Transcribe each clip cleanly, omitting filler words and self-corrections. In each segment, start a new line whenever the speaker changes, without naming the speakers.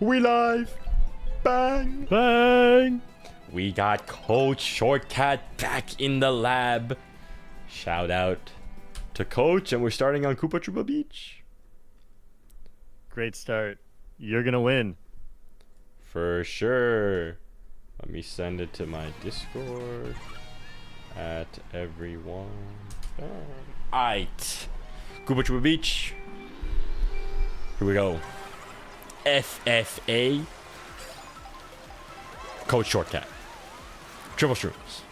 We live. Bang.
Bang!
We got Coach Shortcat back in the lab. Shout out to Coach, and we're starting on Koopa Troopa Beach.
Great start. You're gonna win.
For sure. Let me send it to my Discord. At everyone. Aight. Koopa Troopa Beach. Here we go. FFA. Coach Shortcat. Triple shrooms.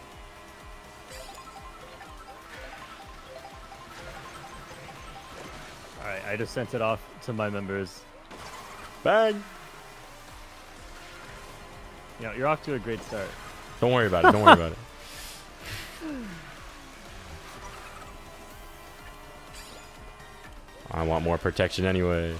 Alright, I just sent it off to my members.
Bang.
You know, you're off to a great start.
Don't worry about it. Don't worry about it. I want more protection anyway.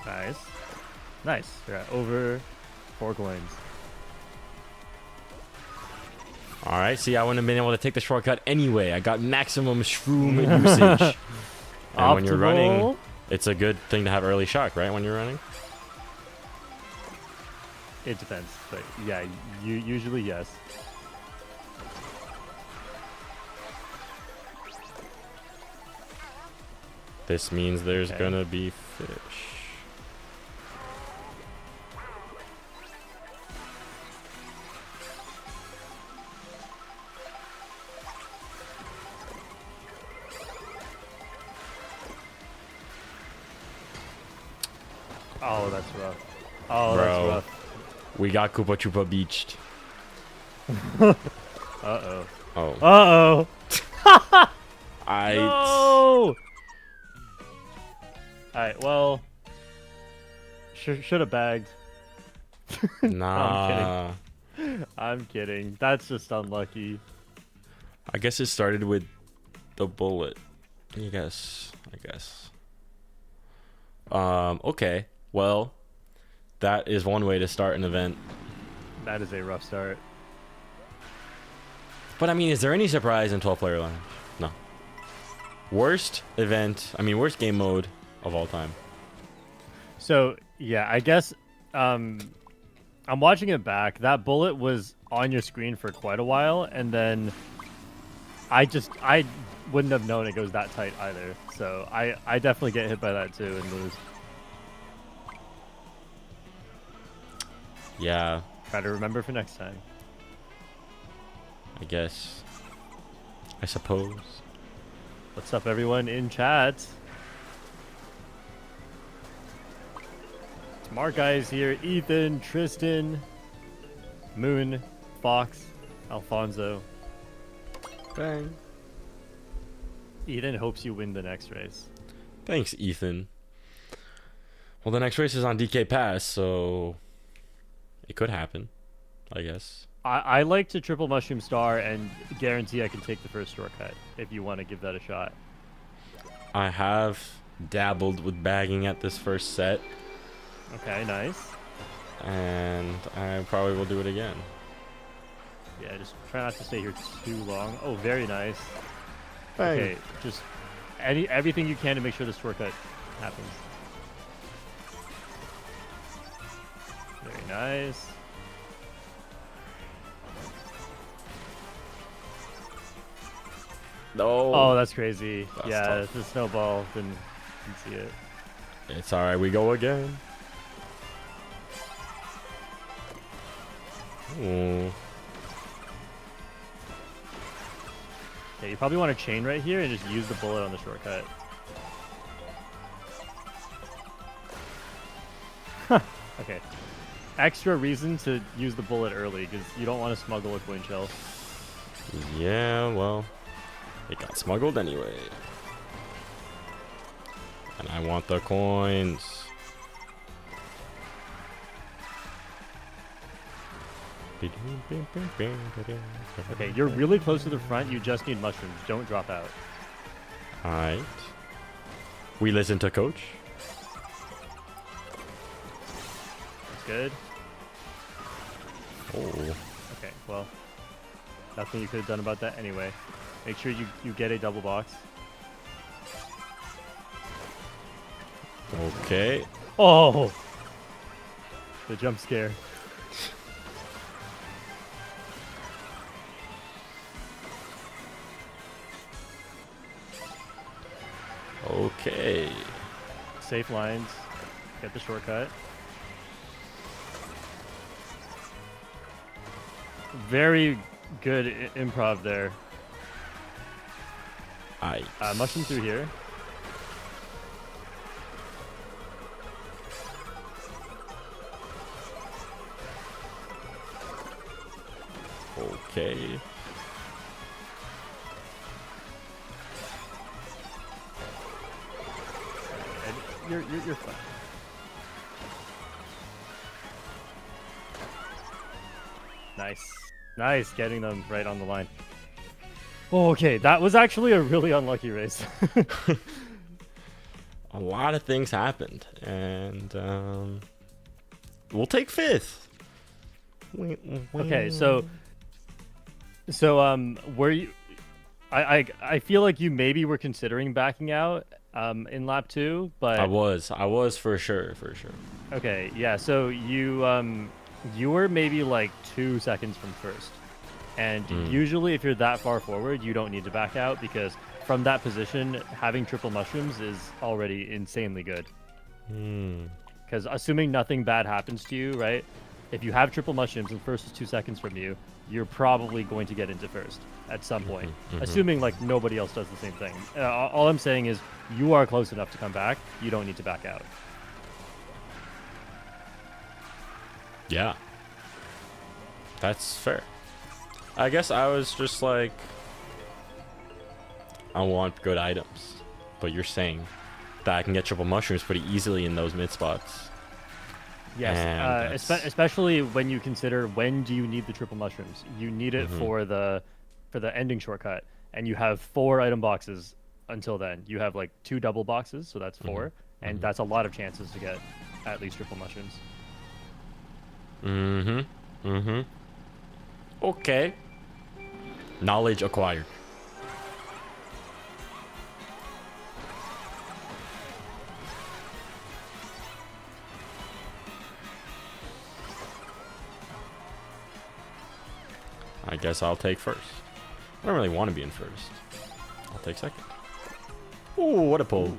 Nice. Nice. You're at over 4 coins.
Alright, see, I wouldn't have been able to take the shortcut anyway. I got maximum shroom usage. And when you're running, it's a good thing to have early shock, right? When you're running?
It depends, but yeah, usually yes.
This means there's
Okay.
gonna be fish.
Oh, that's rough. Oh,
Bro.
that's rough.
We got Koopa Troopa beached.
Uh-oh.
Oh.
Uh-oh.
I.
No! Alright, well... Should have bagged.
Nah.
I'm kidding. That's just unlucky.
I guess it started with the bullet. I guess. Okay. Well, that is one way to start an event.
That is a rough start.
But I mean, is there any surprise in 12-player lounge? No. Worst event. I mean, worst game mode of all time.
So, yeah, I guess I'm watching it back. That bullet was on your screen for quite a while, and then I wouldn't have known it goes that tight either. So I definitely get hit by that too and lose.
Yeah,
Try to remember for next time.
I guess. I suppose.
What's up, everyone in chat? Smart guys here. Ethan, Tristan, Moon, Fox, Alfonso.
Bang.
Ethan hopes you win the next race.
Thanks, Ethan. Well, the next race is on DK Pass, so it could happen, I guess.
I like to triple mushroom star and guarantee I can take the first shortcut if you want to give that a shot.
I have dabbled with bagging at this first set,
Okay, nice.
and I probably will do it again.
Yeah, just try not to stay here too long. Oh, very nice.
Bang.
Okay, just everything you can to make sure this shortcut happens. Very nice.
No.
Oh, that's crazy.
That's
yeah,
tough.
the snowball didn't see it.
It's alright, we go again. Ooh.
Yeah, you probably want to chain right here and just use the bullet on the shortcut. Okay. Extra reason to use the bullet early because you don't want to smuggle a coin shell.
Yeah, well, it got smuggled anyway. And I want the coins.
Okay, you're really close to the front. You just need mushrooms. Don't drop out.
Alright. We listen to Coach.
good.
Oh.
Okay, well, nothing you could have done about that anyway. Make sure you get a double box.
Okay.
Oh! The jump scare.
Okay.
Safe lines. Get the shortcut. Very good improv there.
Aight.
Mushroom through here.
Okay.
You're fine. Nice, getting them right on the line. Oh, okay, that was actually a really unlucky race.
A lot of things happened, and we'll take 5th.
Okay, so were you? I feel like you maybe were considering backing out in lap 2, but
I was for sure.
okay, yeah. So you were maybe like 2 seconds from first, and usually if you're that far forward, you don't need to back out because from that position, having triple mushrooms is already insanely good. Because assuming nothing bad happens to you, right? If you have triple mushrooms and first is 2 seconds from you, you're probably going to get into first at some point. Assuming like nobody else does the same thing. All I'm saying is you are close enough to come back. You don't need to back out.
Yeah. That's fair. I guess I was just like, I want good items. But you're saying that I can get triple mushrooms pretty easily in those mid spots.
Yes, especially when you consider when do you need the triple mushrooms. You need it for the ending shortcut, and you have 4 item boxes until then. You have like 2 double boxes, so that's 4, and that's a lot of chances to get at least triple mushrooms.
Okay. Knowledge acquired. I guess I'll take first. I don't really want to be in first. I'll take second. Ooh, what a pull.
Ooh.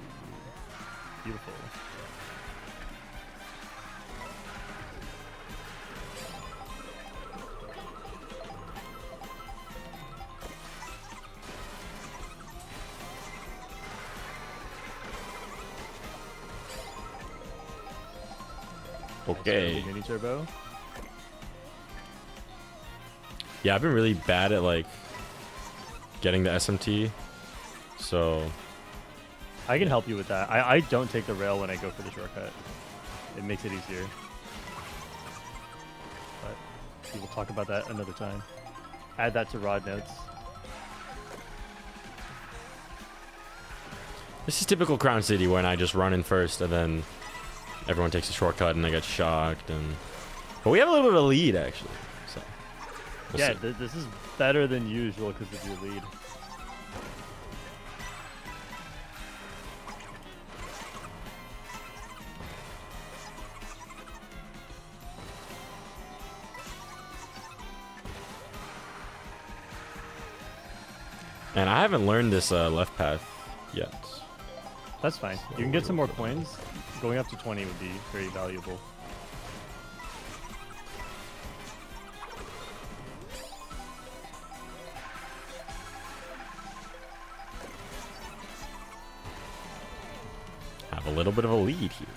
Beautiful.
Okay.
Mini turbo.
Yeah, I've been really bad at like getting the SMT, so
I can help you with that. I don't take the rail when I go for the shortcut. It makes it easier. But we will talk about that another time. Add that to rod notes.
this is typical Crown City when I just run in first and then everyone takes a shortcut and I get shocked. But we have a little bit of a lead actually. So we'll
yeah,
see.
this is better than usual because of your lead.
And I haven't learned this left path yet.
That's fine. You can get some more coins. Going up to 20 would be very valuable.
Have a little bit of a lead here.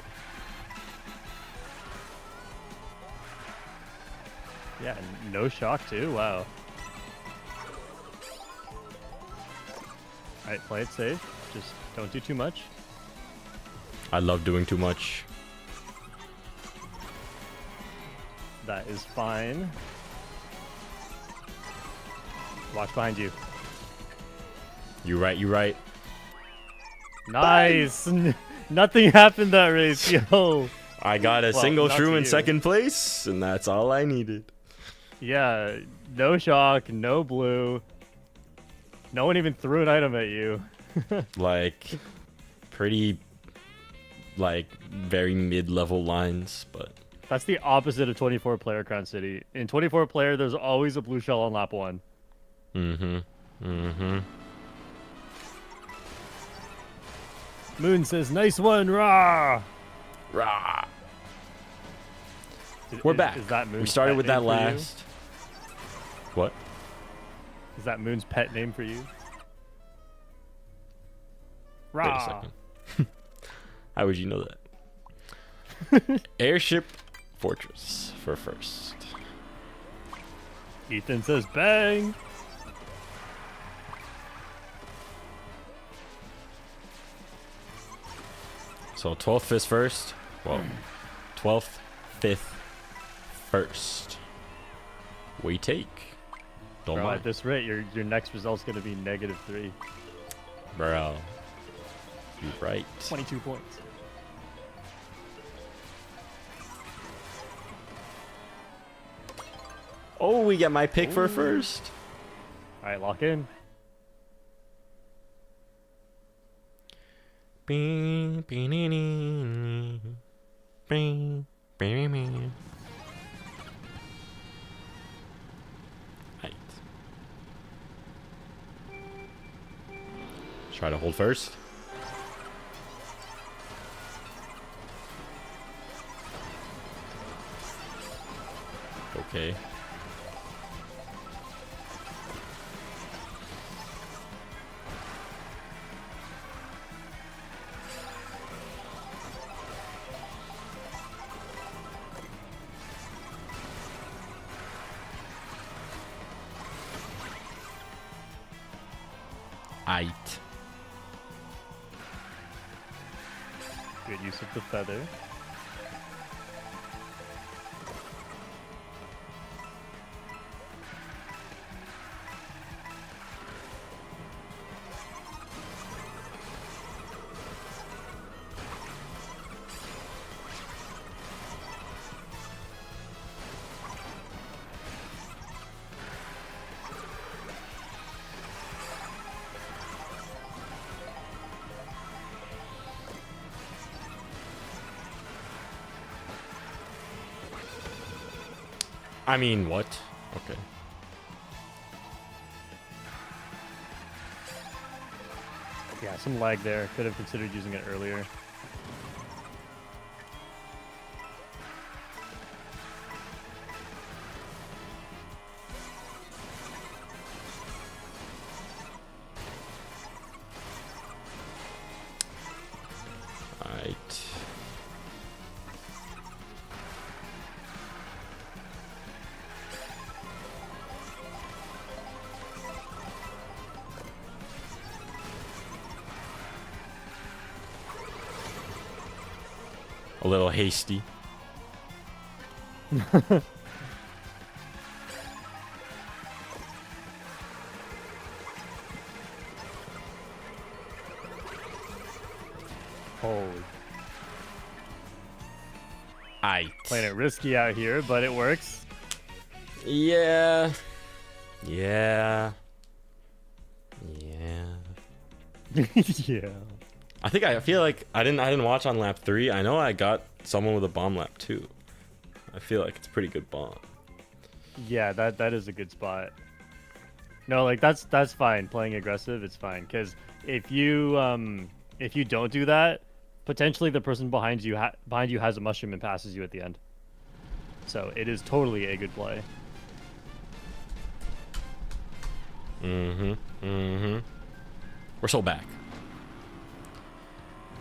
Yeah, and no shock too. Wow. Alright, play it safe. Just don't do too much.
I love doing too much.
That is fine. Watch behind you.
You right, you right.
Nice! Nothing happened that race, yo!
I got a
Well,
single
not to
shroom in
you.
second place, and that's all I needed.
Yeah, no shock, no blue. No one even threw an item at you.
Like, pretty, like, very mid-level lines, but...
That's the opposite of 24 player Crown City. In 24 player, there's always a blue shell on lap 1. Moon says, "Nice one, rah!"
Rah!
Is-
We're
is-
back.
Is that
We
Moon's
started
pet
with
name
that
for you?
last... What?
Is that Moon's pet name for you?
Wait a
Rah!
second. How would you know that? Airship Fortress for first.
Ethan says, "Bang!"
So 12th, 5th, first. Well, 12th, 5th, first. We take. Don't
Bro, at
mind.
this rate, your next result's gonna be -3.
Bro. You're right.
22 points.
Oh, we get my pick for first.
All right, lock in.
Bing, bing, bing, bing, bing, bing. Right. Try to hold first. Okay. Aight.
Good use of the feather.
I mean, what? Okay.
Yeah, some lag there. Could have considered using it earlier.
Aight. A little hasty.
Holy.
Aight.
Playing it risky out here, but it works.
Yeah. Yeah. Yeah.
Yeah.
I feel like I didn't watch on lap 3. I know I got someone with a bomb lap 2. I feel like it's a pretty good bomb.
Yeah, that is a good spot. No, like that's fine. Playing aggressive, it's fine. Because if you don't do that, potentially the person behind you has a mushroom and passes you at the end. So it is totally a good play.
We're so back.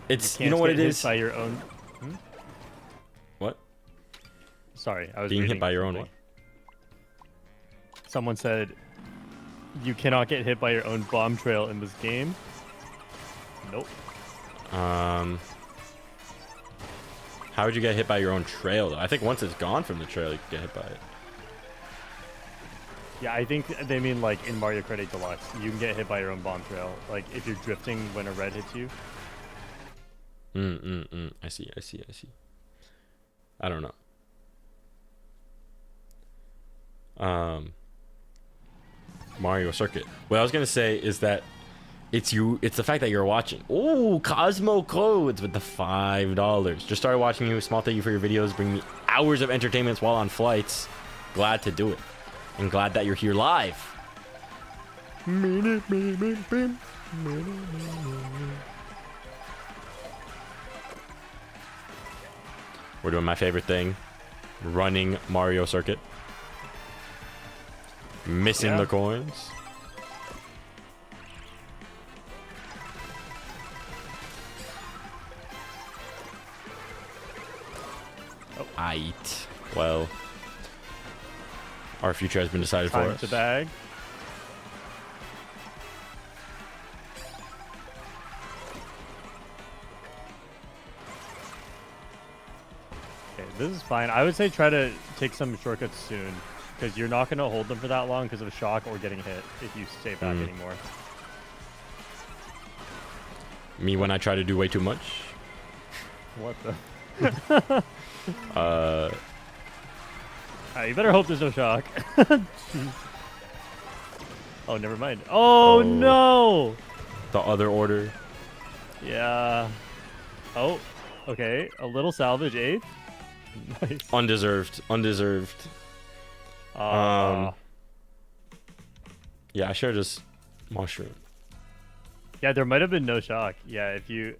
It's you
Can't
know what
get
it
hit
is.
by your own.
What?
Sorry, I was
Being hit
reading
by your own
something.
what?
Someone said, "You cannot get hit by your own bomb trail in this game." Nope.
How would you get hit by your own trail, though? I think once it's gone from the trail, you can get hit by it.
Yeah, I think they mean like in Mario Kart 8 Deluxe, you can get hit by your own bomb trail. Like if you're drifting when a red hits you.
I see. I don't know. Mario Circuit. What I was gonna say is that it's the fact that you're watching. Oh, Cosmo Codes with the $5. Just started watching you. Small thank you for your videos. Bring me hours of entertainment while on flights. Glad to do it. And glad that you're here live. We're doing my favorite thing. Running Mario Circuit. Missing the coins. Aight. Well, our future has been decided for us.
Time to bag. Okay, this is fine. I would say try to take some shortcuts soon, because you're not going to hold them for that long because of a shock or getting hit if you stay back anymore.
Me when I try to do way too much.
What the? You better hope there's no shock. Oh, never mind. Oh, no!
The other order.
Yeah. Oh, okay. A little salvage, 8th. Nice.
Undeserved. Yeah, I should have just mushroom.
Yeah, there might have been no shock. Yeah, if you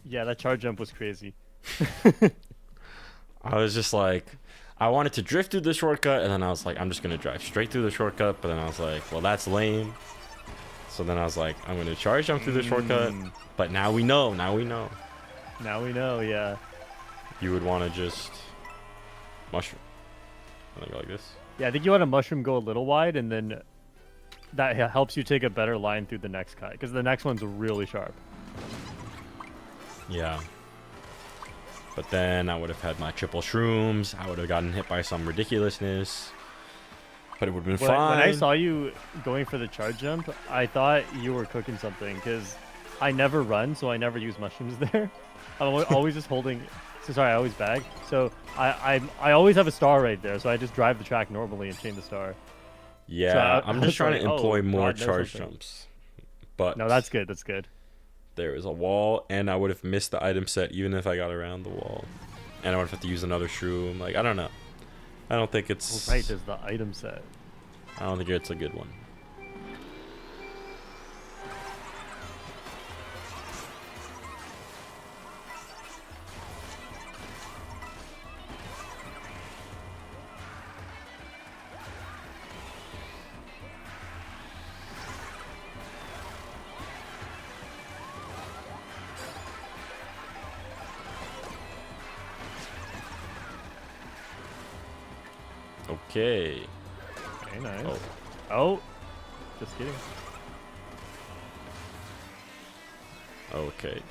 yeah, that charge jump was crazy.
I was just like, I wanted to drift through the shortcut, and then I was like, I'm just gonna drive straight through the shortcut. But then I was like, well, that's lame. So then I was like, I'm gonna charge jump through the shortcut. But now we know. Now we know.
Now we know. Yeah.
You would want to just mushroom. I think like this.
Yeah, I think you want to mushroom go a little wide, and then that helps you take a better line through the next cut, because the next one's really sharp.
Yeah. But then I would have had my triple shrooms. I would have gotten hit by some ridiculousness. But it would have been fine.
When I saw you going for the charge jump, I thought you were cooking something, because I never run, so I never use mushrooms there. I'm always just holding... So sorry, I always bag. So I always have a star right there, so I just drive the track normally and chain the star.
Yeah,
so
I'm just trying to employ more charge jumps. But
no, that's good. That's good.
There is a wall, and I would have missed the item set even if I got around the wall. And I would have to use another shroom. Like, I don't know. I don't think it's...
Oh, right, there's the item set.
I don't think it's a good one. Okay.
Okay, nice.
Oh.
Oh. Just kidding.
Okay.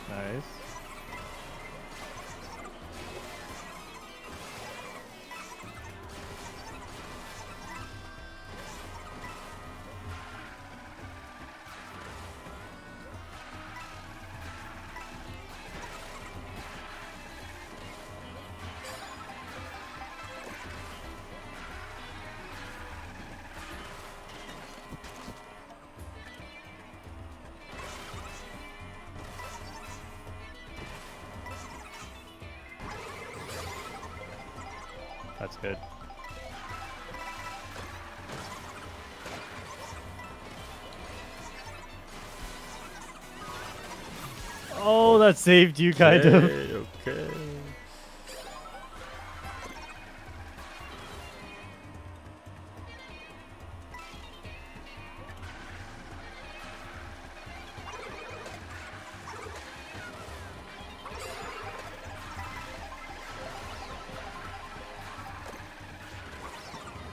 Nice. That's good. Oh, that saved you, kind of.
Okay.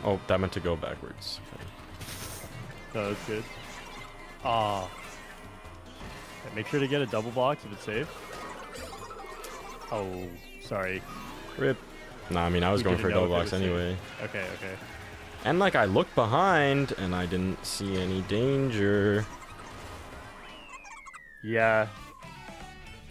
Oh, that meant to go backwards. Okay.
No, that's good. Ah. Okay, make sure to get a double box if it's safe. Oh, sorry.
Rip. Nah, I mean, I was
You
going
didn't
for a
know
double
if it
box
was safe.
anyway.
Okay, okay.
And like I looked behind and I didn't see any danger.
Yeah.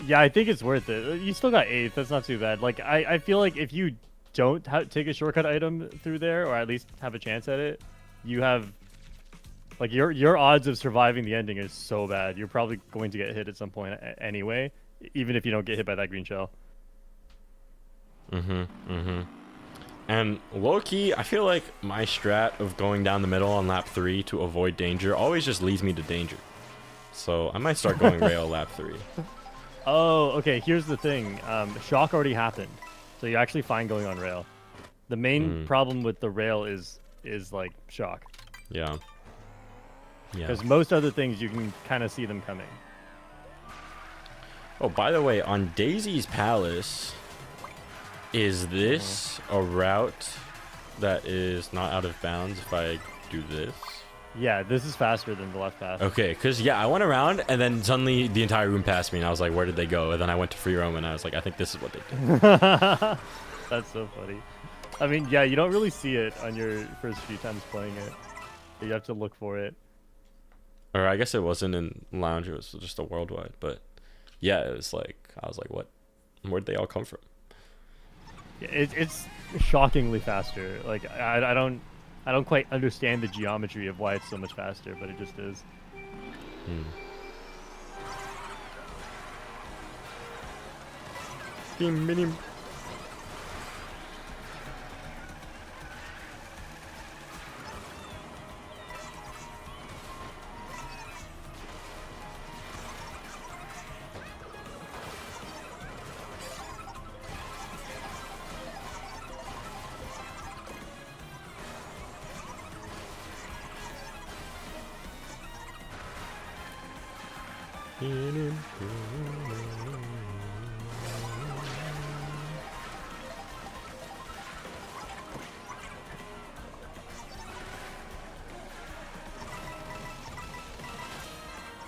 Yeah, I think it's worth it. You still got 8th. That's not too bad. Like, I feel like if you don't take a shortcut item through there, or at least have a chance at it, you have... Like, your odds of surviving the ending is so bad. You're probably going to get hit at some point anyway, even if you don't get hit by that green shell.
And low-key, I feel like my strat of going down the middle on lap 3 to avoid danger always just leads me to danger. So I might start going rail lap 3.
Oh, okay. Here's the thing. Shock already happened, so you're actually fine going on rail. The main problem with the rail is like shock.
Yeah. Yeah.
Because most other things you can kind of see them coming.
Oh, by the way, on Daisy's Palace, is this a route that is not out of bounds if I do this?
Yeah, this is faster than the left path.
Okay, because, yeah, I went around, and then suddenly the entire room passed me, and I was like, where did they go? And then I went to free roam, and I was like, I think this is what they did.
That's so funny. I mean, yeah, you don't really see it on your first few times playing it. You have to look for it.
Or I guess it wasn't in Lounge, it was just a worldwide. But, yeah, it was like, I was like, what? Where'd they all come from?
Yeah, it's shockingly faster. Like, I don't quite understand the geometry of why it's so much faster, but it just is.
Minim.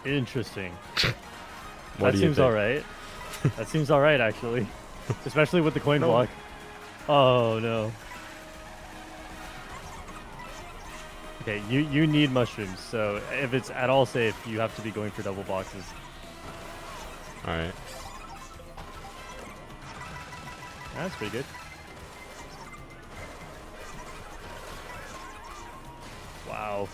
Interesting.
What
That
do you
seems
think?
alright. That seems alright, actually. Especially with the coin block. Oh, no. Okay, you need mushrooms, so if it's at all safe, you have to be going for double boxes.
Alright.
That's pretty good. Wow.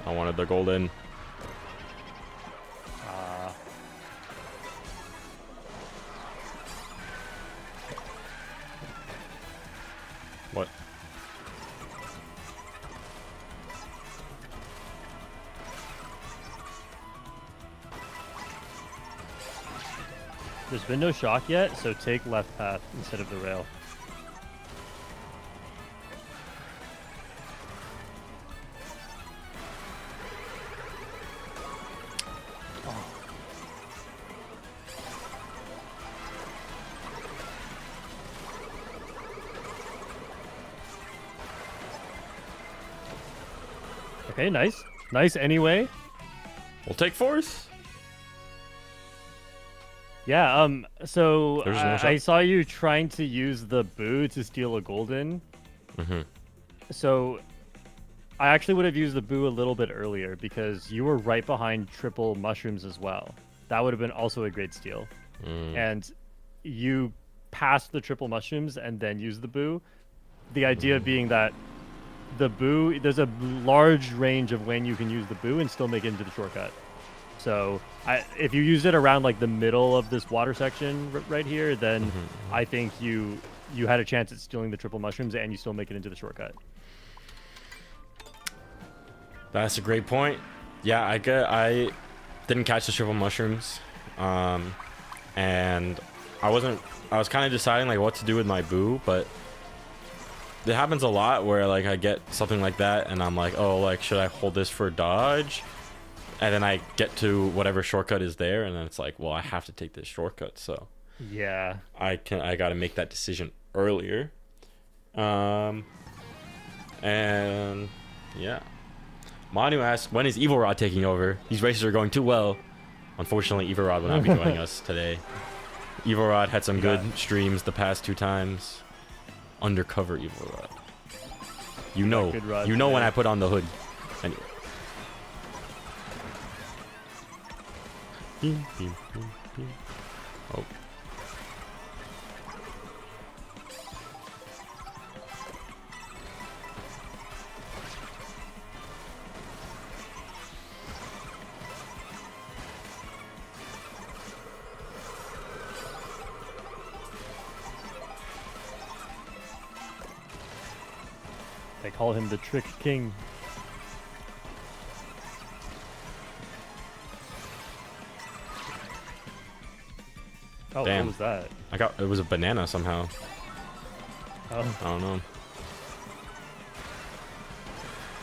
I wanted the golden. What?
There's been no shock yet, so take left path instead of the rail. Okay, nice. Nice anyway.
We'll take fourth.
Yeah, so
There's no shot.
I saw you trying to use the boo to steal a golden. So I actually would have used the boo a little bit earlier because you were right behind triple mushrooms as well. That would have been also a great steal. And you passed the triple mushrooms and then used the boo. The idea being that the boo, there's a large range of when you can use the boo and still make it into the shortcut. So if you use it around like the middle of this water section right here, then I think you had a chance at stealing the triple mushrooms and you still make it into the shortcut.
That's a great point. Yeah, I didn't catch the triple mushrooms, and I was kind of deciding like what to do with my boo, but it happens a lot where like I get something like that and I'm like, oh, like should I hold this for dodge? And then I get to whatever shortcut is there, and then it's like, well, I have to take this shortcut, so
yeah,
I got to make that decision earlier. And yeah, Manu asks, when is Evil Rod taking over? These races are going too well. Unfortunately, Evil Rod will not be joining us today. Evil Rod had some good streams the past 2 times. Undercover Evil Rod. You know when I put on the hood. Anyway. Oh.
They call him the Trick King. Oh,
damn.
What was that?
It was a banana somehow.
Oh.
I don't know.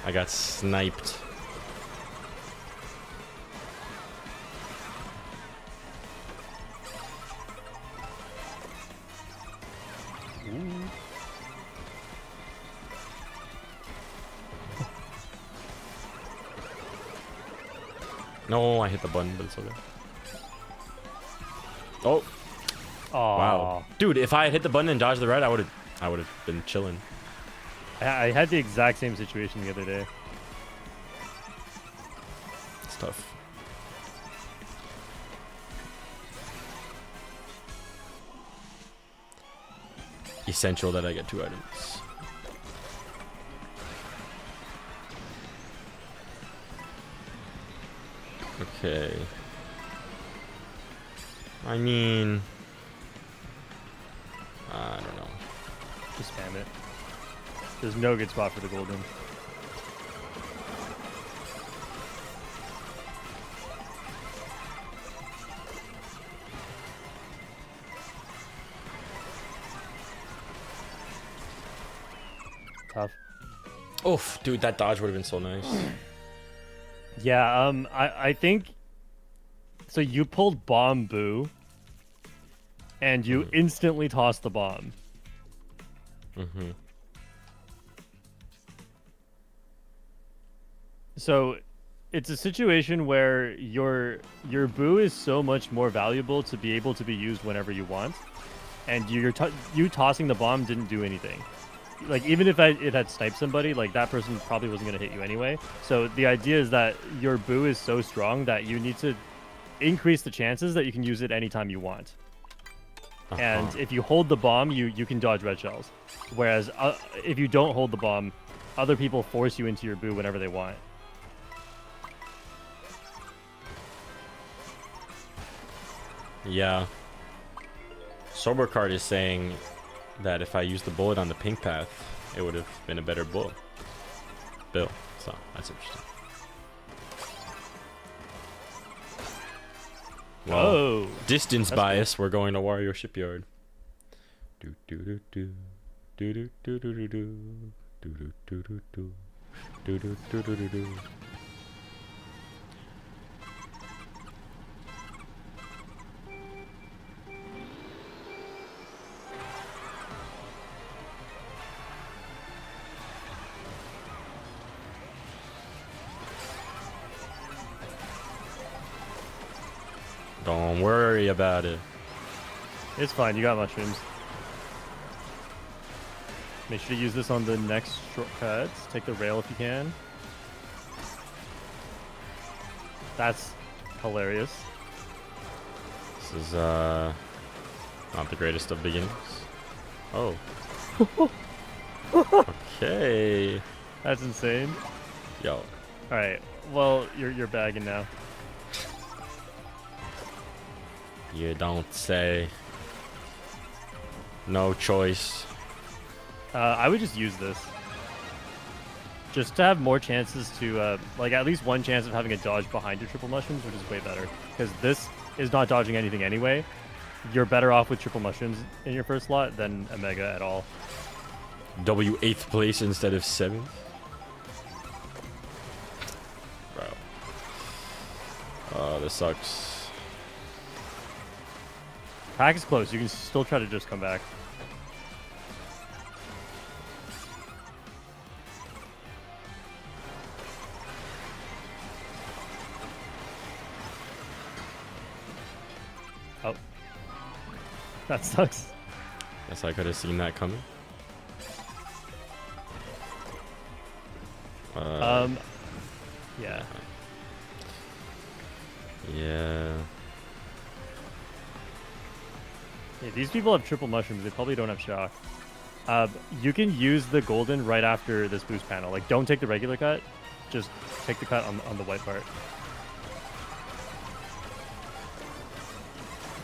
I got sniped.
Ooh.
No, I hit the button, but it's okay. Oh.
Aww.
Wow. Dude, if I had hit the button and dodged the red, I would have been chilling.
I had the exact same situation the other day.
It's tough. Essential that I get 2 items. Okay. I mean, I don't know.
Just spam it. There's no good spot for the golden. Tough.
Oof, dude, that dodge would have been so nice.
Yeah, I think so. You pulled bomb boo, and you instantly tossed the bomb.
Mm-hmm.
So it's a situation where your boo is so much more valuable to be able to be used whenever you want, and you tossing the bomb didn't do anything. Like, even if it had sniped somebody, like, that person probably wasn't going to hit you anyway. So the idea is that your boo is so strong that you need to increase the chances that you can use it anytime you want. And if you hold the bomb, you can dodge red shells. Whereas if you don't hold the bomb, other people force you into your boo whenever they want.
Yeah. Sober Card is saying that if I used the bullet on the pink path, it would have been a better bull. Bill. So that's interesting. Well, distance bias. Cool. We're going to Wario Shipyard. Do do do do do do do do do do do do do do do do do do do do. Don't worry about it.
It's fine, you got mushrooms. Make sure to use this on the next shortcuts. Take the rail if you can. That's hilarious.
This is not the greatest of beginnings. Oh. Okay.
That's insane.
Yo.
Alright, well, you're bagging now.
You don't say. No choice.
I would just use this. Just to have more chances to, like, at least one chance of having a dodge behind your triple mushrooms, which is way better. Because this is not dodging anything anyway. You're better off with triple mushrooms in your first slot than a mega at all.
W 8th place instead of 7th? Bro. Oh, this sucks.
Pack is close. You can still try to just come back. Oh. That sucks.
Guess I could have seen that coming.
Yeah.
Yeah.
Yeah, these people have triple mushrooms. They probably don't have shock. You can use the golden right after this boost panel. Like, don't take the regular cut. Just take the cut on the white part.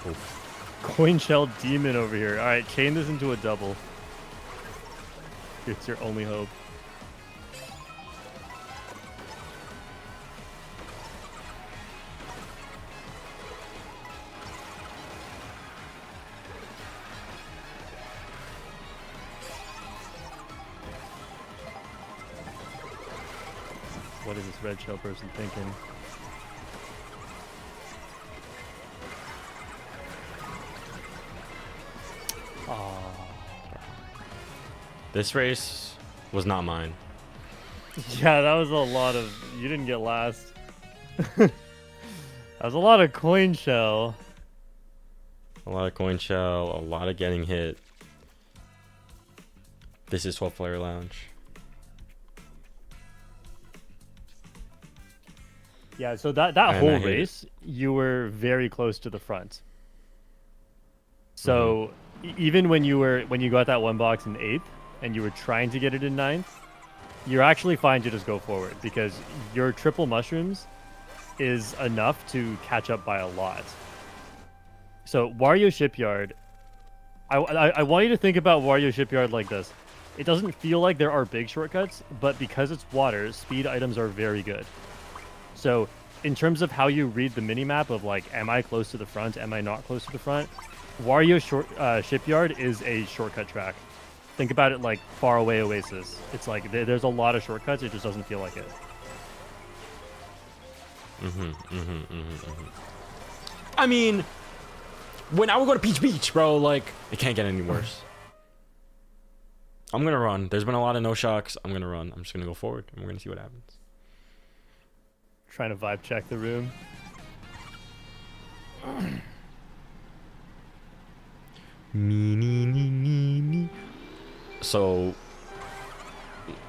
Oof.
Coin shell demon over here. All right, chain this into a double. It's your only hope. What is this red shell person thinking? Oh.
This race was not mine.
Yeah, that was a lot of... You didn't get last. That was a lot of coin shell.
A lot of coin shell, a lot of getting hit. This is 12 player lounge.
Yeah, so that whole race, you were very close to the front. So even when you got that one box in 8th and you were trying to get it in 9th, you're actually fine to just go forward because your triple mushrooms is enough to catch up by a lot. So Wario Shipyard, I want you to think about Wario Shipyard like this. It doesn't feel like there are big shortcuts, but because it's water, speed items are very good. So in terms of how you read the minimap of like, am I close to the front? Am I not close to the front? Wario Shipyard is a shortcut track. Think about it like Faraway Oasis. It's like there's a lot of shortcuts. It just doesn't feel like it.
I mean, when I would go to Peach Beach, bro, like, it can't get any worse. I'm going to run. There's been a lot of no shocks. I'm going to run. I'm just going to go forward, and we're going to see what happens.
Trying to vibe check the room.
So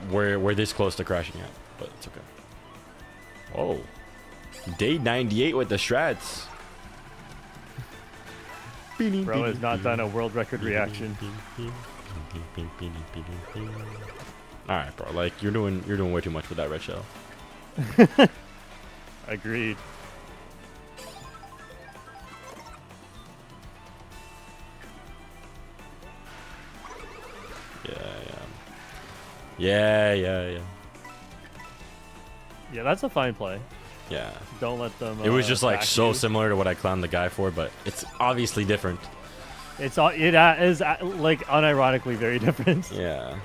we're this close to crashing out, but it's okay. Oh, day 98 with the strats.
Bro has not done a world record reaction.
All right, bro. Like you're doing way too much with that red shell.
Agreed.
Yeah.
Yeah, that's a fine play.
Yeah.
Don't let them.
It was just like so
you.
similar to what I clowned the guy for, but it's obviously different.
It is like unironically very different.
Yeah.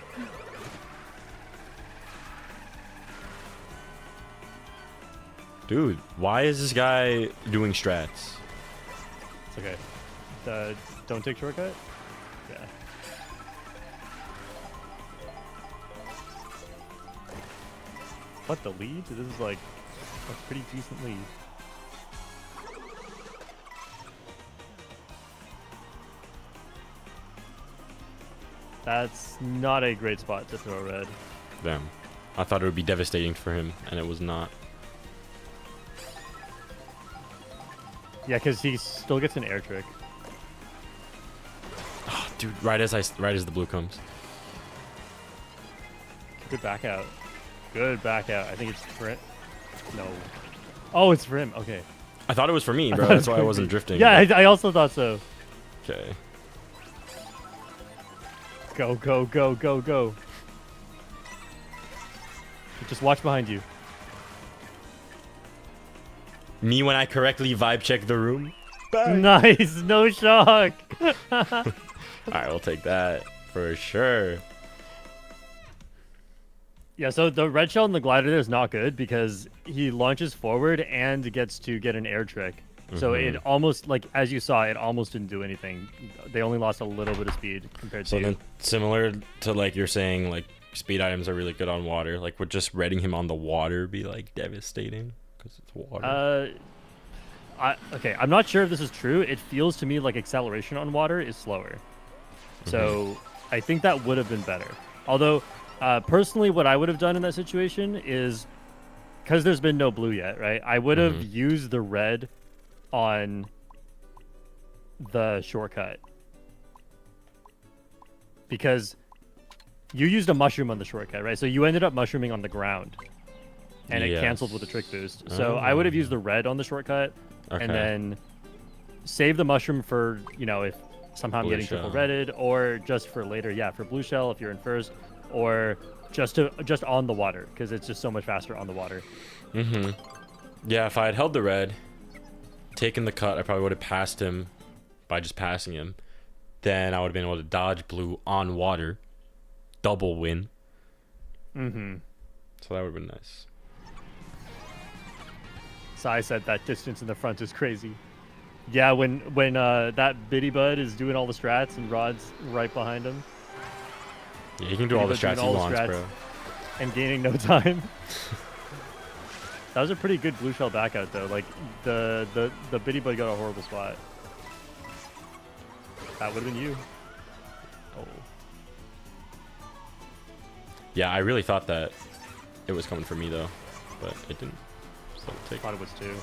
Dude, why is this guy doing strats?
It's okay. Don't take shortcut. Yeah. What, the lead? This is like a pretty decent lead. That's not a great spot to throw red.
Damn. I thought it would be devastating for him, and it was not.
Yeah, because he still gets an air trick.
Oh, dude, right as the blue comes.
Good back out. Good back out. I think it's for it. No. Oh, it's for him. Okay.
I thought it was for me, bro. That's why I wasn't drifting.
Yeah, I also thought so.
Okay.
Go, go, go, go, go. Just watch behind you.
Me when I correctly vibe check the room. Bang.
Nice. No shock.
Alright, we'll take that for sure.
Yeah, so the red shell in the glider there is not good because he launches forward and gets to get an air trick. So it almost, like, as you saw, it almost didn't do anything. They only lost a little bit of speed compared to...
So then, similar to, like, you're saying, like, speed items are really good on water. Like, would just redding him on the water be, like, devastating? Because it's water.
Okay, I'm not sure if this is true. It feels to me like acceleration on water is slower. So I think that would have been better. Although, personally, what I would have done in that situation is, because there's been no blue yet, right? I would have used the red on the shortcut. Because you used a mushroom on the shortcut, right? So you ended up mushrooming on the ground. And it canceled with the trick boost. So I would have used the red on the shortcut. Okay. And then save the mushroom for, you know, if somehow I'm getting triple redded, or just for later, for blue shell if you're in first, or just on the water, because it's just so much faster on the water.
Yeah, if I had held the red, taken the cut, I probably would have passed him by just passing him. Then I would have been able to dodge blue on water, double win. So that would have been nice.
Sai said that distance in the front is crazy. Yeah, when that Biddy Bud is doing all the strats and Rod's right behind him.
Yeah, he can do all the strats he wants, bro.
And gaining no time. That was a pretty good blue shell back out though. Like the Biddy Bud got a horrible spot. That would have been you. Oh.
Yeah, I really thought that it was coming for me though, but it didn't. So
I thought it was too.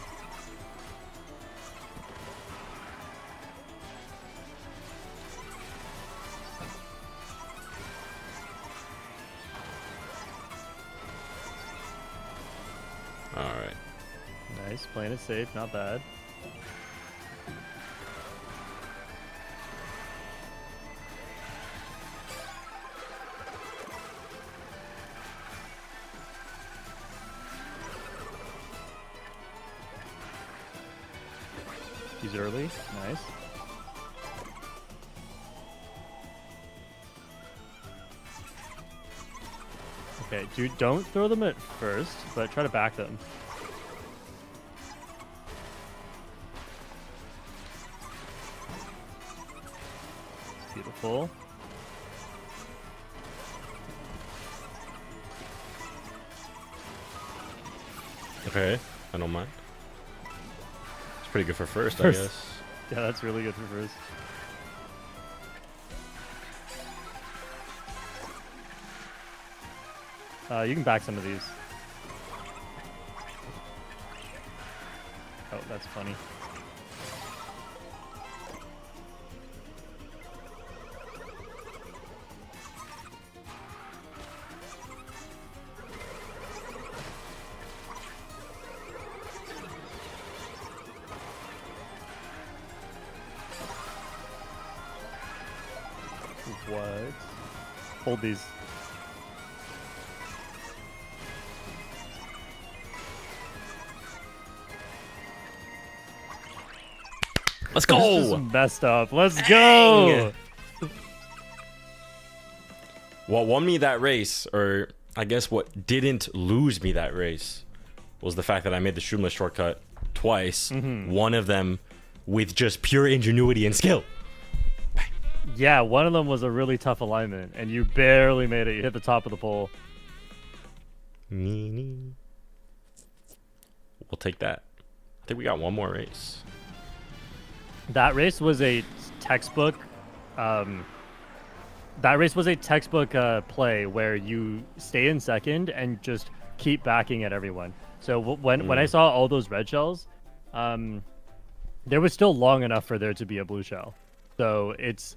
All right.
Nice, playing it safe, not bad. He's early. Nice. Okay, dude, don't throw them at first, but try to back them. Beautiful.
Okay, I don't mind. Pretty good for first, I guess.
Yeah, that's really good for first. You can back some of these. Oh, that's funny. What? Hold these.
Let's go!
This is messed up. Let's go!
What won me that race, or I guess what didn't lose me that race, was the fact that I made the Shroomless shortcut twice. One of them with just pure ingenuity and skill.
Yeah, one of them was a really tough alignment, and you barely made it. You hit the top of the pole.
We'll take that. I think we got one more race.
That race was a textbook. Play where you stay in second and just keep backing at everyone. So when I saw all those red shells, there was still long enough for there to be a blue shell. So it's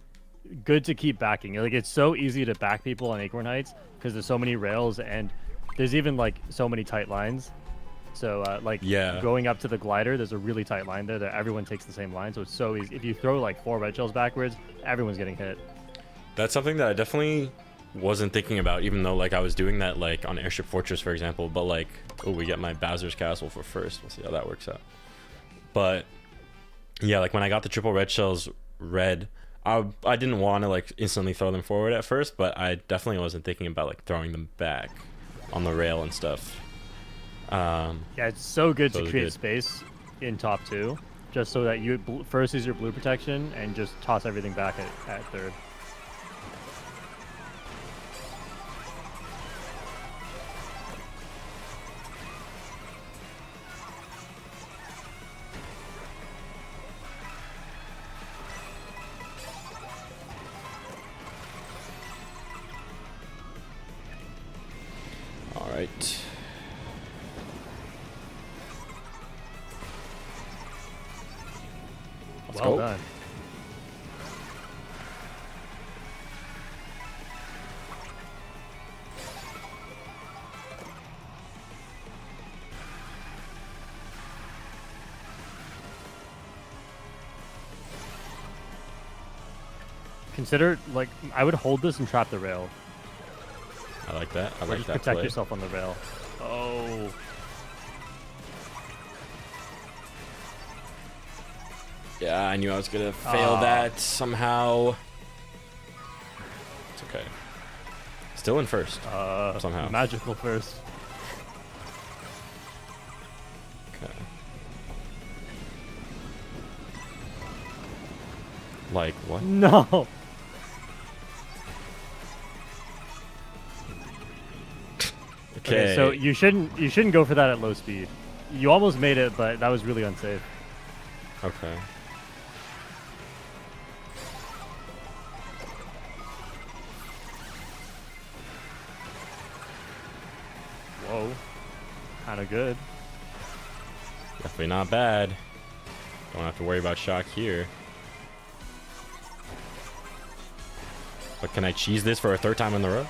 good to keep backing. Like, it's so easy to back people on Acorn Heights because there's so many rails and there's even like so many tight lines. So going up to the glider, there's a really tight line there that everyone takes the same line. So it's so easy. If you throw like 4 red shells backwards, everyone's getting hit.
That's something that I definitely wasn't thinking about, even though like I was doing that like on Airship Fortress, for example. But like, oh, we get my Bowser's Castle for first. We'll see how that works out. But yeah, like when I got the triple red shells red, I didn't want to like instantly throw them forward at first, but I definitely wasn't thinking about like throwing them back on the rail and stuff.
Yeah, it's so good to create space in top 2, just so that you first is your blue protection and just toss everything back at third.
Let's
Well
go.
done. Consider, like, I would hold this and trap the rail.
I like that. I
Or
like
just
that
protect
play.
yourself on the rail. Oh.
Yeah, I knew I was gonna fail that somehow. It's okay. Still in first. Somehow.
Magical first.
Okay. Like what?
No.
Okay.
So you shouldn't go for that at low speed. You almost made it, but that was really unsafe.
Okay.
Whoa. Kind of good.
Definitely not bad. Don't have to worry about shock here. But can I cheese this for a third time in the row?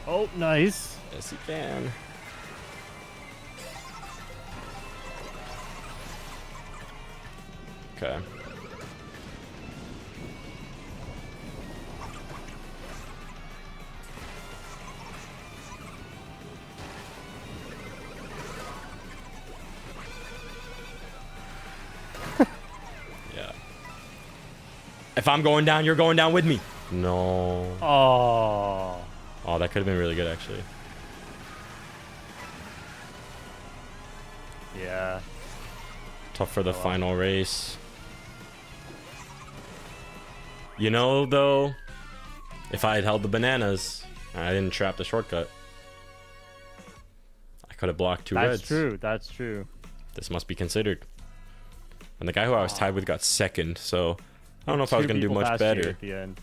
Oh, nice.
Yes, you can. Okay. Yeah. If I'm going down, you're going down with me. No.
Oh.
Oh, that could have been really good, actually.
Yeah.
Tough for the final race. You know, though, if I had held the bananas and I didn't trap the shortcut, I could have blocked two reds.
That's true. That's true.
This must be considered. And the guy who I was tied with got second, so I don't know if I was going to do
Two people
much
passed you
better.
at the end.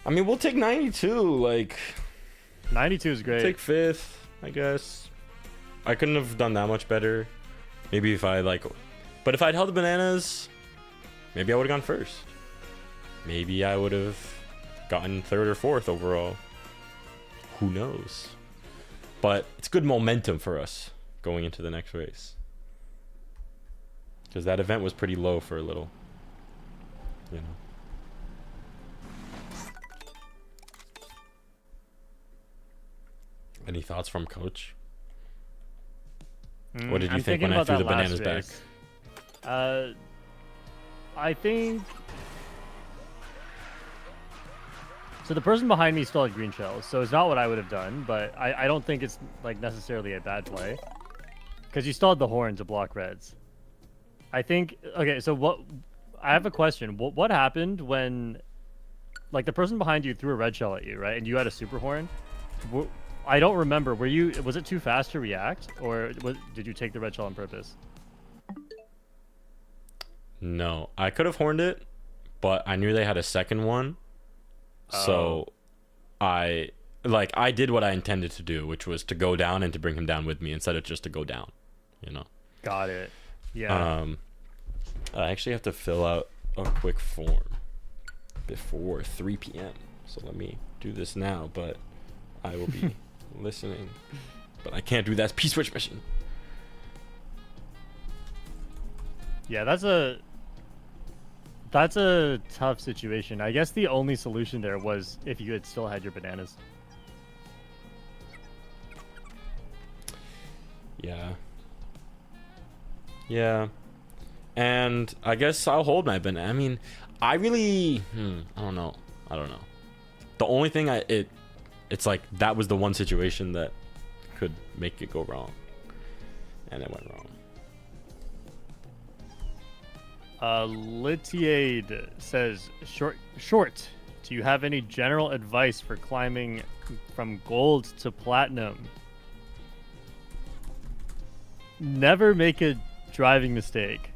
I mean, we'll take 92. Like,
92 is great.
take fifth, I guess. I couldn't have done that much better. Maybe if I, like... But if I'd held the bananas, maybe I would have gone first. Maybe I would have gotten third or fourth overall. Who knows? But it's good momentum for us going into the next race. Because that event was pretty low for a little. You know. Any thoughts from Coach? What did you
I'm
think
thinking
when I
about
threw the
that last
bananas back?
race. I think... So the person behind me still had green shells, so it's not what I would have done, but I don't think it's like necessarily a bad play. Because you still had the horn to block reds. I think... Okay, so what... I have a question. What happened when... Like, the person behind you threw a red shell at you, right? And you had a super horn? I don't remember. Were you... Was it too fast to react? Or did you take the red shell on purpose?
No. I could have horned it, but I knew they had a second one. So I did what I intended to do, which was to go down and to bring him down with me instead of just to go down, you know.
Got it. Yeah.
I actually have to fill out a quick form before 3 p.m. So let me do this now, but I will be listening. But I can't do that P-switch mission.
Yeah, that's a tough situation. I guess the only solution there was if you had still had your bananas.
Yeah. Yeah. And I guess I'll hold my banana. I mean, I really... I don't know. The only thing it's like that was the one situation that could make it go wrong. And it went wrong.
Litiade says, short. Do you have any general advice for climbing from gold to platinum? Never make a driving mistake.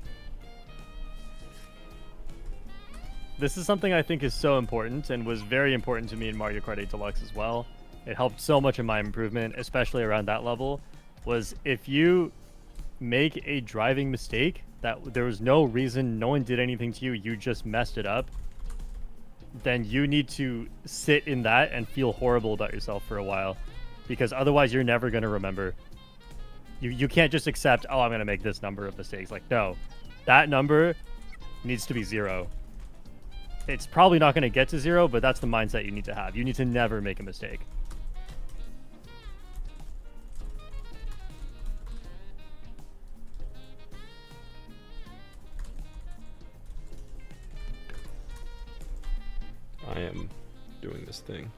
this is something I think is so important and was very important to me in Mario Kart 8 Deluxe as well. It helped so much in my improvement, especially around that level, was if you make a driving mistake that there was no reason, no one did anything to you, you just messed it up, then you need to sit in that and feel horrible about yourself for a while, because otherwise you're never going to remember. You can't just accept, oh, I'm going to make this number of mistakes. Like, no, that number needs to be 0. It's probably not going to get to 0, but that's the mindset you need to have. You need to never make a mistake.
I am doing this thing.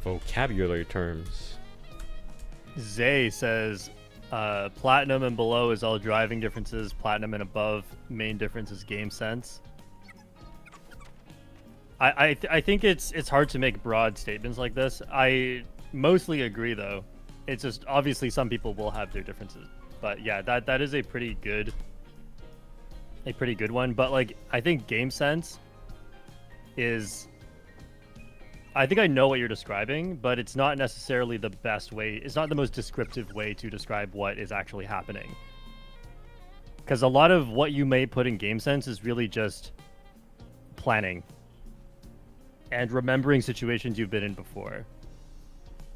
Vocabulary terms.
Zay says platinum and below is all driving differences. Platinum and above, main difference is game sense. I think it's hard to make broad statements like this. I mostly agree, though. It's just obviously some people will have their differences. But yeah, that is a pretty good one. But like, I think game sense is, I think I know what you're describing, but it's not necessarily the best way. It's not the most descriptive way to describe what is actually happening. Because a lot of what you may put in game sense is really just planning and remembering situations you've been in before.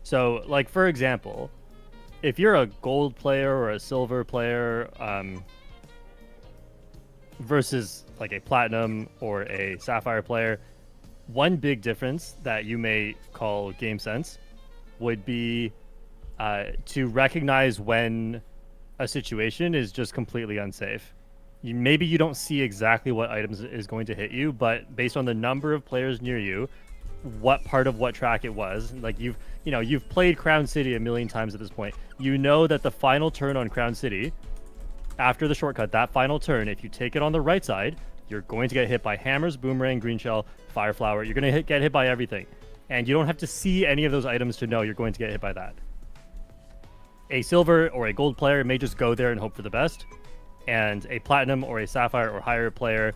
So, like, for example, if you're a gold player or a silver player versus like a platinum or a sapphire player, one big difference that you may call game sense would be to recognize when a situation is just completely unsafe. Maybe you don't see exactly what items is going to hit you, but based on the number of players near you, what part of what track it was, like you've played Crown City a million times at this point. You know that the final turn on Crown City, after the shortcut, that final turn, if you take it on the right side, you're going to get hit by hammers, boomerang, green shell, fire flower. You're going to get hit by everything. And you don't have to see any of those items to know you're going to get hit by that. A silver or a gold player may just go there and hope for the best. And a platinum or a sapphire or higher player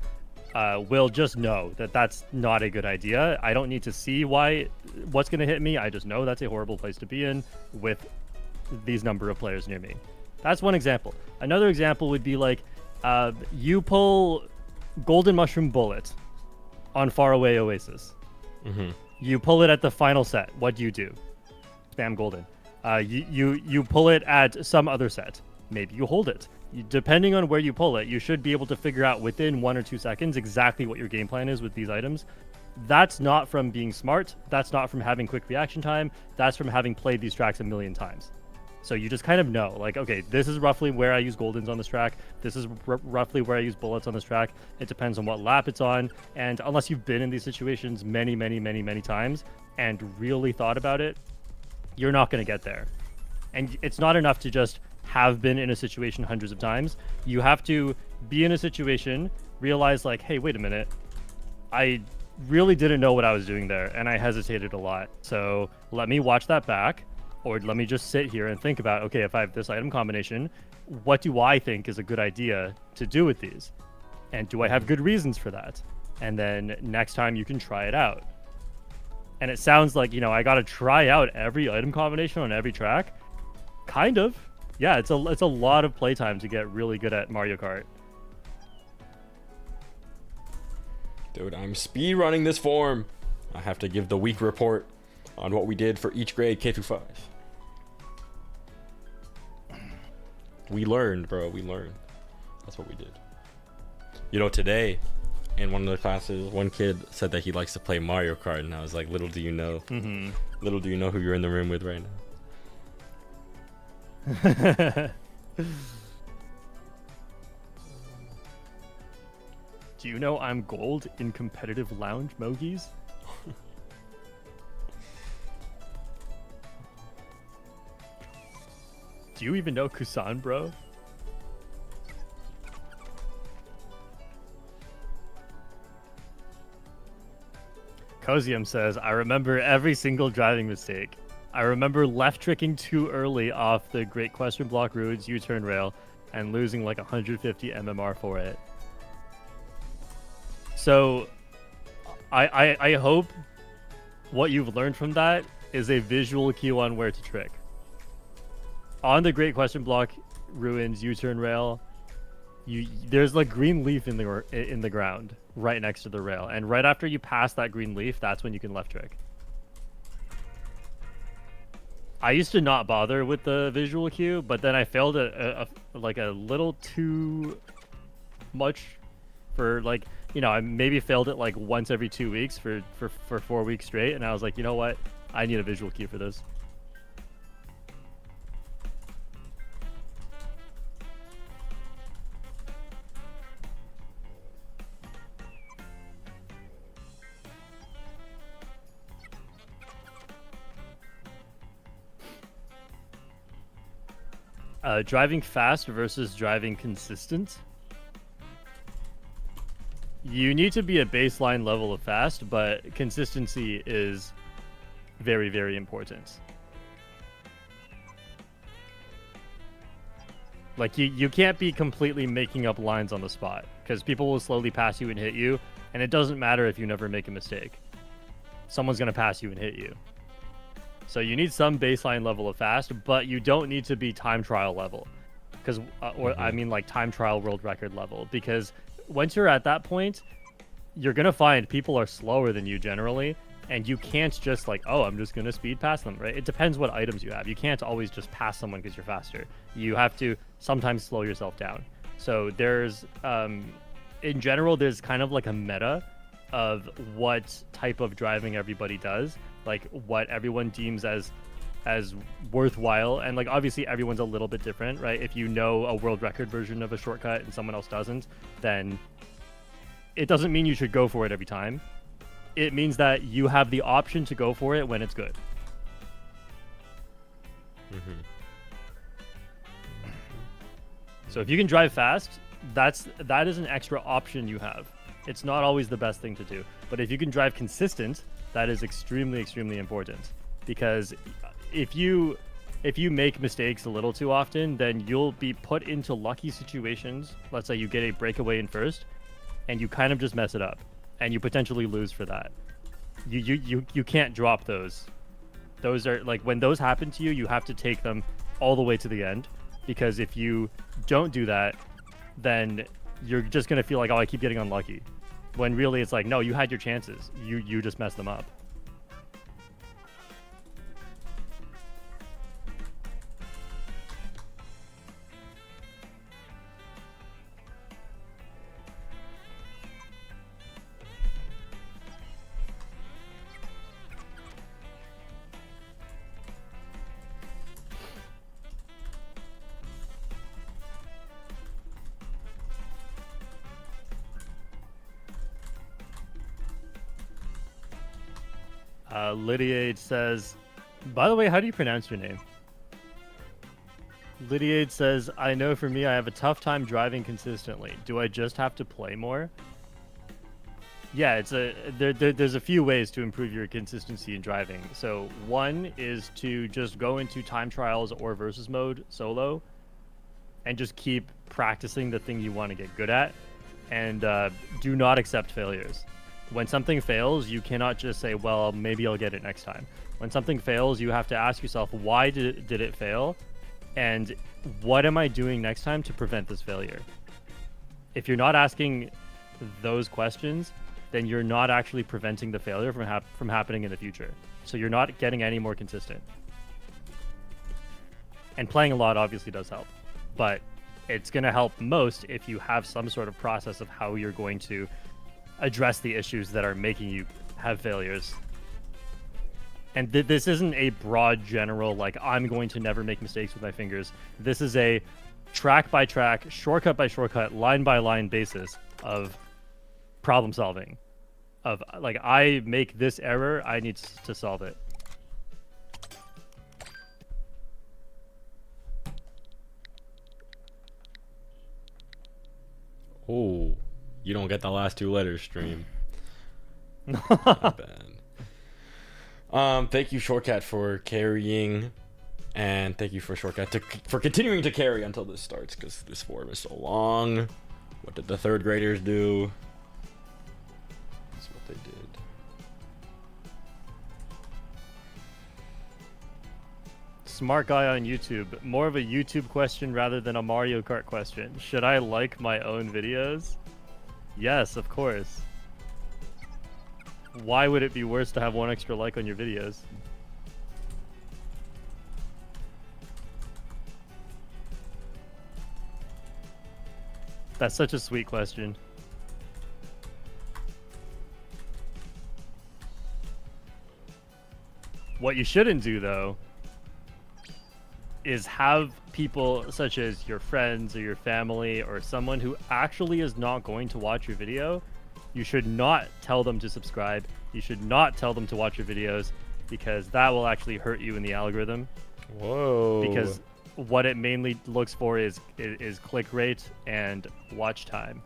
will just know that that's not a good idea. I don't need to see what's going to hit me. I just know that's a horrible place to be in with these number of players near me. That's one example. Another example would be like you pull Golden Mushroom Bullet on Faraway Oasis. Mm-hmm. You pull it at the final set. What do? Spam Golden. You pull it at some other set. Maybe you hold it. Depending on where you pull it, you should be able to figure out within 1 or 2 seconds exactly what your game plan is with these items. That's not from being smart. That's not from having quick reaction time. That's from having played these tracks a million times. So you just kind of know, like, okay, this is roughly where I use Goldens on this track. This is roughly where I use bullets on this track. It depends on what lap it's on. And unless you've been in these situations many, many, many, many times and really thought about it, you're not going to get there. And it's not enough to just have been in a situation hundreds of times. You have to be in a situation, realize like, hey, wait a minute. I really didn't know what I was doing there, and I hesitated a lot. So let me watch that back. Or let me just sit here and think about, okay, if I have this item combination, what do I think is a good idea to do with these? And do I have good reasons for that? And then next time you can try it out. And it sounds like, I got to try out every item combination on every track. Kind of. Yeah, it's a lot of playtime to get really good at Mario Kart.
Dude, I'm speed running this form. I have to give the week report on what we did for each grade, K through 5. We learned, bro. We learned. That's what we did. Today, in one of the classes, one kid said that he likes to play Mario Kart, and I was like, little do you know. Mm-hmm. Little do you know who you're in the room with right now.
Do you know I'm gold in competitive lounge Mogies? Do you even know Kusan, bro? Cosium says, I remember every single driving mistake. I remember left tricking too early off the Great Question Block Roads U-turn rail and losing like 150 MMR for it. So, I hope what you've learned from that is a visual cue on where to trick. On the Great Question Block Ruins U-turn rail, there's like green leaf in the ground right next to the rail, and right after you pass that green leaf, that's when you can left trick. I used to not bother with the visual cue, but then I failed like a little too much for like, you know, I maybe failed it like once every 2 weeks for 4 weeks straight, and I was like, you know what? I need a visual cue for this. Driving fast versus driving consistent. You need to be a baseline level of fast, but consistency is very, very important. Like, you can't be completely making up lines on the spot, because people will slowly pass you and hit you, and it doesn't matter if you never make a mistake. Someone's going to pass you and hit you. So you need some baseline level of fast, but you don't need to be time trial level, because I mean like time trial world record level, because once you're at that point, you're gonna find people are slower than you generally, and you can't just like, oh, I'm just gonna speed past them, right? It depends what items you have. You can't always just pass someone because you're faster. You have to sometimes slow yourself down. So there's in general, there's kind of like a meta of what type of driving everybody does, like what everyone deems as worthwhile, and like obviously everyone's a little bit different, right? If you know a world record version of a shortcut and someone else doesn't, then it doesn't mean you should go for it every time. It means that you have the option to go for it when it's good. So if you can drive fast, that is an extra option you have. It's not always the best thing to do, but if you can drive consistent, that is extremely, extremely important, because if you make mistakes a little too often, then you'll be put into lucky situations. Let's say you get a breakaway in first, and you kind of just mess it up, and you potentially lose for that. You can't drop those. Those are like, when those happen to you, you have to take them all the way to the end, because if you don't do that, then you're just gonna feel like, oh, I keep getting unlucky, when really it's like, no, you had your chances. You just messed them up. Lydiade says, by the way, how do you pronounce your name? Lydiade says, I know for me, I have a tough time driving consistently. Do I just have to play more? Yeah, there's a few ways to improve your consistency in driving. So one is to just go into time trials or versus mode solo and just keep practicing the thing you want to get good at, and do not accept failures. When something fails, you cannot just say, well, maybe I'll get it next time. When something fails, you have to ask yourself, why did it fail? And what am I doing next time to prevent this failure? If you're not asking those questions, then you're not actually preventing the failure from happening in the future. So you're not getting any more consistent. And playing a lot obviously does help, but it's going to help most if you have some sort of process of how you're going to address the issues that are making you have failures. And this isn't a broad general, like, I'm going to never make mistakes with my fingers. This is a track by track, shortcut by shortcut, line by line basis of problem solving. Of, like, I make this error, I need to solve it.
Oh, you don't get the last two letters, stream. Not bad. Thank you, Shortcat, for carrying, and thank you for Shortcat for continuing to carry until this starts, because this forum is so long. What did the third graders do? That's what they did.
Smart guy on YouTube. More of a YouTube question rather than a Mario Kart question. Should I like my own videos? Yes, of course. Why would it be worse to have one extra like on your videos? That's such a sweet question. What you shouldn't do, though, is have people such as your friends or your family or someone who actually is not going to watch your video. You should not tell them to subscribe. You should not tell them to watch your videos, because that will actually hurt you in the algorithm.
Whoa.
Because what it mainly looks for is click rate and watch time.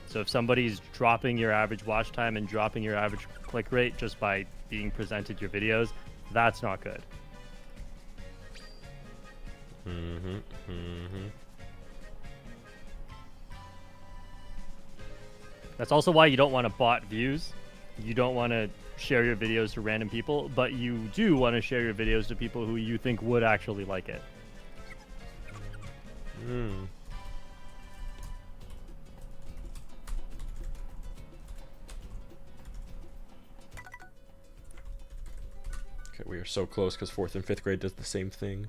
So if somebody's dropping your average watch time and dropping your average click rate just by being presented your videos, that's not good. That's also why you don't want to bot views. You don't want to share your videos to random people, but you do want to share your videos to people who you think would actually like it.
Okay, we are so close because 4th and 5th grade does the same thing.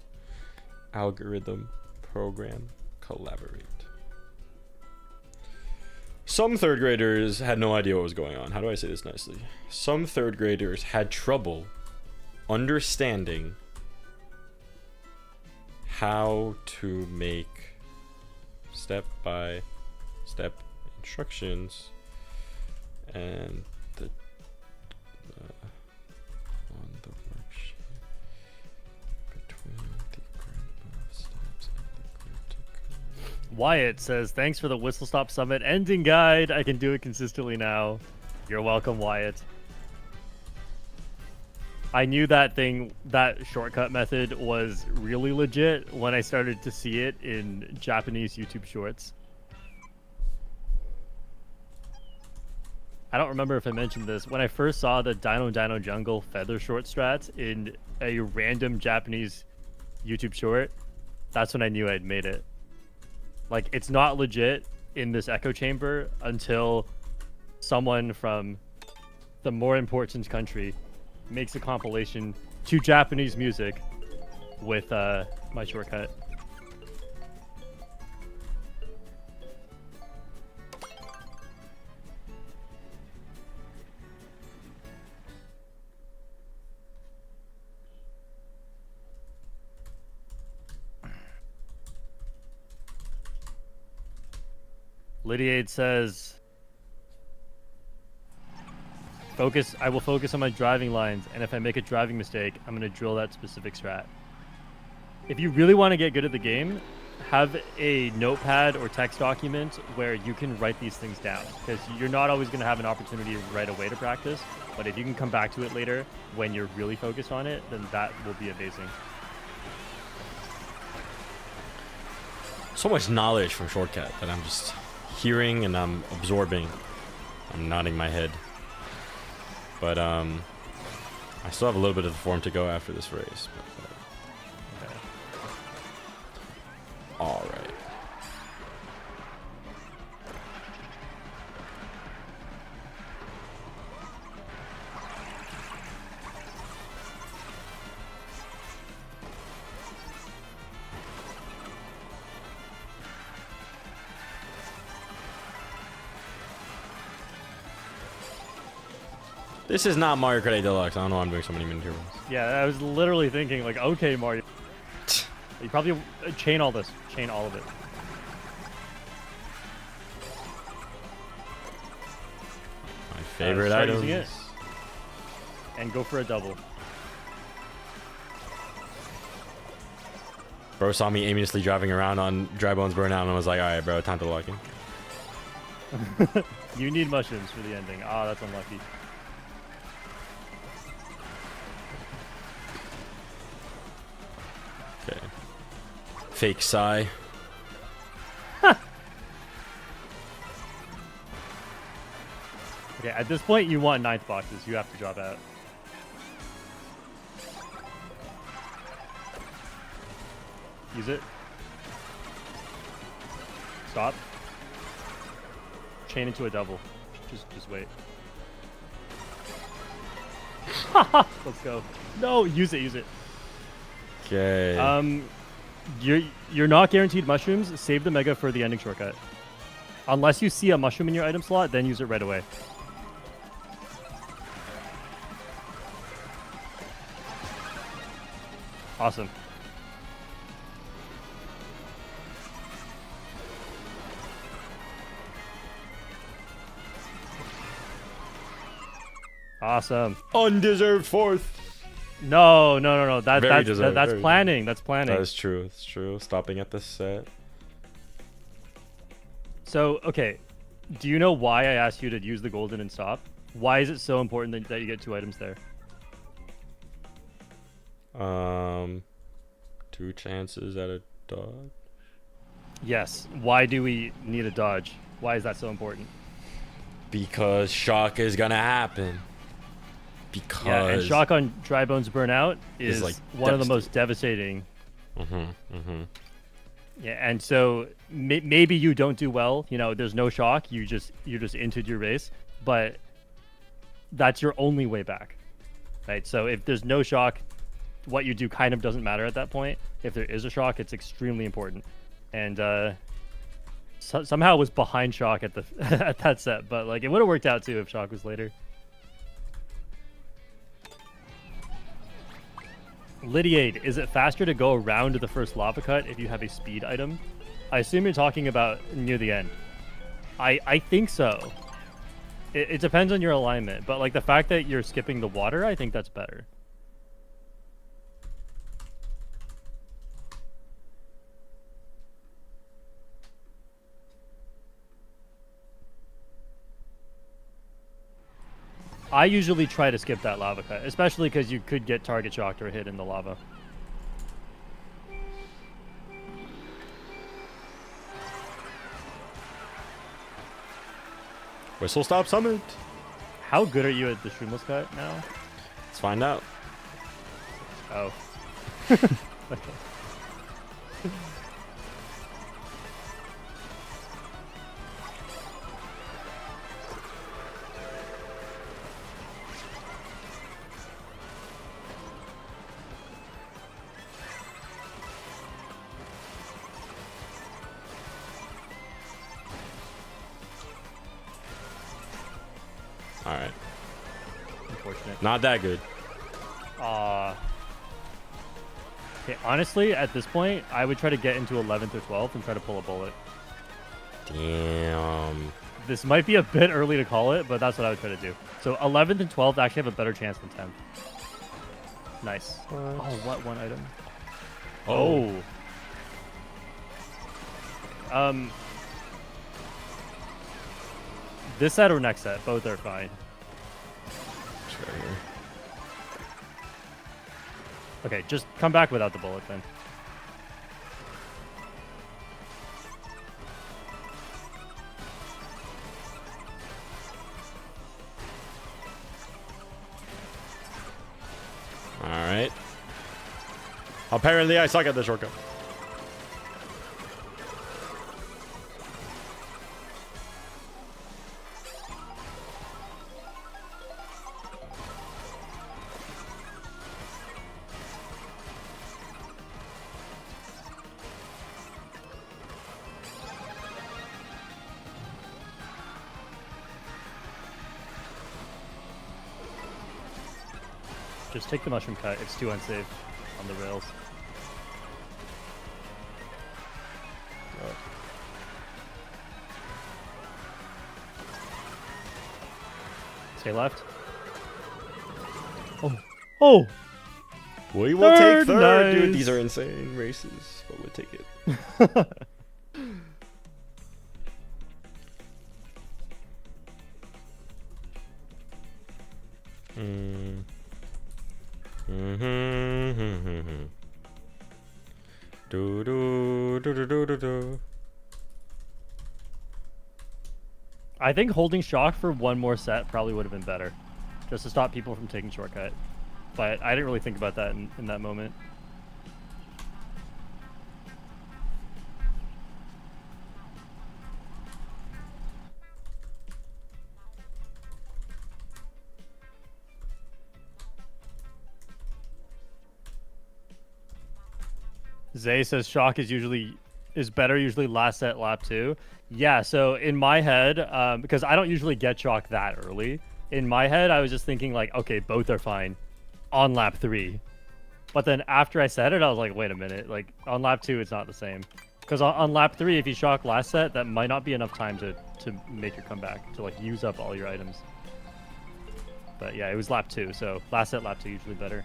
Algorithm, program, collaborate. Some 3rd graders had no idea what was going on. How do I say this nicely? Some 3rd graders had trouble understanding how to make step-by-step instructions and the on the worksheet between the group of steps and the group to come.
Wyatt says, thanks for the Whistle Stop Summit ending guide. I can do it consistently now. You're welcome, Wyatt. I knew that shortcut method was really legit when I started to see it in Japanese YouTube shorts. I don't remember if I mentioned this. When I first saw the Dino Dino Jungle feather short strat in a random Japanese YouTube short, that's when I knew I'd made it. Like, it's not legit in this echo chamber until someone from the more important country makes a compilation to Japanese music with my shortcut. Lydiade says, I will focus on my driving lines, and if I make a driving mistake, I'm going to drill that specific strat. If you really want to get good at the game, have a notepad or text document where you can write these things down, because you're not always going to have an opportunity right away to practice, but if you can come back to it later when you're really focused on it, then that will be amazing.
So much knowledge from Shortcat that I'm just hearing and I'm absorbing. I'm nodding my head. But I still have a little bit of the form to go after this race. But, okay. All right. This is not Mario Kart 8 Deluxe. I don't know why I'm doing so many mini-turbos.
Yeah, I was literally thinking, like, okay, Mario. You probably chain all this. Chain all of it.
My favorite
start
items.
using it. And go for a double.
Bro saw me aimlessly driving around on Dry Bones Burnout and was like, alright, bro, time to lock in.
You need mushrooms for the ending. Ah, that's unlucky.
Fake sigh.
Okay, at this point, you want 9th boxes. You have to drop out. Use it. Stop. Chain into a double. Just wait. Let's go. No, use it.
Okay.
You're not guaranteed mushrooms. Save the mega for the ending shortcut. Unless you see a mushroom in your item slot, then use it right away. Awesome. Awesome.
Undeserved 4th.
No.
Very deserved,
That's
very
planning. That's planning.
That is true. It's true. Stopping at this set.
So, okay. Do you know why I asked you to use the golden and stop? Why is it so important that you get 2 items there?
2 chances at a dodge.
Yes. Why do we need a dodge? Why is that so important?
Because shock is gonna happen. Because
Yeah, and shock on dry bones burnout is
like
one of the most devastating.
Mm-hmm.
Yeah, and so maybe you don't do well. You know, there's no shock. You just entered your race, but that's your only way back, right? So if there's no shock, what you do kind of doesn't matter at that point. If there is a shock, it's extremely important. And somehow it was behind shock at the at that set, but like it would have worked out too if shock was later. Lydiade, is it faster to go around the first lava cut if you have a speed item? I assume you're talking about near the end. I think so. It depends on your alignment, but like the fact that you're skipping the water, I think that's better. I usually try to skip that lava cut, especially because you could get target shocked or hit in the lava.
Whistle stop summit.
How good are you at the streamless cut now?
Let's find out.
Oh. Okay.
All right.
Unfortunate.
Not that good.
Okay, honestly, at this point, I would try to get into 11th or 12th and try to pull a bullet.
Damn.
This might be a bit early to call it, but that's what I would try to do. So 11th and 12th actually have a better chance than 10th. Nice.
What?
Oh, what one item?
Oh.
This set or next set, both are fine.
Sure.
Okay, just come back without the bullet then.
All right. Apparently, I suck at the shortcut.
Just take the mushroom cut. It's too unsafe on the rails. Stay left. Oh. Oh!
We will take third,
nice.
dude. These are insane races, but we'll take it. Do do do do do do do.
I think holding shock for one more set probably would have been better, just to stop people from taking shortcut. But I didn't really think about that in that moment. Zay says shock is better usually last set lap 2. Yeah, so in my head, because I don't usually get shock that early, in my head I was just thinking like, okay, both are fine on lap 3. But then after I said it, I was like, wait a minute, like on lap 2 it's not the same. Because on lap 3, if you shock last set, that might not be enough time to make your comeback, to like use up all your items. But yeah, it was lap 2, so last set, lap 2 usually better.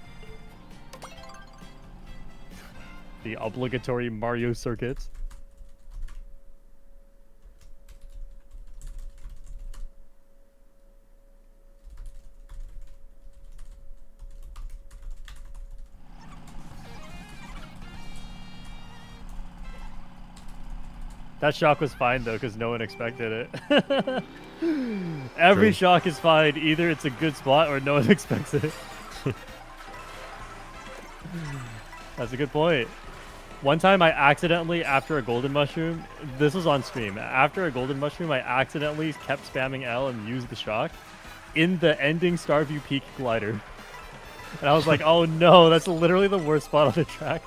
The obligatory Mario circuits. That shock was fine though, because no one expected it. Every
True.
shock is fine. Either it's a good spot or no one expects it. That's a good point. One time I accidentally, after a golden mushroom, this was on stream, after a golden mushroom, I accidentally kept spamming L and used the shock in the ending Starview Peak glider. And I was like, oh no, that's literally the worst spot on the track.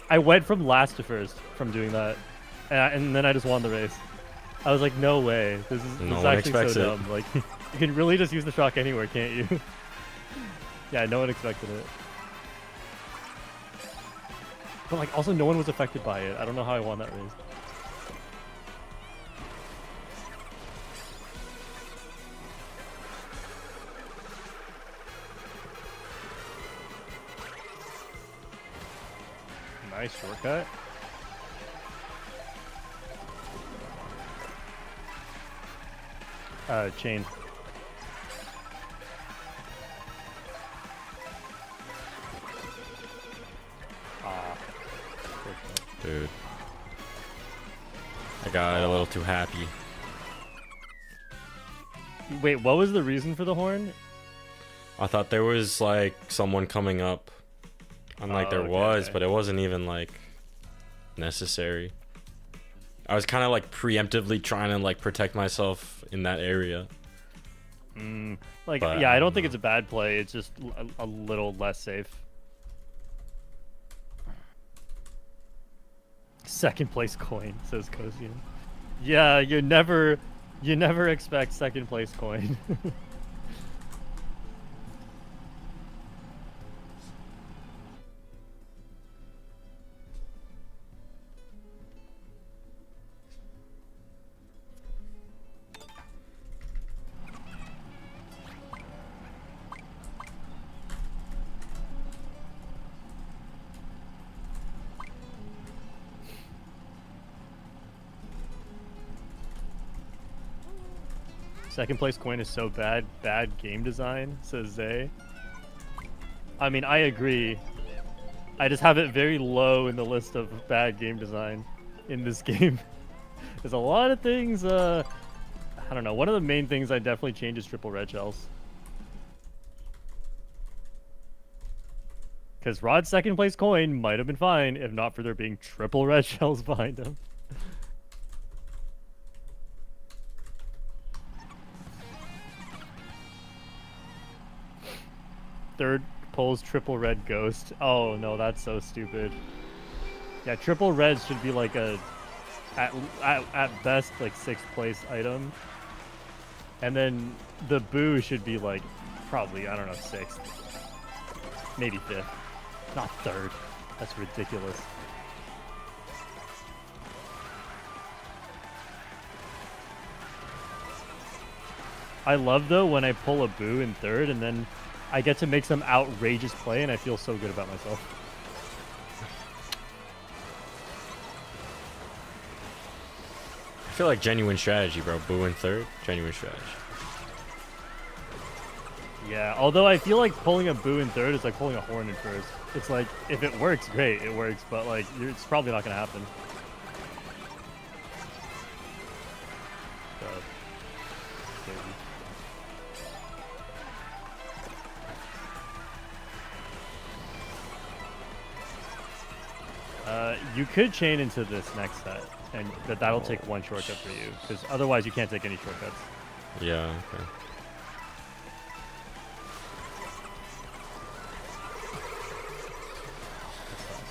I went from last to first from doing that. And then I just won the race. I was like, no way. This is actually so dumb. Like, you can really just use the shock anywhere, can't you? Yeah, no one expected it. But like, also no one was affected by it. I don't know how I won that race. Nice shortcut. Chain.
Dude. I got a little too happy.
Wait, what was the reason for the horn?
I thought there was like someone coming up. I'm like, there was, but it wasn't even like necessary. I was kind of like preemptively trying to like protect myself in that area.
Like,
But,
yeah, I don't think it's a bad play. It's just a little less safe. Second place coin, says Kosian. Yeah, you never expect second place coin. Second place coin is so bad game design, says Zay. I mean, I agree. I just have it very low in the list of bad game design in this game. There's a lot of things, I don't know. One of the main things I definitely change is triple red shells. Because Rod's second place coin might have been fine if not for there being triple red shells behind him. Third pulls triple red ghost. Oh no, that's so stupid. Yeah, triple red should be like a at best like 6th place item, and then the boo should be like probably, I don't know, 6th, maybe 5th, not 3rd. That's ridiculous. I love though when I pull a boo in 3rd and then I get to make some outrageous play, and I feel so good about myself.
I feel like genuine strategy, bro. Boo in 3rd, genuine strategy.
Yeah, although I feel like pulling a boo in third is like pulling a horn in first. It's like, if it works, great, it works, but like, it's probably not going to happen. So, crazy. You could chain into this next set, and that'll take one shortcut for you, because otherwise you can't take any shortcuts.
Yeah, okay.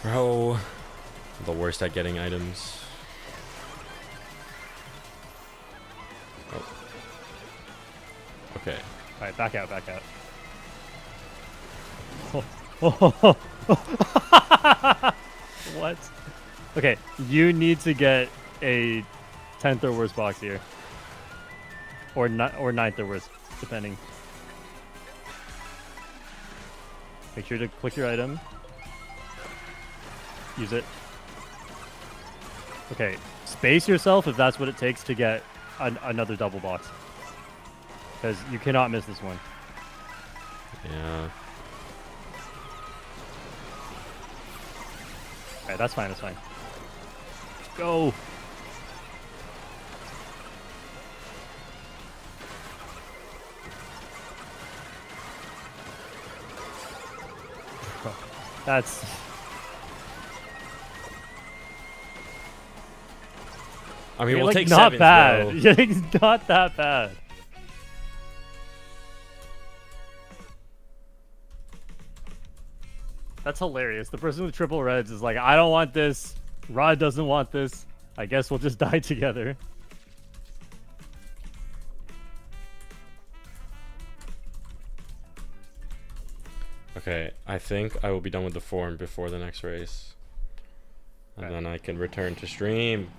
Bro, the worst at getting items. Oh. Okay.
All right, back out, back out. What? Okay, you need to get a 10th or worse box here. Or 9th or worse, depending. Make sure to click your item. Use it. Okay, space yourself if that's what it takes to get another double box. Because you cannot miss this one.
Yeah.
Alright, that's fine, that's fine. Go! That's...
I mean, we'll
like,
take
not
seventh,
bad.
bro.
It's not that bad. That's hilarious. The person with triple reds is like, I don't want this. Rod doesn't want this. I guess we'll just die together.
Okay, I think I will be done with the form before the next race. And then I can return to stream.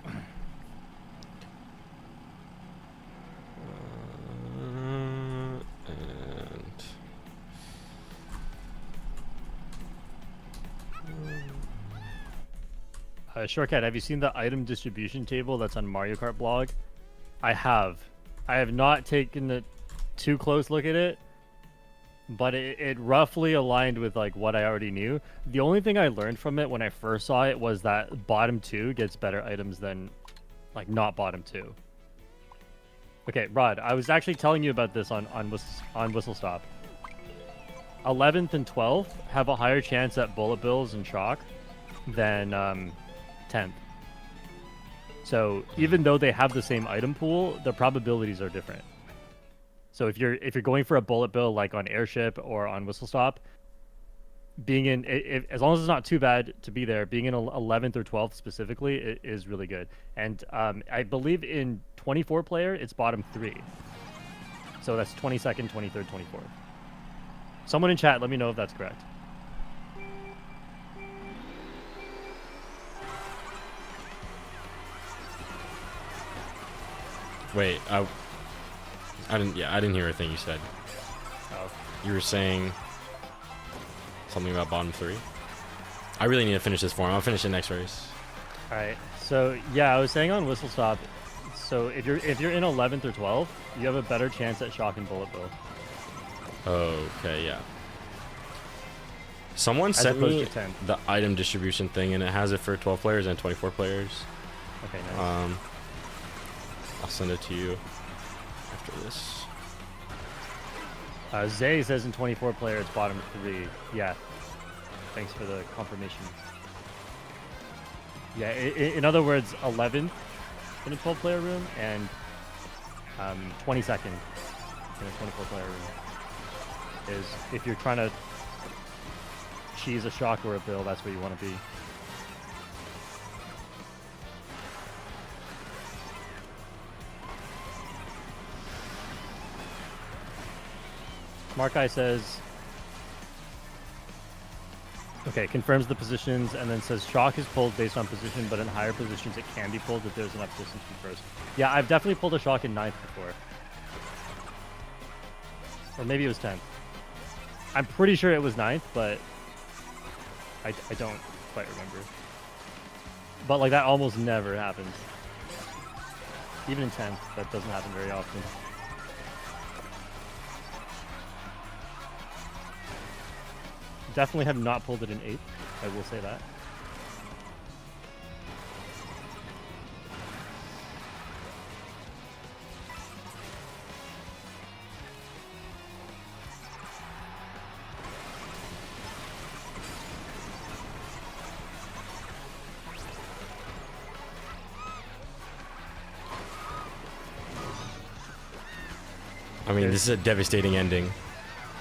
Shortcat, have you seen the item distribution table that's on Mario Kart blog? I have. I have not taken a too close look at it, but it roughly aligned with like what I already knew. The only thing I learned from it when I first saw it was that bottom 2 gets better items than like not bottom 2. Okay, Rod, I was actually telling you about this on Whistle Stop. 11th and 12th have a higher chance at bullet bills and chalk than 10th. So even though they have the same item pool, the probabilities are different. So if you're going for a bullet bill like on Airship or on Whistle Stop, being in as long as it's not too bad to be there, being in 11th or 12th specifically is really good. And I believe in 24 player it's bottom 3. So that's 22nd, 23rd, 24th. Someone in chat, let me know if that's correct.
Wait, I didn't hear a thing you said.
Oh.
You were saying something about bottom 3. I really need to finish this form. I'll finish the next race.
All right. So yeah, I was saying on Whistle Stop. So if you're in 11th or 12th, you have a better chance at shock and bullet bill.
Okay, yeah. Someone sent me the item distribution thing, and it has it for 12 players and 24 players.
Okay, nice.
I'll send it to you after this.
Zay says in 24 player it's bottom 3. Yeah. Thanks for the confirmation. Yeah, in other words, 11th in a 12 player room and 22nd in a 24 player room is if you're trying to cheese a shock or a bill, that's where you want to be. Smart Guy says, okay, confirms the positions and then says shock is pulled based on position, but in higher positions it can be pulled if there's enough distance from first. Yeah, I've definitely pulled a shock in 9th before. Or maybe it was 10th. I'm pretty sure it was 9th, but I don't quite remember. But like that almost never happens. Even in 10th, that doesn't happen very often. definitely have not pulled it in 8th. I will say that.
I mean, this is a devastating ending.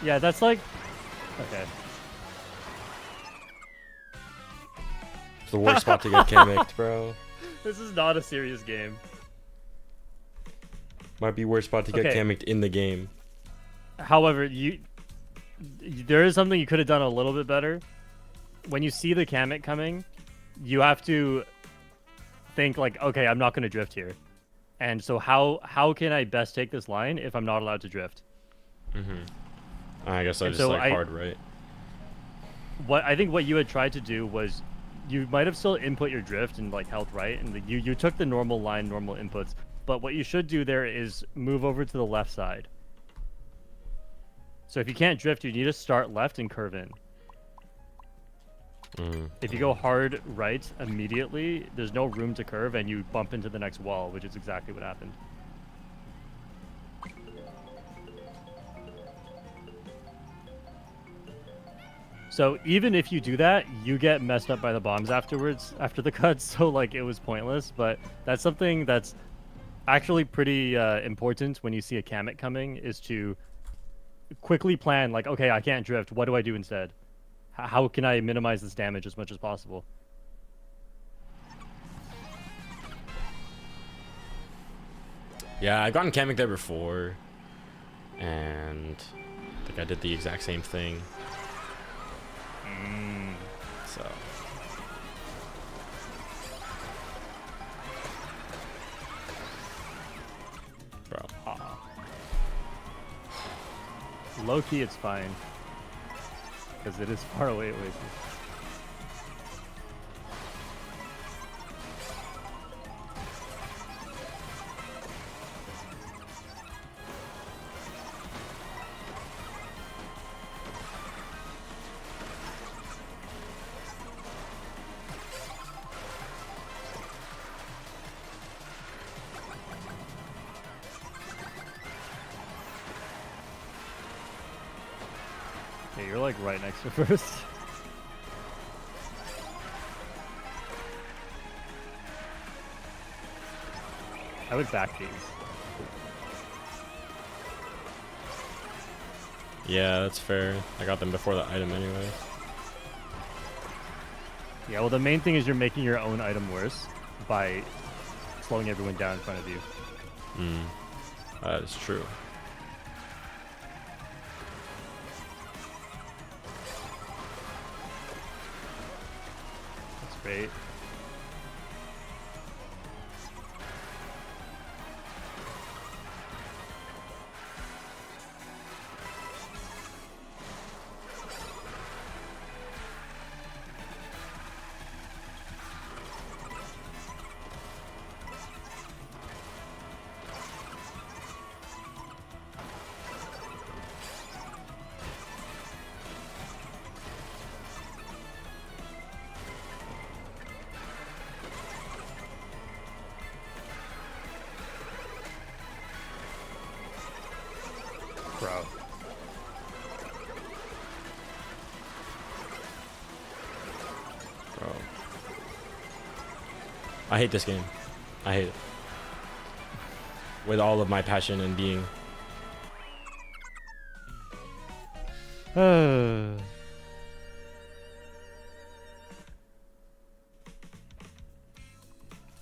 Yeah, that's like... Okay.
It's the worst spot to get camicked, bro.
This is not a serious game.
Might be worst spot to get camicked in the game.
However, there is something you could have done a little bit better. When you see the Kamek coming, you have to think like, okay, I'm not going to drift here. And so how can I best take this line if I'm not allowed to drift?
I guess I just hard right.
I think what you had tried to do was you might have still input your drift and like held right, and you took the normal line, normal inputs. But what you should do there is move over to the left side. So if you can't drift, you need to start left and curve in. If you go hard right immediately, there's no room to curve, and you bump into the next wall, which is exactly what happened. So even if you do that, you get messed up by the bombs afterwards, after the cuts, so like it was pointless. But that's something that's actually pretty important when you see a Kamek coming, is to quickly plan, like, okay, I can't drift, what do I do instead? How can I minimize this damage as much as possible?
Yeah, I've gotten Kamek there before, and I think I did the exact same thing. So bro.
Low-key, it's fine. Because it is Faraway Oasis. Okay, you're like right next to first. I would back these.
Yeah, that's fair. I got them before the item anyway.
Yeah, well, the main thing is you're making your own item worse by slowing everyone down in front of you.
That is true.
That's great. Bro.
Bro. I hate this game. I hate it. With all of my passion and being.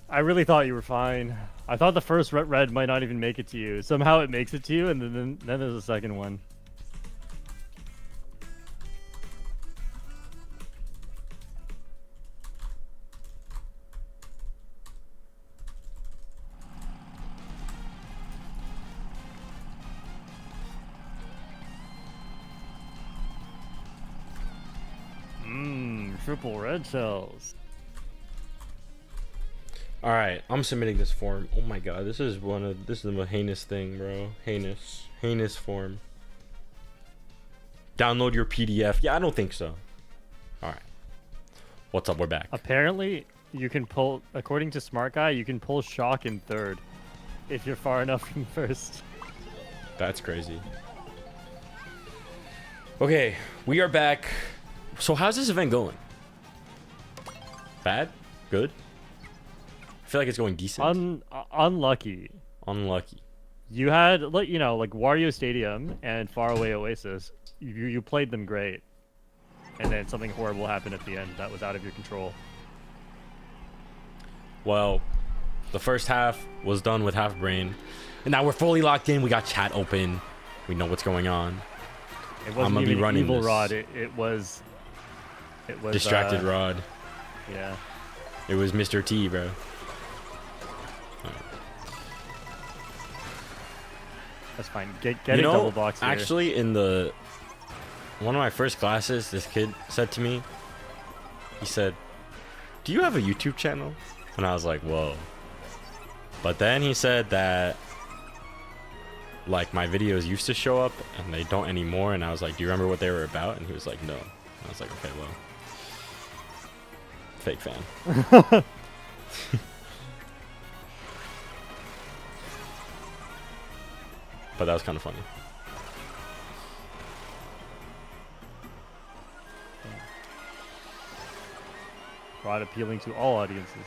I really thought you were fine. I thought the first red might not even make it to you. Somehow it makes it to you, and then there's a second one. Triple red shells.
All right, I'm submitting this form. Oh my god, this is the most heinous thing, bro. Heinous form. Download your PDF. Yeah, I don't think so. All right. What's up? We're back.
Apparently, you can pull, according to Smart Guy, you can pull Shock in third if you're far enough from first.
That's crazy. Okay, we are back. So how's this event going? Bad? Good? I feel like it's going decent.
Unlucky.
Unlucky.
You had, like, you know, like Wario Stadium and Faraway Oasis. You played them great, and then something horrible happened at the end that was out of your control.
Well, the first half was done with half brain, and now we're fully locked in. We got chat open. We know what's going on.
It wasn't even an evil Rod. It was
distracted Rod.
Yeah.
It was Mr. T, bro.
That's fine. Get a double box here.
Actually, in one of my first classes, this kid said to me, he said, "Do you have a YouTube channel?" And I was like, whoa. But then he said that, like, my videos used to show up and they don't anymore. And I was like, do you remember what they were about? And he was like, no. And I was like, okay, well, fake fan. But that was kind of funny.
Rod appealing to all audiences.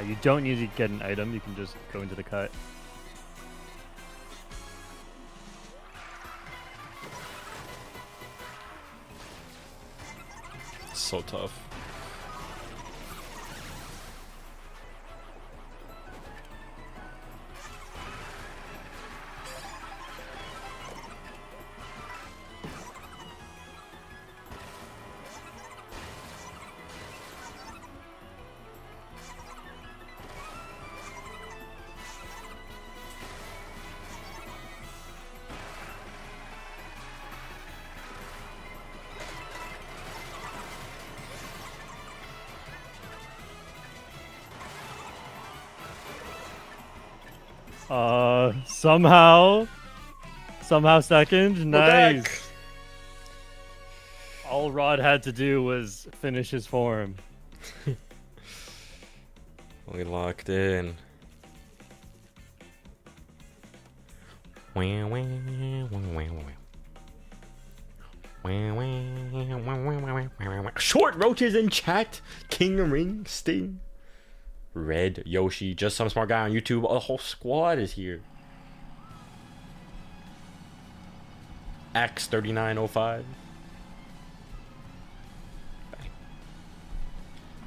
You don't need to get an item, you can just go into the cut.
So tough.
Somehow second. Nice.
Back.
All Rod had to do was finish his form.
We locked in. Short roaches in chat. King Ring Sting. Red Yoshi. Just some smart guy on YouTube. A whole squad is here. X3905.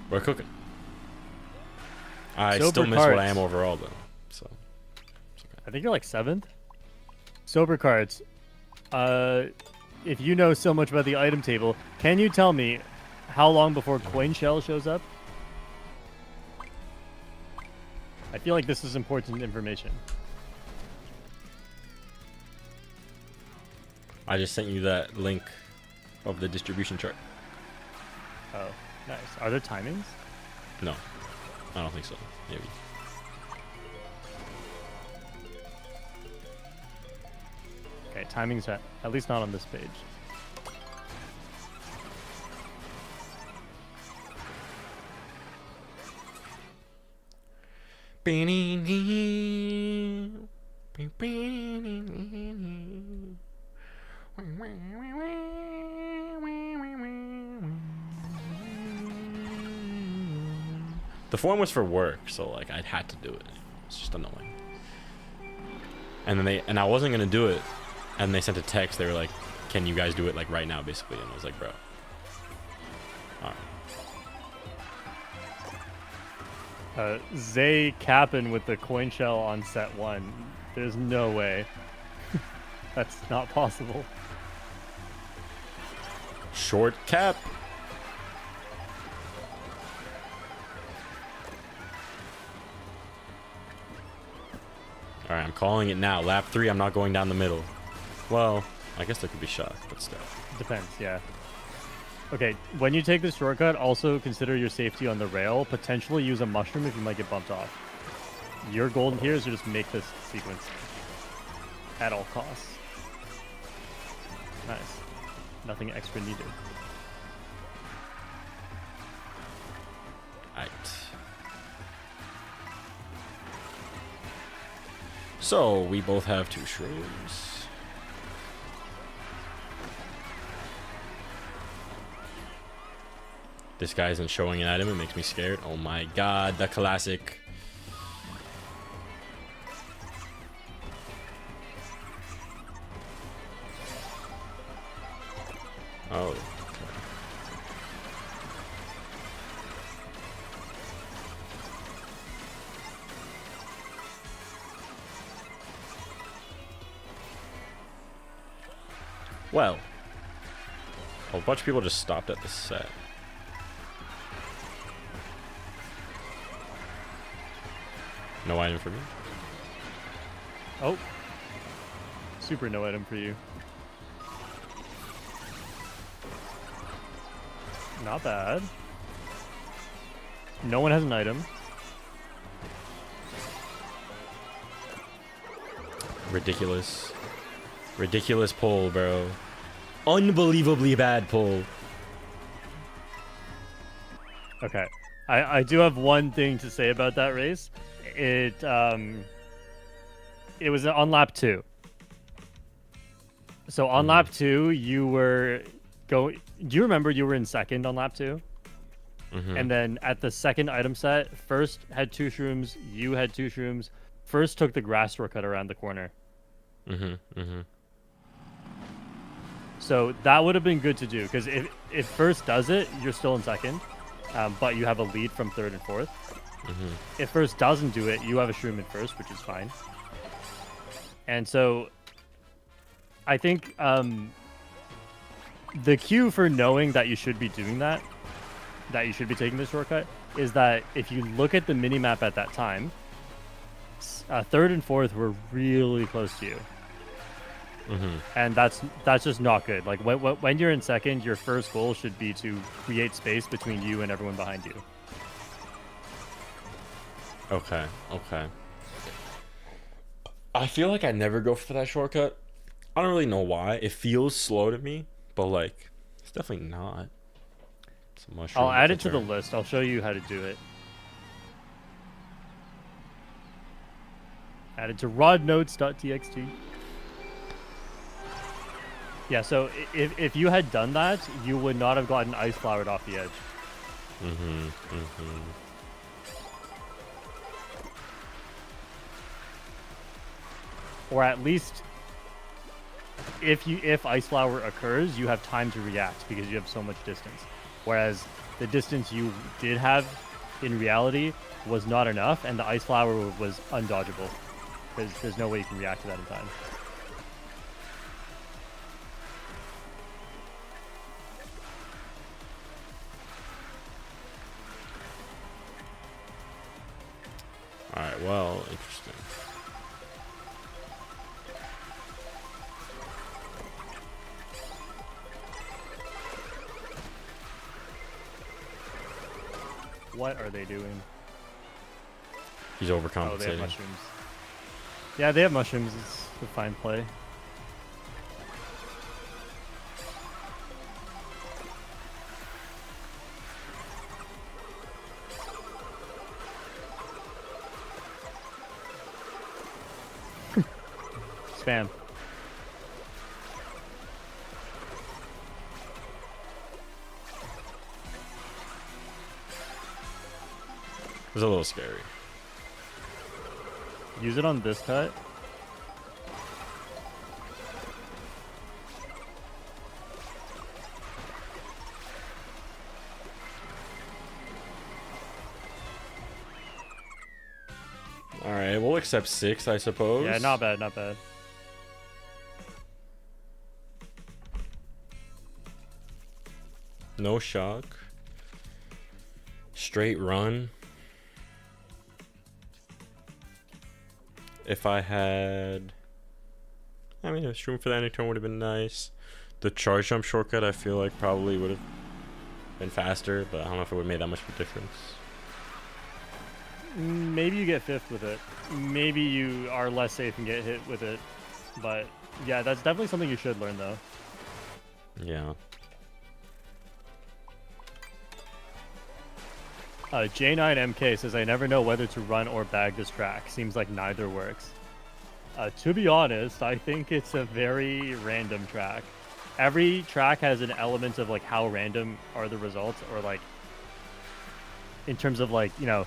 We're cooking. I still miss what I am overall, though. So, it's okay.
I think you're like 7th. Sober cards. If you know so much about the item table, can you tell me how long before coin shell shows up? I feel like this is important information.
I just sent you that link of the distribution chart.
Oh, nice. Are there timings?
No, I don't think so. Maybe.
Okay, timings at least not on this page.
The form was for work, so like I had to do it. It's just annoying. And then I wasn't gonna do it, and they sent a text. They were like, "Can you guys do it like right now?" Basically, and I was like, "Bro, all right."
Zay capping with the coin shell on set 1. There's no way. That's not possible.
Shortcat. All right, I'm calling it now. Lap 3, I'm not going down the middle. Well, I guess there could be shock, but still.
Depends, yeah. Okay, when you take this shortcut, also consider your safety on the rail. Potentially use a mushroom if you might get bumped off. Your goal here is to just make this sequence at all costs. Nice. Nothing extra needed.
Right. So, we both have 2 shrooms. This guy isn't showing an item. It makes me scared. Oh my god, the classic. Oh. Well, a bunch of people just stopped at the set. No item for me.
Oh. Super no item for you. Not bad. No one has an item.
Ridiculous. Ridiculous pull, bro. Unbelievably bad pull.
Okay. I do have one thing to say about that race. It was on lap 2. So on lap 2, you were going. Do you remember you were in second on lap 2? And then at the second item set, first had 2 shrooms. You had 2 shrooms. First took the grass shortcut around the corner. So that would have been good to do because if first does it, you're still in second, but you have a lead from third and fourth. If first doesn't do it, you have a shroom in first, which is fine. And so I think the cue for knowing that you should be doing that you should be taking the shortcut, is that if you look at the minimap at that time, third and fourth were really close to you. And that's just not good. Like when you're in second, your first goal should be to create space between you and everyone behind you.
Okay. I feel like I never go for that shortcut. I don't really know why. It feels slow to me, but like it's definitely not. It's a mushroom.
I'll add it to the list. I'll show you how to do it. Add it to rodnotes.txt. Yeah, so if you had done that, you would not have gotten ice flowered off the edge. Or at least, if ice flower occurs, you have time to react because you have so much distance. Whereas the distance you did have in reality was not enough, and the ice flower was undodgeable because there's no way you can react to that in time.
Alright, well, interesting.
What are they doing?
He's overcompensating.
Oh, they have mushrooms. Yeah, they have mushrooms. It's a fine play. Spam.
It was a little scary.
Use it on this cut.
Alright, we'll accept 6, I suppose.
Yeah, not bad, not bad.
No shock. Straight run. If I had... I mean, a stream for the ending turn would have been nice. The charge jump shortcut, I feel like probably would have been faster, but I don't know if it would have made that much of a difference.
Maybe you get 5th with it. Maybe you are less safe and get hit with it. But yeah, that's definitely something you should learn, though.
Yeah.
J9MK says, I never know whether to run or bag this track. Seems like neither works. To be honest, I think it's a very random track. Every track has an element of like how random are the results, or like in terms of like, you know,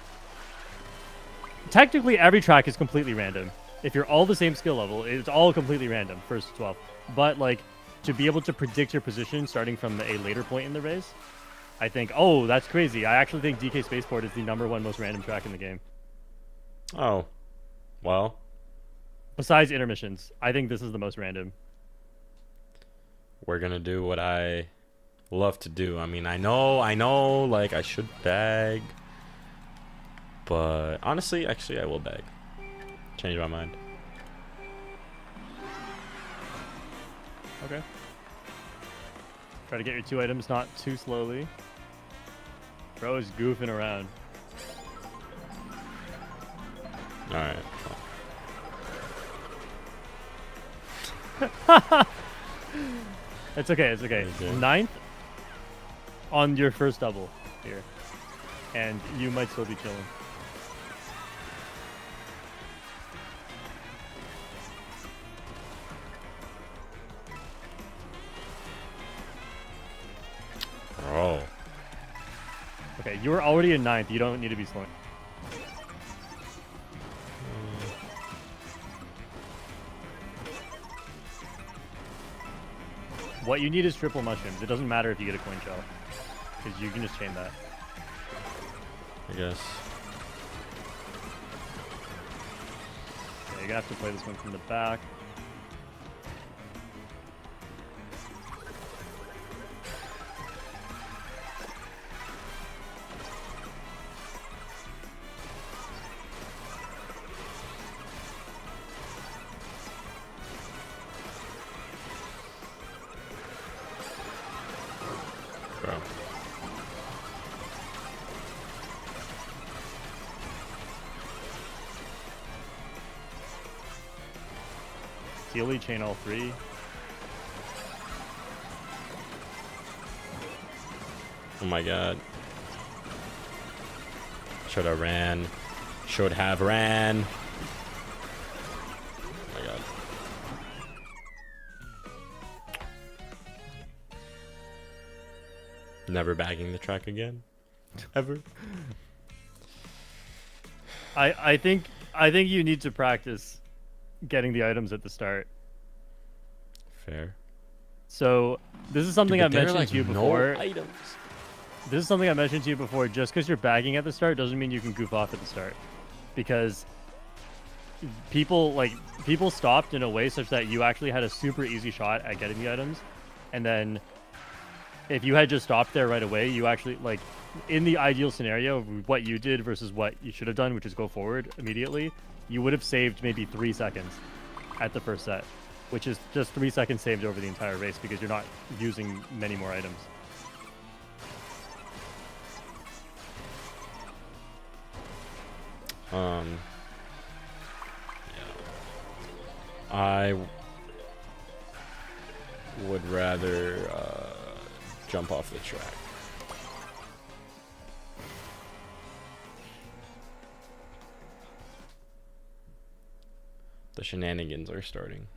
technically every track is completely random. If you're all the same skill level, it's all completely random, first to 12. But like to be able to predict your position starting from a later point in the race, I think, oh, that's crazy. I actually think DK Spaceport is the #1 most random track in the game.
Oh. Well.
Besides intermissions, I think this is the most random.
We're gonna do what I love to do. I mean, I know, like, I should bag. But, honestly, actually, I will bag. Change my mind.
Okay. Try to get your 2 items not too slowly. Bro is goofing around.
Alright.
It's okay, it's okay.
Okay.
9th on your first double here. And you might still be chilling.
Oh.
Okay, you were already in 9th. You don't need to be slowing. What you need is triple mushrooms. It doesn't matter if you get a coin shell, because you can just chain that.
I guess.
Okay, you're gonna have to play this one from the back.
Bro.
Steely chain all 3.
Oh my god. Should have ran. Should have ran. Oh my god. Never bagging the track again. Ever.
I think you need to practice getting the items at the start.
Fair.
So this is something
Dude,
I
but there are,
mentioned
like,
to you
no
before.
items.
This is something I mentioned to you before. Just because you're bagging at the start doesn't mean you can goof off at the start, because people stopped in a way such that you actually had a super easy shot at getting the items, and then if you had just stopped there right away, you actually, like, in the ideal scenario, what you did versus what you should have done, which is go forward immediately, you would have saved maybe 3 seconds at the first set, which is just 3 seconds saved over the entire race because you're not using many more items.
Yeah. I would rather jump off the track. The shenanigans are starting.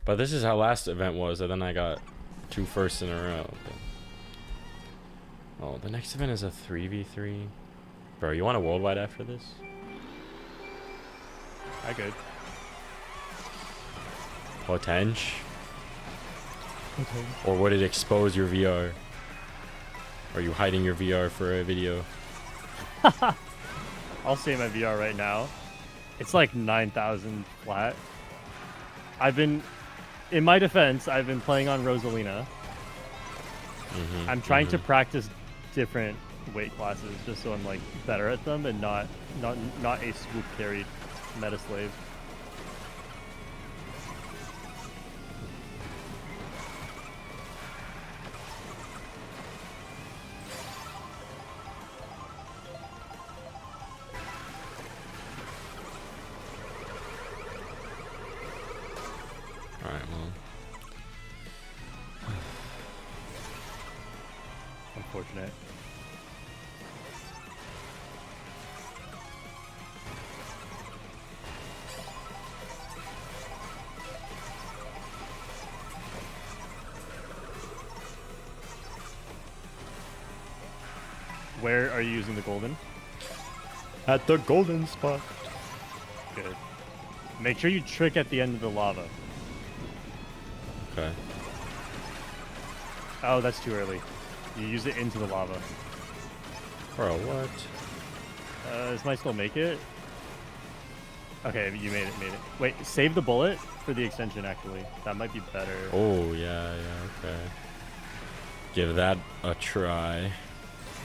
But this is how last event was, and then I got 2 firsts in a row. Oh, the next event is a 3v3. Bro, you want a worldwide after this?
I could.
Potential? Or would it expose your VR? Are you hiding your VR for a video?
I'll say my VR right now. It's like 9,000 flat. I've been, in my defense, I've been playing on Rosalina. I'm trying to practice different weight classes just so I'm like better at them and not a swoop carried meta slave.
All right, well.
Unfortunate. Where are you using the golden?
At the golden spot.
Good. Make sure you trick at the end of the lava.
Okay.
Oh, that's too early. You use it into the lava.
Bro, what?
This might still make it. Okay, you made it, Wait, save the bullet for the extension, actually. That might be better.
Oh, yeah, okay. Give that a try.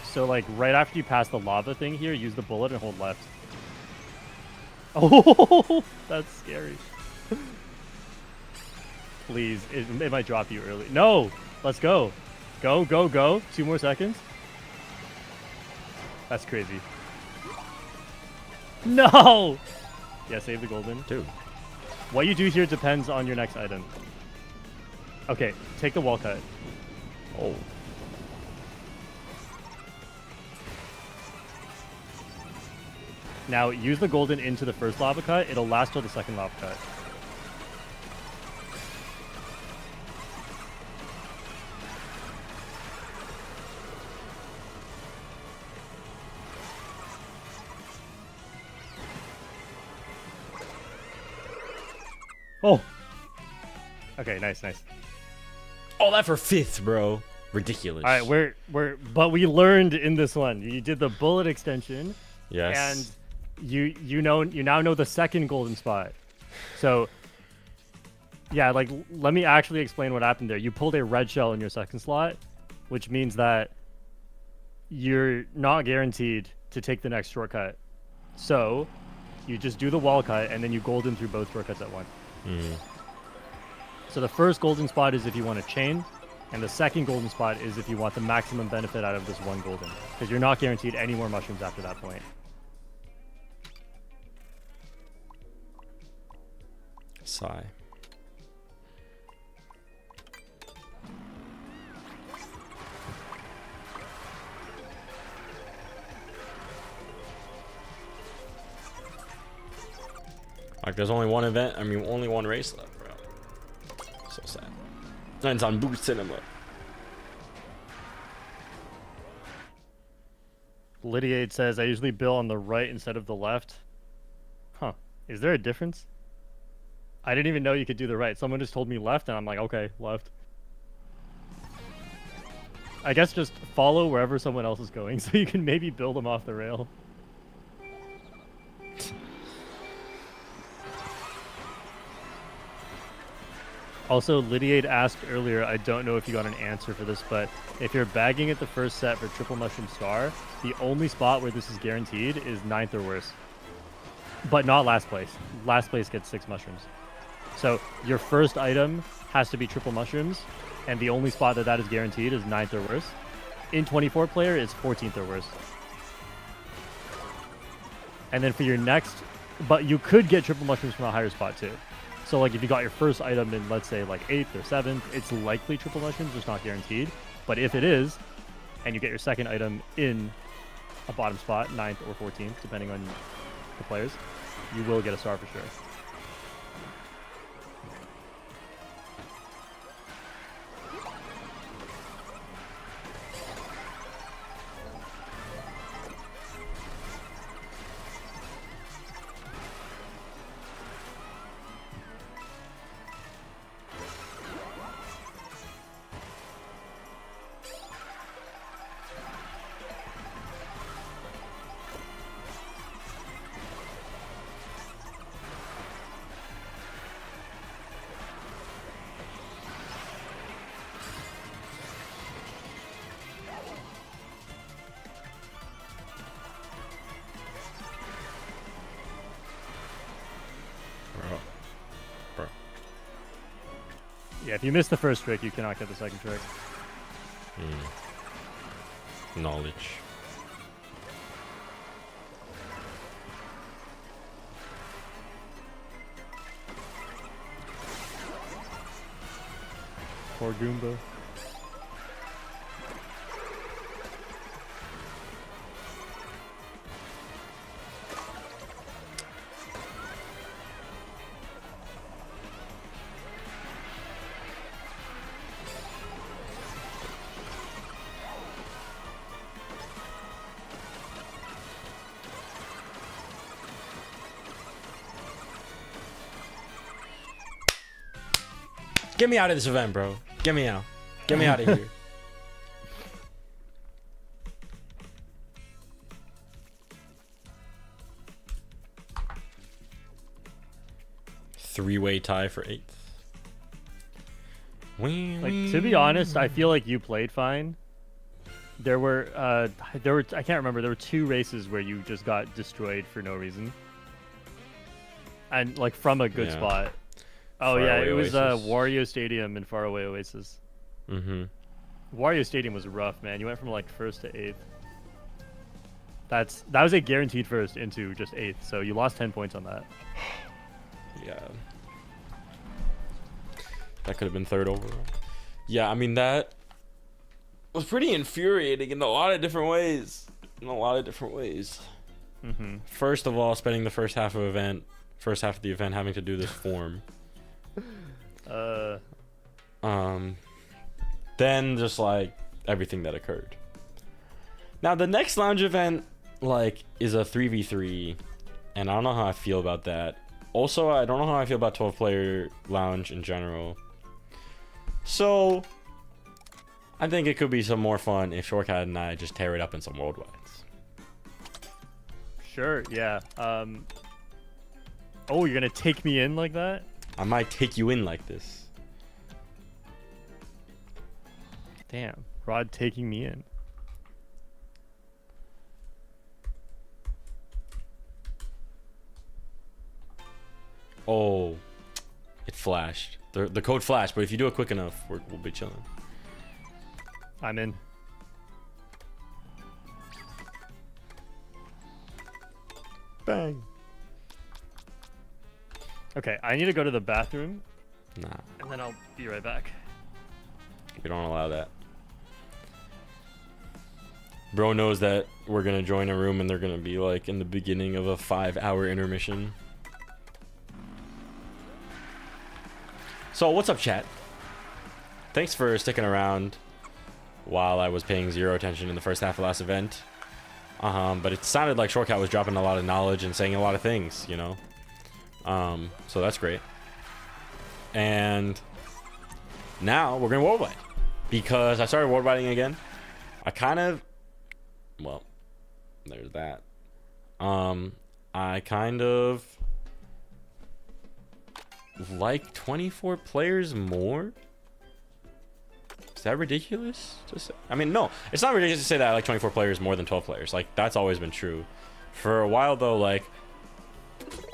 So, like, right after you pass the lava thing here, use the bullet and hold left. Oh, that's scary. Please, it might drop you early. No! Let's go. Go, go, go. 2 more seconds. That's crazy. No! Yeah, save the golden.
Dude.
What you do here depends on your next item. Okay, take the wall cut.
Oh.
Now, use the golden into the first lava cut. It'll last till the second lava cut. Oh! Okay, nice, nice.
Oh, that for 5th, bro. Ridiculous.
All right, but we learned in this one. You did the bullet extension.
Yes.
And you now know the second golden spot. So yeah, like let me actually explain what happened there. You pulled a red shell in your second slot, which means that you're not guaranteed to take the next shortcut. So you just do the wall cut and then you golden through both shortcuts at once. So the first golden spot is if you want to chain, and the second golden spot is if you want the maximum benefit out of this one golden, because you're not guaranteed any more mushrooms after that point.
Sigh. Like, there's only one event, only one race left, bro. So sad. And it's on Boost Cinema.
Lydiade says, I usually bill on the right instead of the left. Huh. Is there a difference? I didn't even know you could do the right. Someone just told me left, and I'm like, okay, left. I guess just follow wherever someone else is going, so you can maybe build them off the rail. Also, Lydiade asked earlier, I don't know if you got an answer for this, but if you're bagging at the first set for Triple Mushroom Star, the only spot where this is guaranteed is 9th or worse. But not last place. Last place gets 6 mushrooms. So your first item has to be Triple Mushrooms, and the only spot that is guaranteed is 9th or worse. In 24 player, it's 14th or worse. And then for your next, but you could get Triple Mushrooms from a higher spot too. So like if you got your first item in, let's say like 8th or 7th, it's likely Triple Mushrooms, just not guaranteed. But if it is, and you get your second item in a bottom spot, 9th or 14th, depending on the players, you will get a star for sure. Yeah, if you miss the first trick, you cannot get the second trick.
Knowledge.
Poor Goomba.
Get me out of this event, bro. Get me out. Get me out of here. Three-way tie for 8th.
Like, to be honest, I feel like you played fine. There were I can't remember. There were 2 races where you just got destroyed for no reason, and like from a good spot. Oh
Faraway
yeah, it was
Oasis.
Wario Stadium in Faraway Oasis.
Mm-hmm.
Wario Stadium was rough, man. You went from like 1st to 8th. That was a guaranteed first into just 8th, so you lost 10 points on that.
Yeah. That could have been 3rd overall. Yeah, I mean, that was pretty infuriating in a lot of different ways.
Mm-hmm.
First of all, spending the first half of the event having to do this form. Then just like everything that occurred. Now the next lounge event like is a 3v3, and I don't know how I feel about that. Also, I don't know how I feel about 12-player lounge in general. So I think it could be some more fun if Shortcat and I just tear it up in some worldwides.
Sure, yeah. Oh, you're gonna take me in like that?
I might take you in like this.
Damn, Rod taking me in.
Oh, it flashed. The code flashed, but if you do it quick enough, we'll be chilling.
I'm in.
Bang.
Okay, I need to go to the bathroom,
Nah,
and then I'll be right back.
we don't allow that. Bro knows that we're gonna join a room and they're gonna be like in the beginning of a 5-hour intermission. So what's up, chat? Thanks for sticking around while I was paying 0 attention in the first half of last event. But it sounded like Shortcat was dropping a lot of knowledge and saying a lot of things, you know? So that's great. And now we're going worldwide. Because I started worldwiding again. I kind of... Well, there's that. I kind of... like 24 players more? Is that ridiculous to say? I mean, no, it's not ridiculous to say that I like 24 players more than 12 players. Like, that's always been true. For a while, though, like...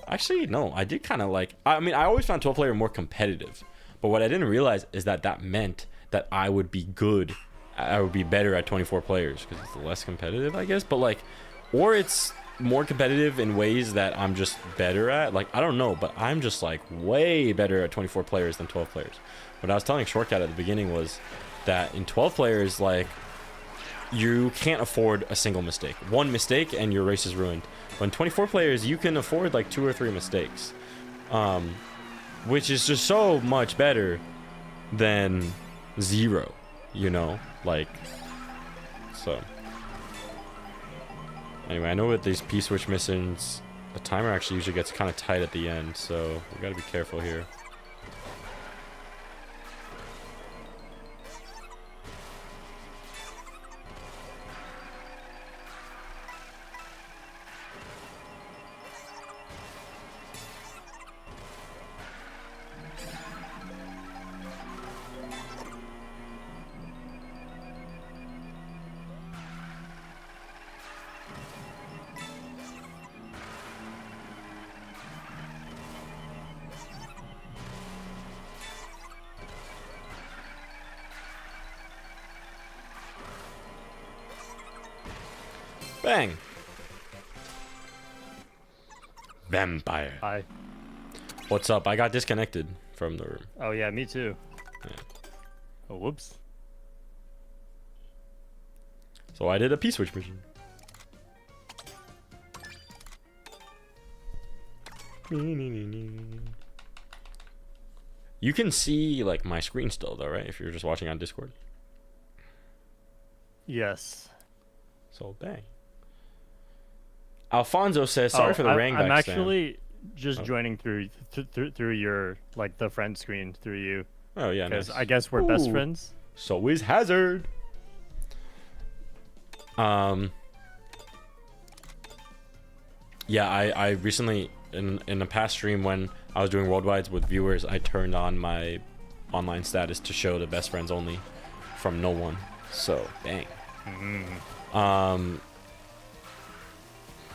Actually, no, I did kind of like... I mean, I always found 12-player more competitive. But what I didn't realize is that that meant that I would be good. I would be better at 24 players. Because it's less competitive, I guess. But, like... Or it's more competitive in ways that I'm just better at. Like, I don't know. But I'm just, like, way better at 24 players than 12 players. What I was telling Shortcat at the beginning was... that in 12 players, like, you can't afford a single mistake. One mistake and your race is ruined. When 24 players, you can afford like 2 or 3 mistakes, which is just so much better than 0, you know, like. So anyway, I know with these P-switch missions, the timer actually usually gets kind of tight at the end, so we gotta be careful here. Bang. Vampire.
Hi.
What's up? I got disconnected from the room.
Oh yeah, me too.
Yeah.
Oh whoops.
So I did a P-switch mission. You can see like my screen still though, right? If you're just watching on Discord.
Yes.
So bang. Alfonso says, "Sorry for the rang back."
I'm actually just joining through your like the friend screen through you.
Oh yeah,
because
nice.
I guess we're best friends.
So is Hazard. Yeah, I recently in a past stream when I was doing worldwides with viewers, I turned on my online status to show the best friends only from no one. So bang.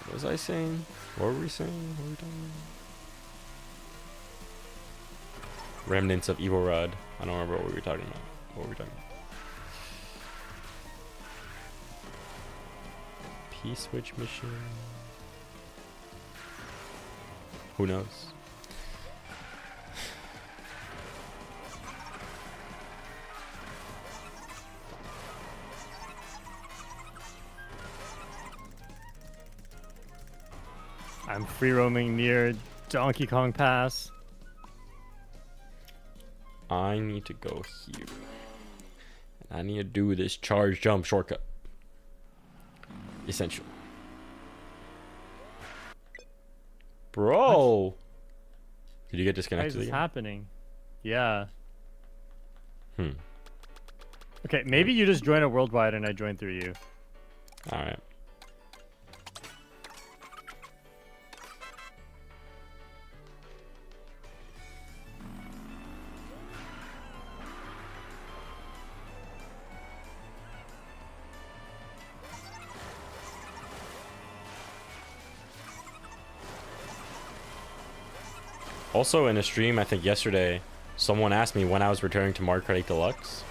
What was I saying? What were we saying? What were we talking about? Remnants of Evil Rod. I don't remember what we were talking about. What were we talking about? P-switch mission. Who knows?
I'm free roaming near Donkey Kong Pass.
I need to go here. And I need to do this charge jump shortcut. Essential. Bro! What? Did you get disconnected
Why is this
again?
happening? Yeah.
Hmm.
Okay, maybe you just join a worldwide and I join through you.
Alright. Also in a stream, I think yesterday, someone asked me when I was returning to Mario Kart 8 Deluxe,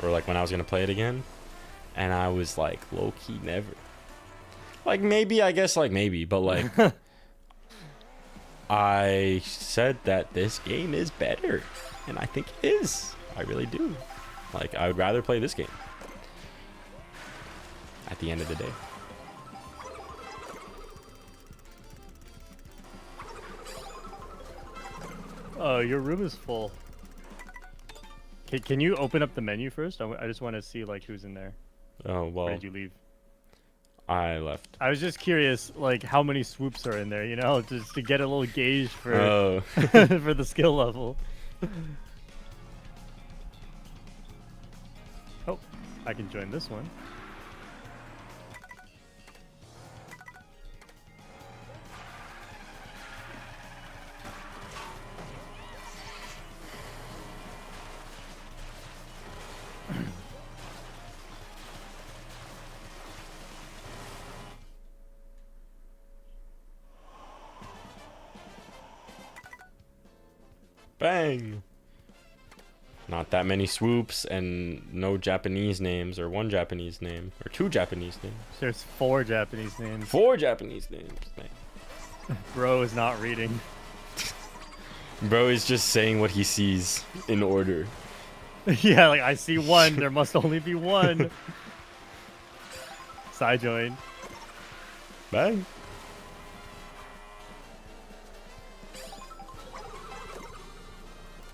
or like when I was gonna play it again, and I was like, low-key never. Like maybe, I guess like maybe, but like, I said that this game is better, and I think it is. I really do. Like, I would rather play this game. At the end of the day.
Oh, your room is full. Can you open up the menu first? I just want to see like who's in there.
Oh, well.
Where did you leave?
I left.
I was just curious, like how many swoops are in there, you know, just to get a little gauge for
Oh.
for the skill level. Oh, I can join this one.
Bang! Not that many swoops and no Japanese names, or one Japanese name, or two Japanese names.
There's 4 Japanese names.
4 Japanese names. Dang.
Bro is not reading.
Bro is just saying what he sees in order.
Yeah, like I see 1, there must only be 1. Side join.
Bang!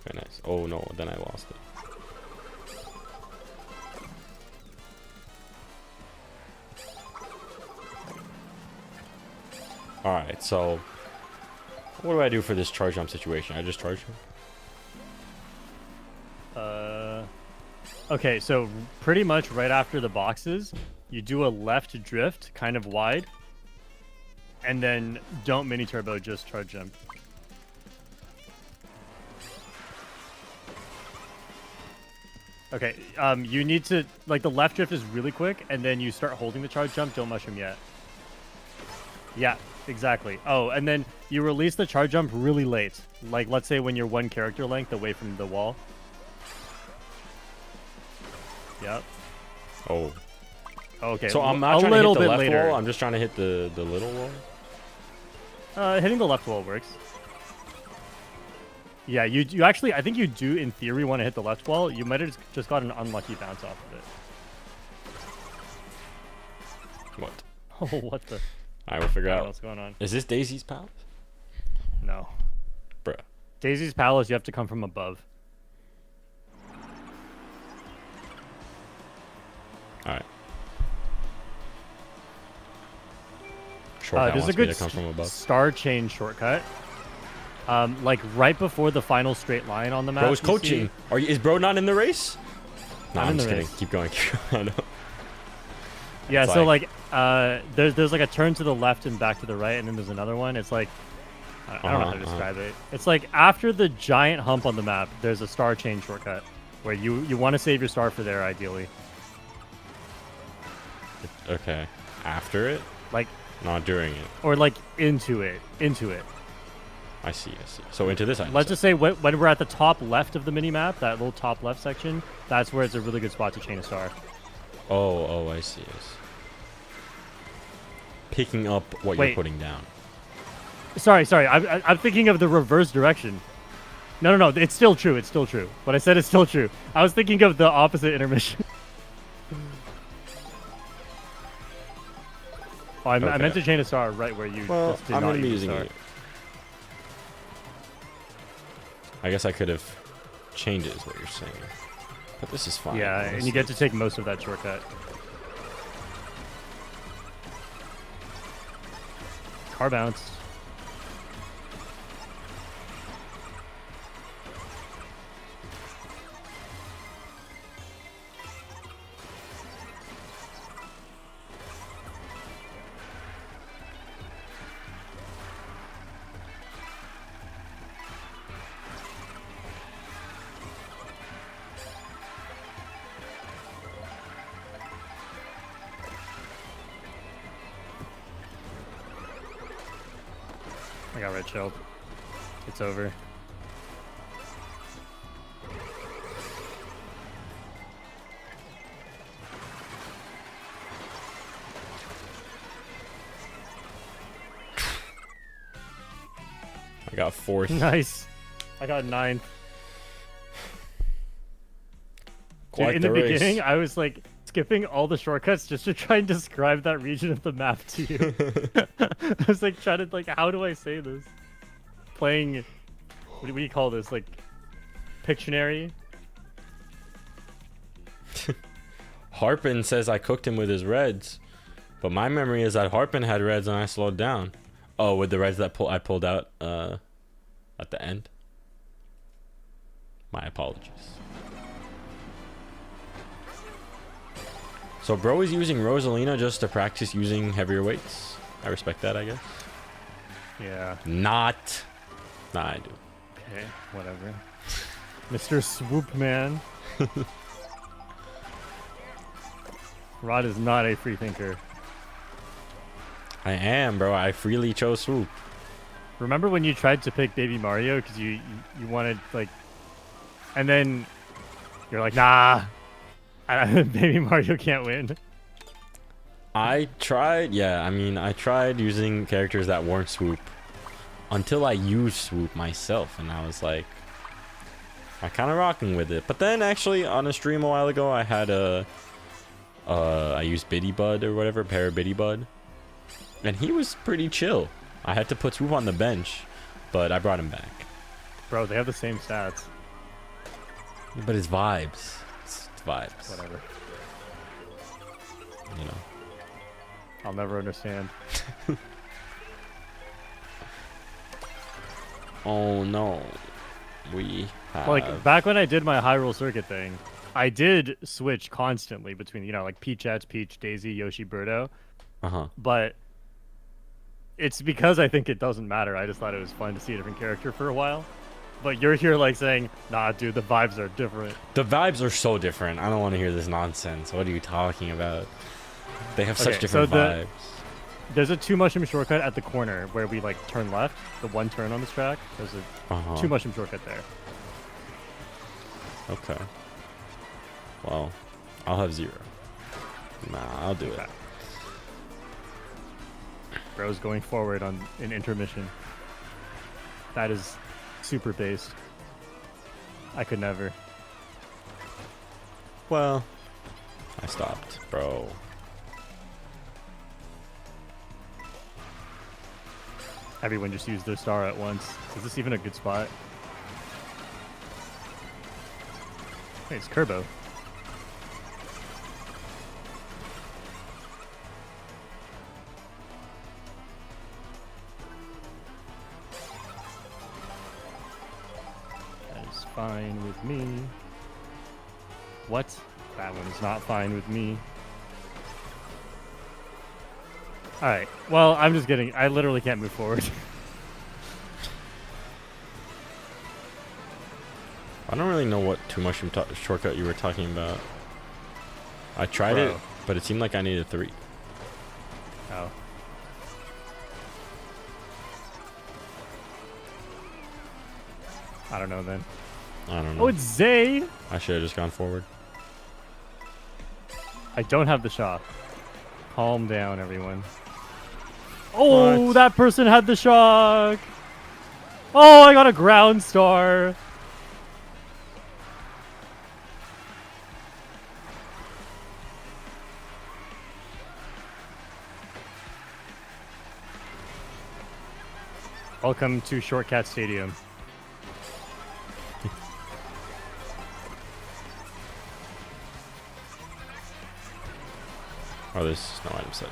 Very nice. Oh no, then I lost it. Alright, so what do I do for this charge jump situation? I just charge him?
Okay, so pretty much right after the boxes, you do a left drift, kind of wide, and then don't mini turbo, just charge jump. Okay, you need to, like, the left drift is really quick, and then you start holding the charge jump, don't mushroom yet. Yeah, exactly. Oh, and then you release the charge jump really late. Like, let's say when you're 1 character length away from the wall. Yep.
Oh.
Okay.
So I'm
a
not trying to hit
little
the
bit
left
later.
wall. I'm just trying to hit the little wall.
Hitting the left wall works. Yeah, you actually, I think you do in theory want to hit the left wall. You might have just got an unlucky bounce off of it.
What?
Oh, what the?
I will figure
I don't know
out.
what's going on.
Is this Daisy's palace?
No.
Bruh.
Daisy's Palace, you have to come from above.
Alright. Shortcut
There's a
wants me
good
to come from above.
star chain shortcut. Like right before the final straight line on the map.
Bro's
you
coaching.
see-
Is Bro not in the race? No,
I'm
I'm
in
just
the
kidding.
race.
Keep going. I know.
Yeah,
It's
so
like-
there's like a turn to the left and back to the right, and then there's another one. It's like I don't know how to describe it. It's like after the giant hump on the map, there's a star chain shortcut where you want to save your star for there ideally.
Okay. After it?
Like
Not during it.
or like into it.
I see. So into this item
Let's
set.
just say when we're at the top left of the mini map, that little top left section, that's where it's a really good spot to chain a star.
Oh, I see. Picking up what you're
Wait.
putting down.
Sorry. I'm thinking of the reverse direction. No. It's still true. What I said is still true. I was thinking of the opposite intermission. Oh, I meant to chain a star right where you
Well,
just did
I'm
not
going to be
use a
using
star.
it. I guess I could have changed it is what you're saying. But this is fine.
Yeah, and you get to take most of that shortcut. Car bounce. I got red shelled. It's over.
I got fourth.
Nice. I got 9th. Dude,
Quite
in
the
the
race.
beginning, I was like skipping all the shortcuts just to try and describe that region of the map to you. I was like trying to like, how do I say this? Playing, what do you call this? Like, Pictionary?
Harpin says I cooked him with his reds, but my memory is that Harpin had reds and I slowed down. Oh, with the reds that I pulled out at the end. My apologies. So Bro is using Rosalina just to practice using heavier weights. I respect that, I guess.
Yeah.
Not. Nah, I do.
Okay, whatever. Mr. Swoop Man. Rod is not a free thinker.
I am, bro. I freely chose Swoop.
Remember when you tried to pick Baby Mario because you wanted like, and then you're like, nah, Baby Mario can't win.
I tried, yeah, I mean, I tried using characters that weren't Swoop until I used Swoop myself, and I was like, I'm kind of rocking with it. But then actually on a stream a while ago, I had I used Biddy Bud or whatever, Para Biddy Bud, and he was pretty chill. I had to put Swoop on the bench, but I brought him back.
Bro, they have the same stats.
But it's vibes. It's vibes.
Whatever.
You know.
I'll never understand.
Oh no. We have...
Like, back when I did my Hyrule Circuit thing, I did switch constantly between, you know, like Peachettes, Peach, Daisy, Yoshi, Birdo.
Uh-huh.
But it's because I think it doesn't matter. I just thought it was fun to see a different character for a while. But you're here like saying, nah, dude, the vibes are different.
The vibes are so different. I don't want to hear this nonsense. What are you talking about? They have such
Okay,
different
so
vibes.
There's a 2 mushroom shortcut at the corner where we like turn left. The one turn on this track. There's a
Uh-huh.
2 mushroom shortcut there.
Okay. Well, I'll have 0. Nah, I'll do it.
Okay. Bro's going forward on an intermission. That is super based. I could never.
Well, I stopped, bro.
Everyone just used their star at once. Is this even a good spot? Hey, it's Kerbo. That is fine with me. What? That one is not fine with me. Alright, well, I'm just getting... I literally can't move forward.
I don't really know what two mushroom shortcut you were talking about. I tried it, but it seemed like I needed 3.
Oh. I don't know then.
I don't know.
Oh, it's Zay!
I should have just gone forward.
I don't have the shop. Calm down, everyone. Oh,
What?
that person had the shock! Oh, I got a ground star! Welcome to Shortcat Stadium.
Oh, there's no item set.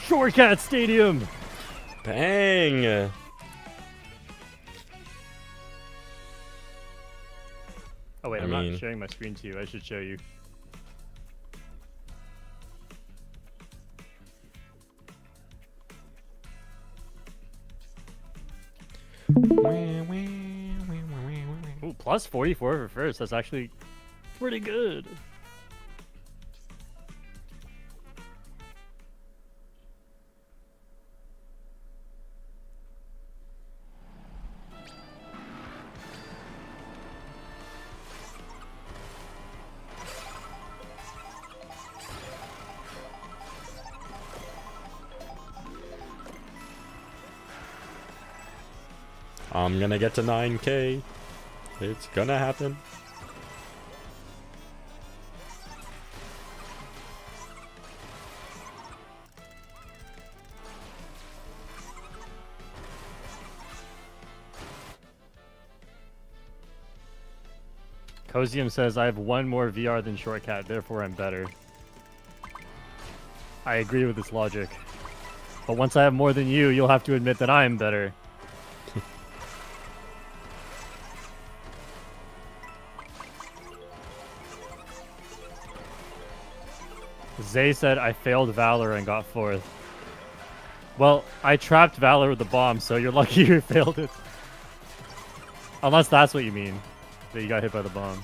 Shortcat Stadium!
Bang!
Oh wait,
I
I'm
mean-
not sharing my screen to you. I should show you. Ooh, plus 44 for first. That's actually pretty good.
I'm gonna get to 9K. It's gonna happen.
Cozium says, I have one more VR than Shortcat, therefore I'm better. I agree with this logic. But once I have more than you, you'll have to admit that I am better. Zay said, I failed Valor and got 4th. Well, I trapped Valor with the bomb, so you're lucky you failed it. Unless that's what you mean. That you got hit by the bomb.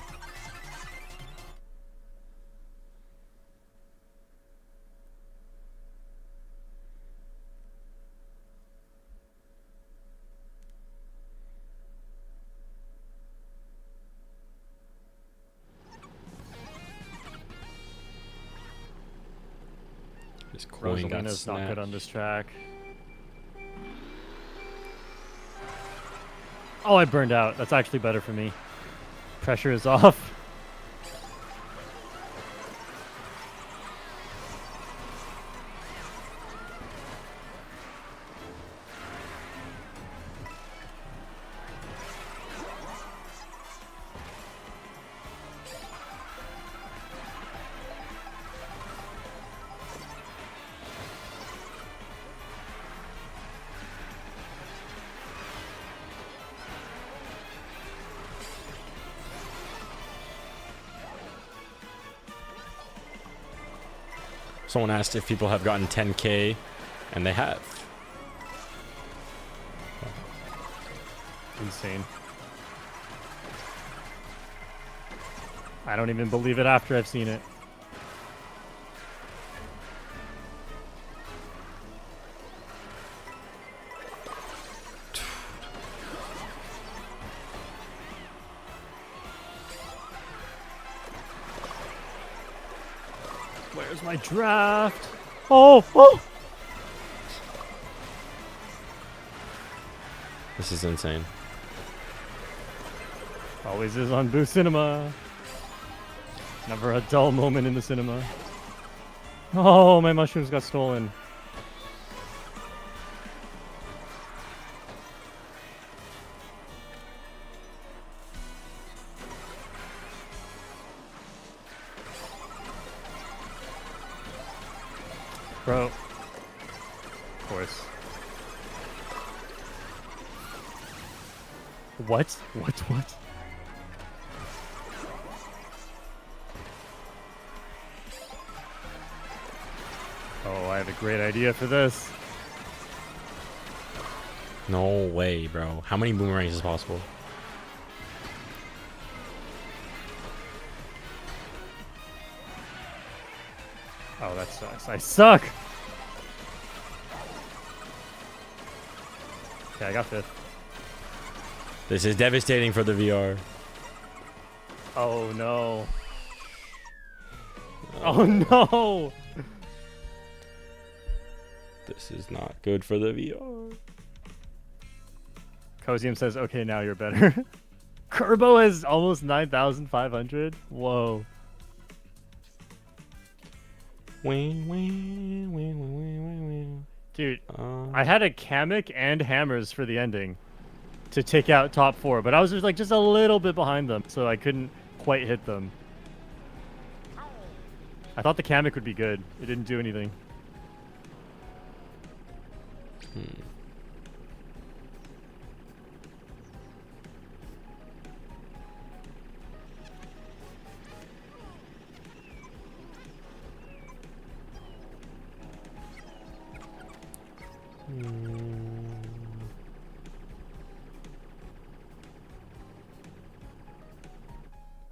This coin got
Rosalina's not good on this track. Oh, I burned out. That's actually better for me. Pressure is off.
Someone asked if people have gotten 10K, and they have.
Insane. I don't even believe it after I've seen it. Where's my draft? Oh!
This is insane.
Always is on Boo Cinema. Never a dull moment in the cinema. Oh, my mushrooms got stolen. Bro. Of course. What? What? Oh, I have a great idea for this.
No way, bro. How many boomerangs is possible?
Oh, that sucks. I suck! Okay, I got fifth.
This is devastating for the VR.
Oh, no. Oh, no!
This is not good for the VR.
Cosium says, okay, now you're better. Kerbo is almost 9,500. Whoa. Dude, I had a Kamek and hammers for the ending to take out top 4, but I was just a little bit behind them, so I couldn't quite hit them. I thought the Kamek would be good. It didn't do anything.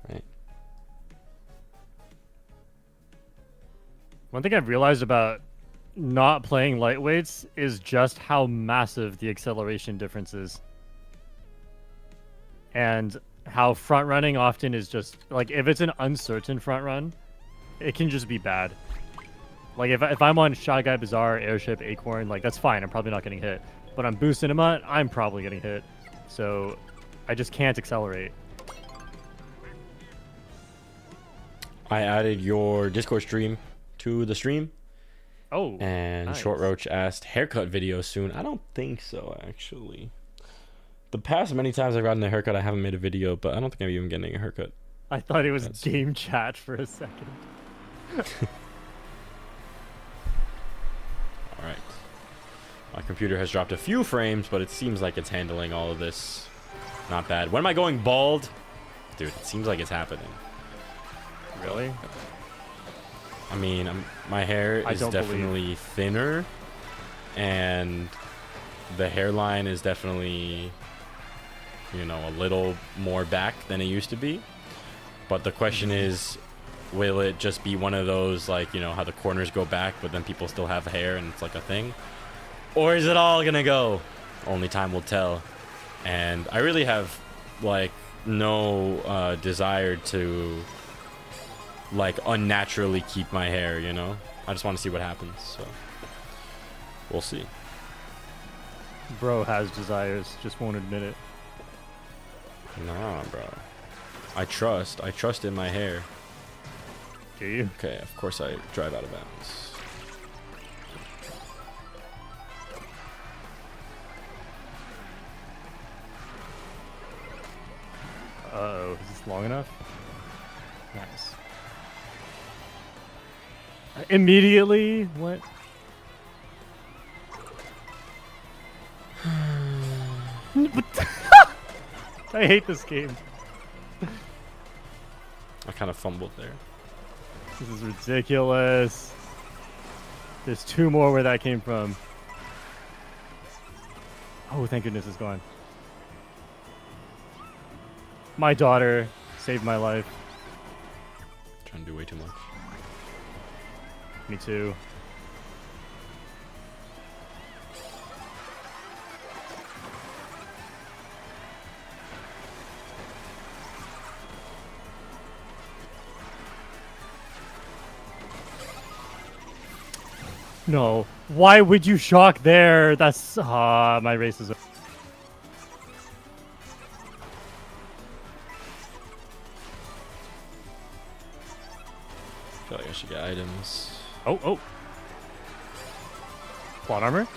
Right.
One thing I've realized about not playing lightweights is just how massive the acceleration difference is. And how front running often is just like, if it's an uncertain front run, it can just be bad. Like if I'm on Guy Bazaar, Airship, Acorn, like that's fine. I'm probably not getting hit. But on Boo Cinema, I'm probably getting hit. So I just can't accelerate.
I added your Discord stream to the stream.
Oh,
and
nice.
Short Roach asked haircut video soon. I don't think so, actually. The past many times I've gotten a haircut, I haven't made a video, but I don't think I'm even getting a haircut.
I thought it was game chat for a second.
All right. My computer has dropped a few frames, but it seems like it's handling all of this. Not bad. When am I going bald? Dude, it seems like it's happening.
Really?
I mean, my hair is definitely thinner, and the hairline is definitely, you know, a little more back than it used to be. But the question is, will it just be one of those, like, you know, how the corners go back, but then people still have hair and it's like a thing? Or is it all gonna go? Only time will tell. And I really have, like, no desire to, like, unnaturally keep my hair, you know? I just want to see what happens, so we'll see.
Bro has desires, just won't admit it.
Nah, bro. I trust in my hair.
Do you?
Okay, of course I drive out of bounds.
Uh-oh, is this long enough? Nice. Immediately? What? I hate this game.
I kind of fumbled there.
This is ridiculous. There's 2 more where that came from. Oh, thank goodness it's gone. My daughter saved my life.
Trying to do way too much.
Me too. No. Why would you shock there? That's my race is.
I feel like I should get items.
Oh. Plot armor.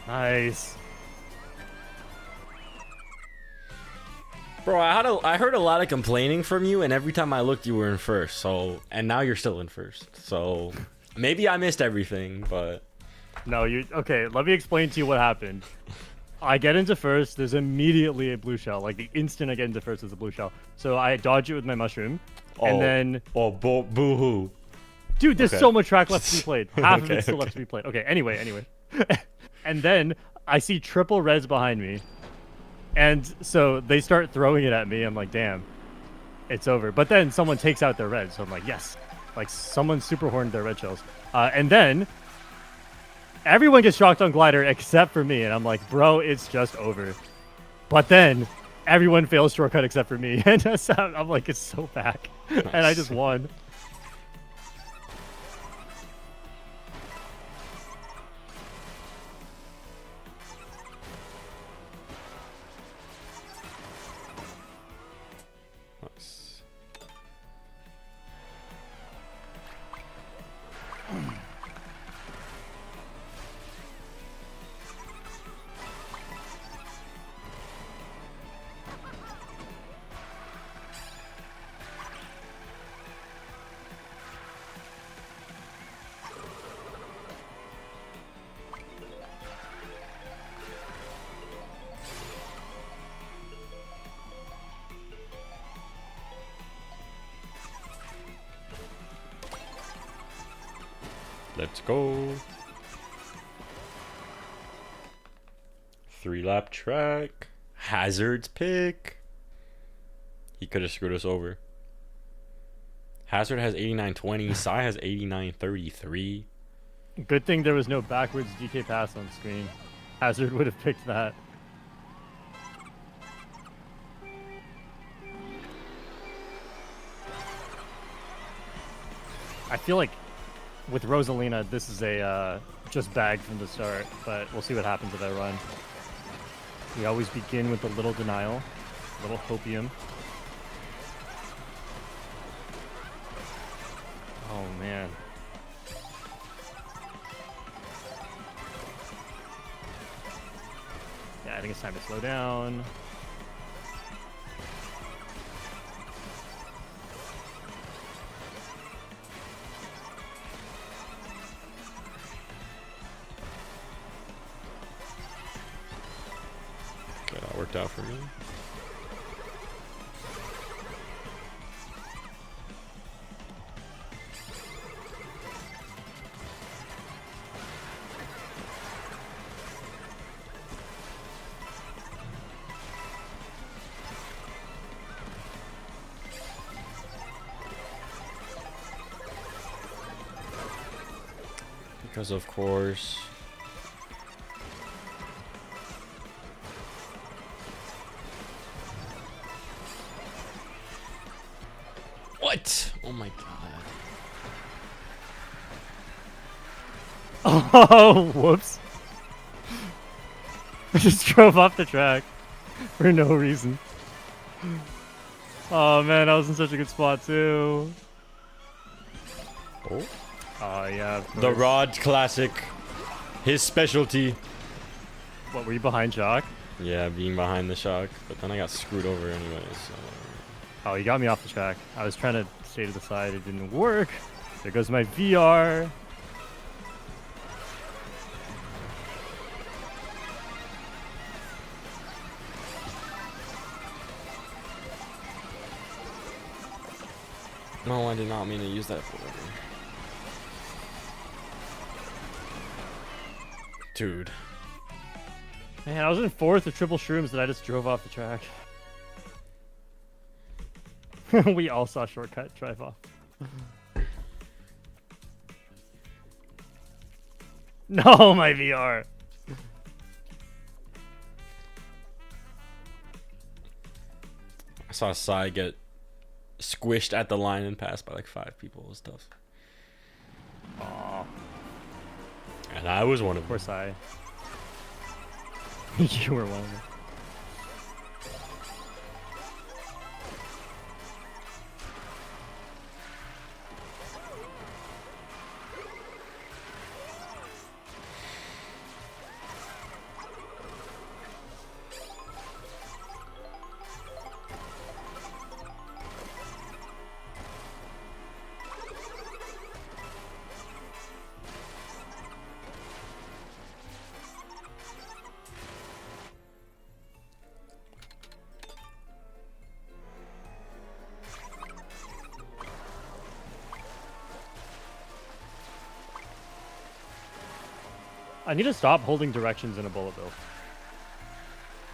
Nice.
Bro, I heard a lot of complaining from you, and every time I looked, you were in first. So, and now you're still in first. So, maybe I missed everything, but
No, you okay? Let me explain to you what happened. I get into first. There's immediately a blue shell. Like the instant I get into first, there's a blue shell. So I dodge it with my mushroom, and then
boo hoo.
dude, there's
Okay.
so much track left to be played. Half of
Okay,
it's still left to be played. Okay, anyway. And then I see triple reds behind me. And so they start throwing it at me. I'm like, damn, it's over. But then someone takes out their red. So I'm like, yes. Like someone super horned their red shells. And then everyone gets shocked on glider except for me. And I'm like, bro, it's just over. But then everyone fails shortcut except for me. And so I'm like, it's so back. And I just won.
Nice. Let's go. 3-lap track. Hazard's pick. He could have screwed us over. Hazard has 89.20. Sai has 89.33.
Good thing there was no backwards DK pass on screen. Hazard would have picked that. I feel like with Rosalina, this is a just bag from the start, but we'll see what happens if I run. We always begin with a little denial, a little hopium. Oh man. Yeah, I think it's time to slow down.
Okay, that worked out for me. Because of course. What? Oh my god.
Oh, whoops. I just drove off the track for no reason. Oh man, I was in such a good spot too.
Oh.
Oh yeah. of
The
course.
Rod Classic. His specialty.
What, were you behind Jock?
Yeah, being behind the shock. But then I got screwed over anyway, so.
Oh, you got me off the track. I was trying to stay to the side. It didn't work. There goes my VR.
No, I did not mean to use that for whatever. Dude.
Man, I was in 4th with triple shrooms that I just drove off the track. We all saw Shortcat drive off. No, my VR.
I saw Sai get squished at the line and passed by like 5 people. It was tough.
Aw,
And I was one of them.
poor Sai. You were one of them. I need to stop holding directions in a bullet bill.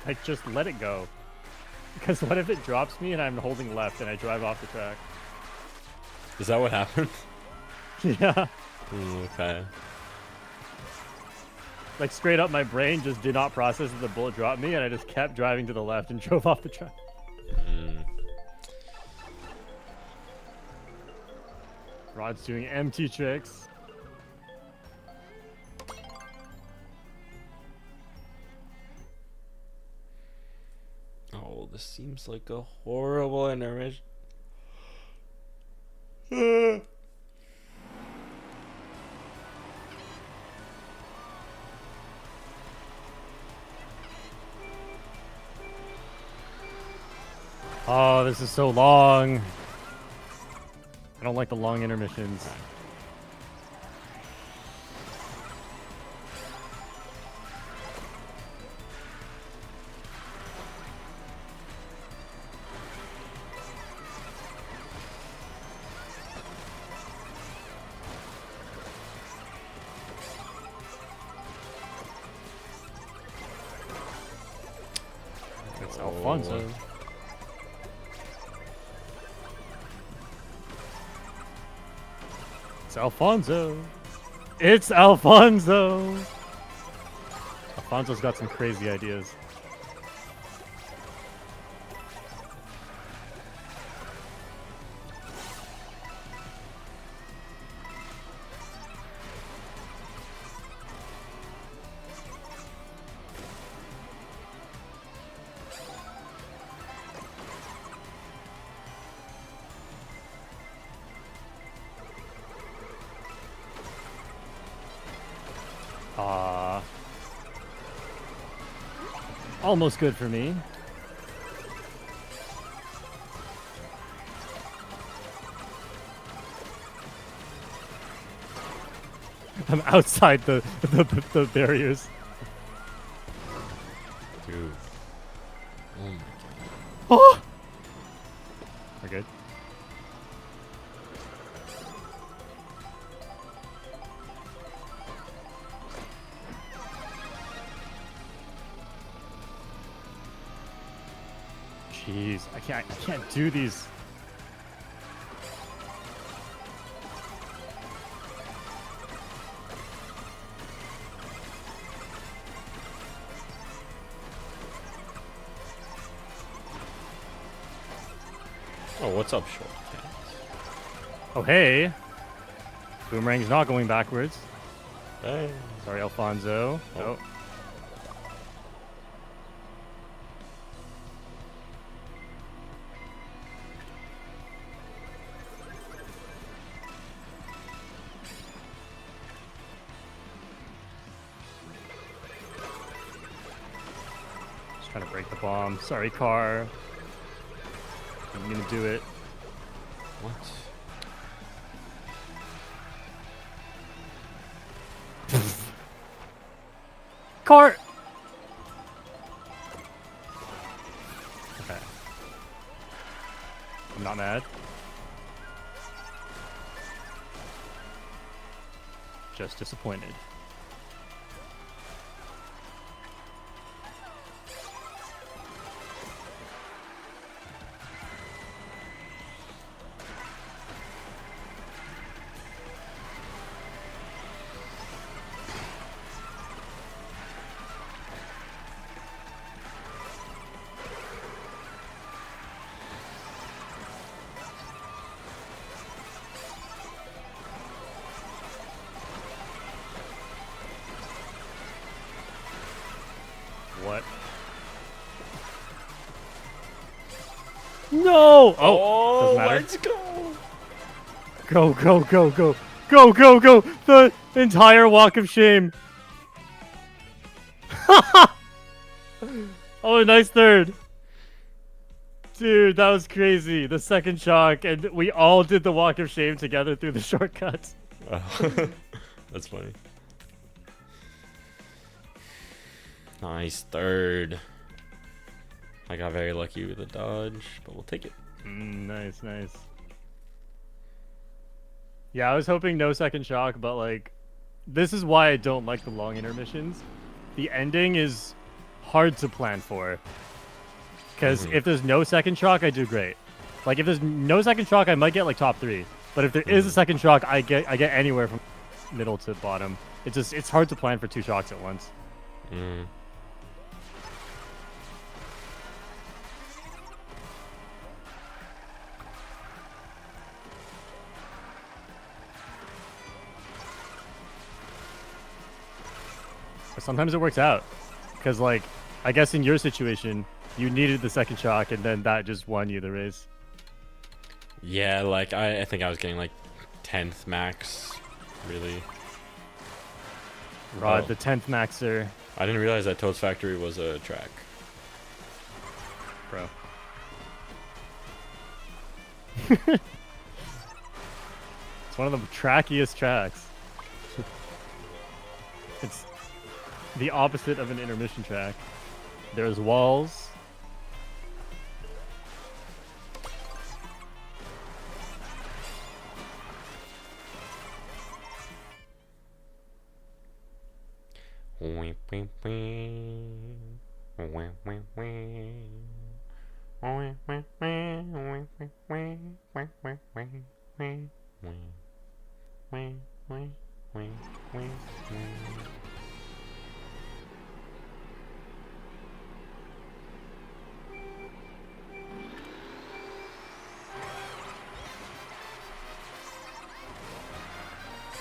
Like, just let it go. Because what if it drops me and I'm holding left and I drive off the track?
Is that what happened?
Yeah.
Okay.
Like, straight up, my brain just did not process that the bullet dropped me, and I just kept driving to the left and drove off the track. Rod's doing empty tricks.
Oh, this seems like a horrible intermission.
Oh, this is so long. I don't like the long intermissions. It's Alfonso. It's Alfonso. It's Alfonso. Alfonso's got some crazy ideas. Almost good for me. I'm outside the barriers.
Dude. Oh my god.
Oh! We're good. Jeez, I can't do these.
Oh, what's up, Shortcat?
Oh, hey. Boomerang's not going backwards.
Hey.
Sorry, Alfonso. Oh. Just trying to break the bomb. Sorry, car. I'm gonna do it.
What?
Cart! Okay. I'm not mad. Just disappointed. What? No! Oh, doesn't matter.
Let's go.
Go, go, go, go. Go, go, go! The entire walk of shame. Oh, nice third. Dude, that was crazy. The second shock, and we all did the walk of shame together through the shortcuts.
Oh, that's funny. Nice third. I got very lucky with the dodge, but we'll take it.
Nice, nice. Yeah, I was hoping no second shock, but like, this is why I don't like the long intermissions. The ending is hard to plan for. Because if there's no second shock, I do great. Like, if there's no second shock, I might get like top 3. But if there is a second shock, I get anywhere from middle to bottom. It's hard to plan for 2 shocks at once. But sometimes it works out. Because, like, I guess in your situation, you needed the second shock, and then that just won you the race.
Yeah, like, I think I was getting, like, 10th max, really.
Rod, the 10th maxer.
I didn't realize that Toad's Factory was a track.
Bro. It's one of the trackiest tracks. It's the opposite of an intermission track. There's walls.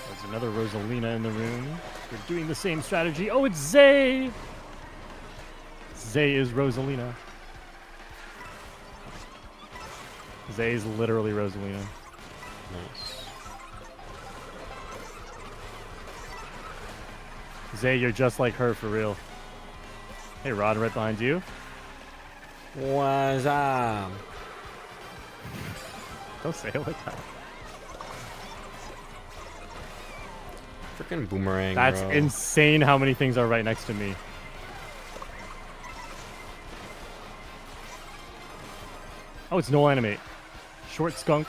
There's another Rosalina in the room. We're doing the same strategy. Oh, it's Zay! Zay is Rosalina. Zay is literally Rosalina.
Nice.
Zay, you're just like her for real. Hey, Rod, right behind you.
What's up?
Don't say it like that.
Freaking boomerang,
That's
bro.
insane how many things are right next to me. Oh, it's no animate. Short skunk.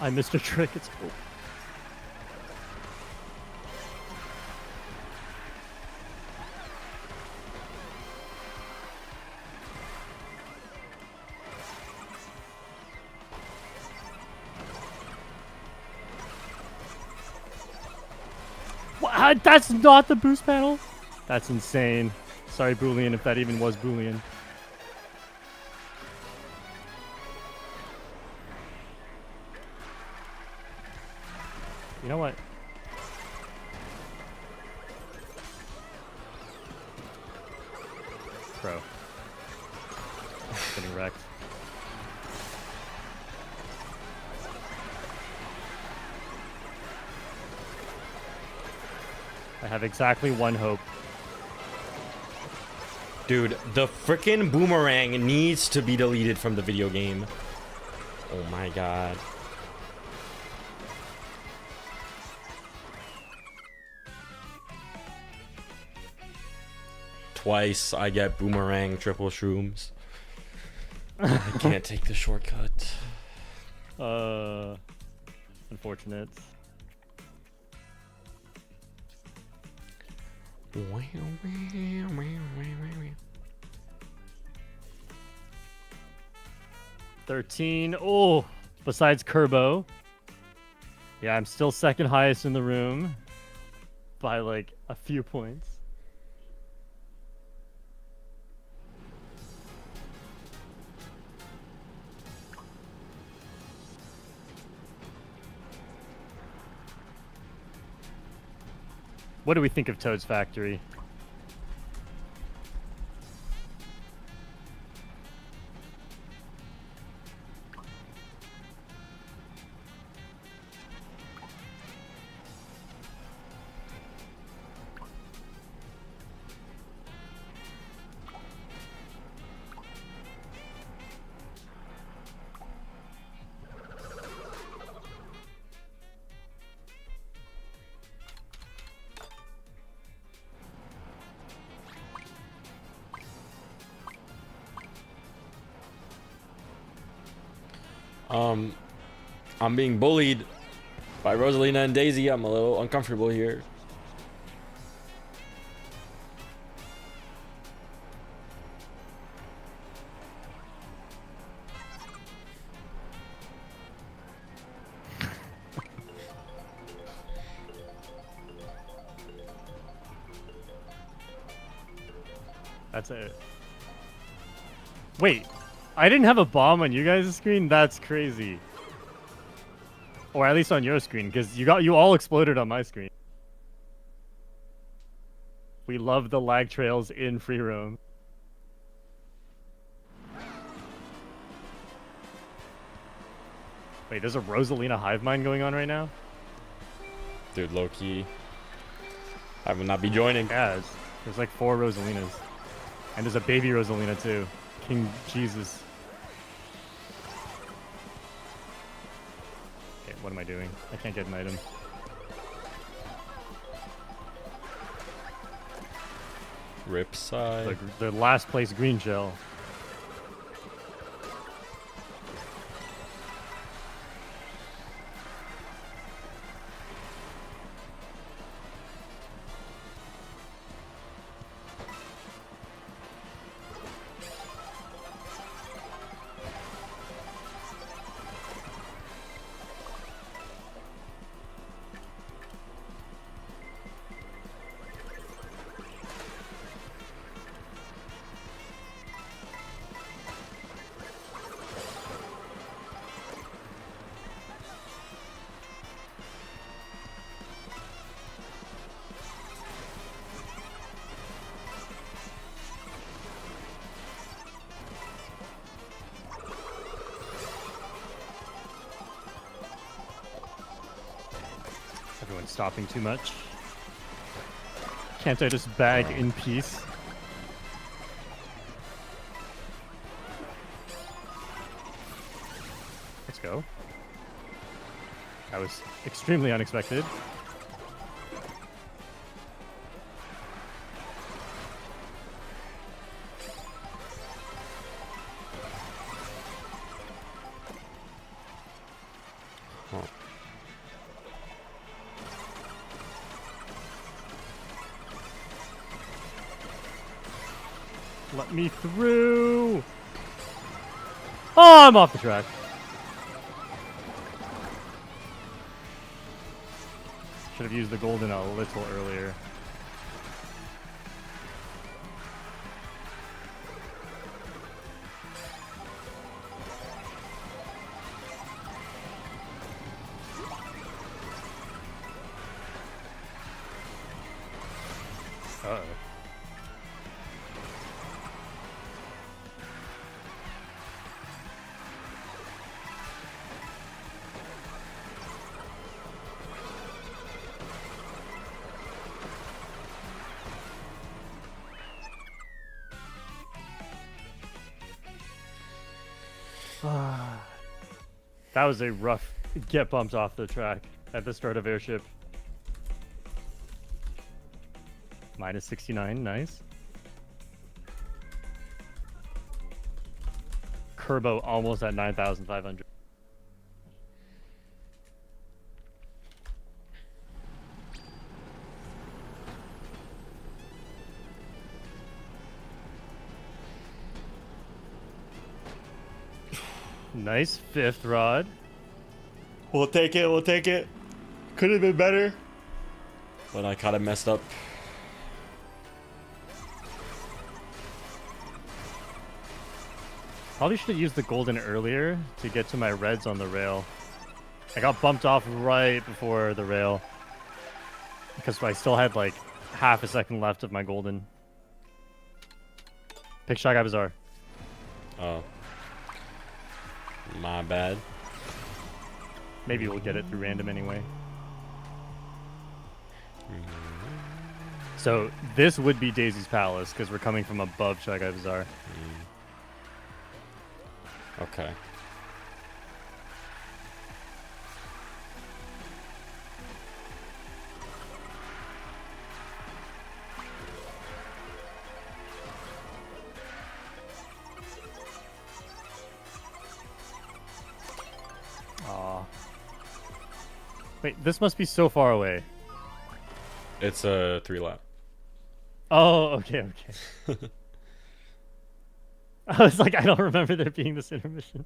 I missed a trick. It's cool. What? That's not the boost panel? That's insane. Sorry, Boolean, if that even was Boolean. You know what? Bro. Getting wrecked. I have exactly one hope.
Dude, the freaking boomerang needs to be deleted from the video game. Oh my god. twice, I get boomerang triple shrooms. I can't take the shortcut.
Unfortunate. $13. Oh, besides Kerbo. Yeah, I'm still second highest in the room by like a few points. What do we think of Toad's Factory?
I'm being bullied by Rosalina and Daisy. I'm a little uncomfortable here.
That's it. Wait, I didn't have a bomb on you guys' screen? That's crazy. Or at least on your screen, because you all exploded on my screen. We love the lag trails in free roam. Wait, there's a Rosalina hive mind going on right now?
Dude, low key. I will not be joining.
Yeah, there's like 4 Rosalinas. And there's a baby Rosalina too. King Jesus. Okay, what am I doing? I can't get an item.
Ripside.
The last place green shell. Everyone's stopping too much. Can't I just bag in peace? Let's go. That was extremely unexpected. Let me through. Oh, I'm off the track. Should have used the golden a little earlier. Uh-oh. That was a rough get bumped off the track at the start of Airship. Minus 69, nice. Turbo almost at 9,500. Nice 5th rod.
We'll take it. We'll take it. Could have been better, but I kind of messed up.
Probably should have used the golden earlier to get to my reds on the rail. I got bumped off right before the rail because I still had like half a second left of my golden. Pick shot, Guy Bazaar.
Oh. My bad.
Maybe we'll get it through random anyway. So this would be Daisy's Palace because we're coming from above Shy Guy Bazaar.
Okay.
Aw. Wait, this must be so far away.
It's a 3-lap.
Oh, okay, okay. I was like, I don't remember there being this intermission.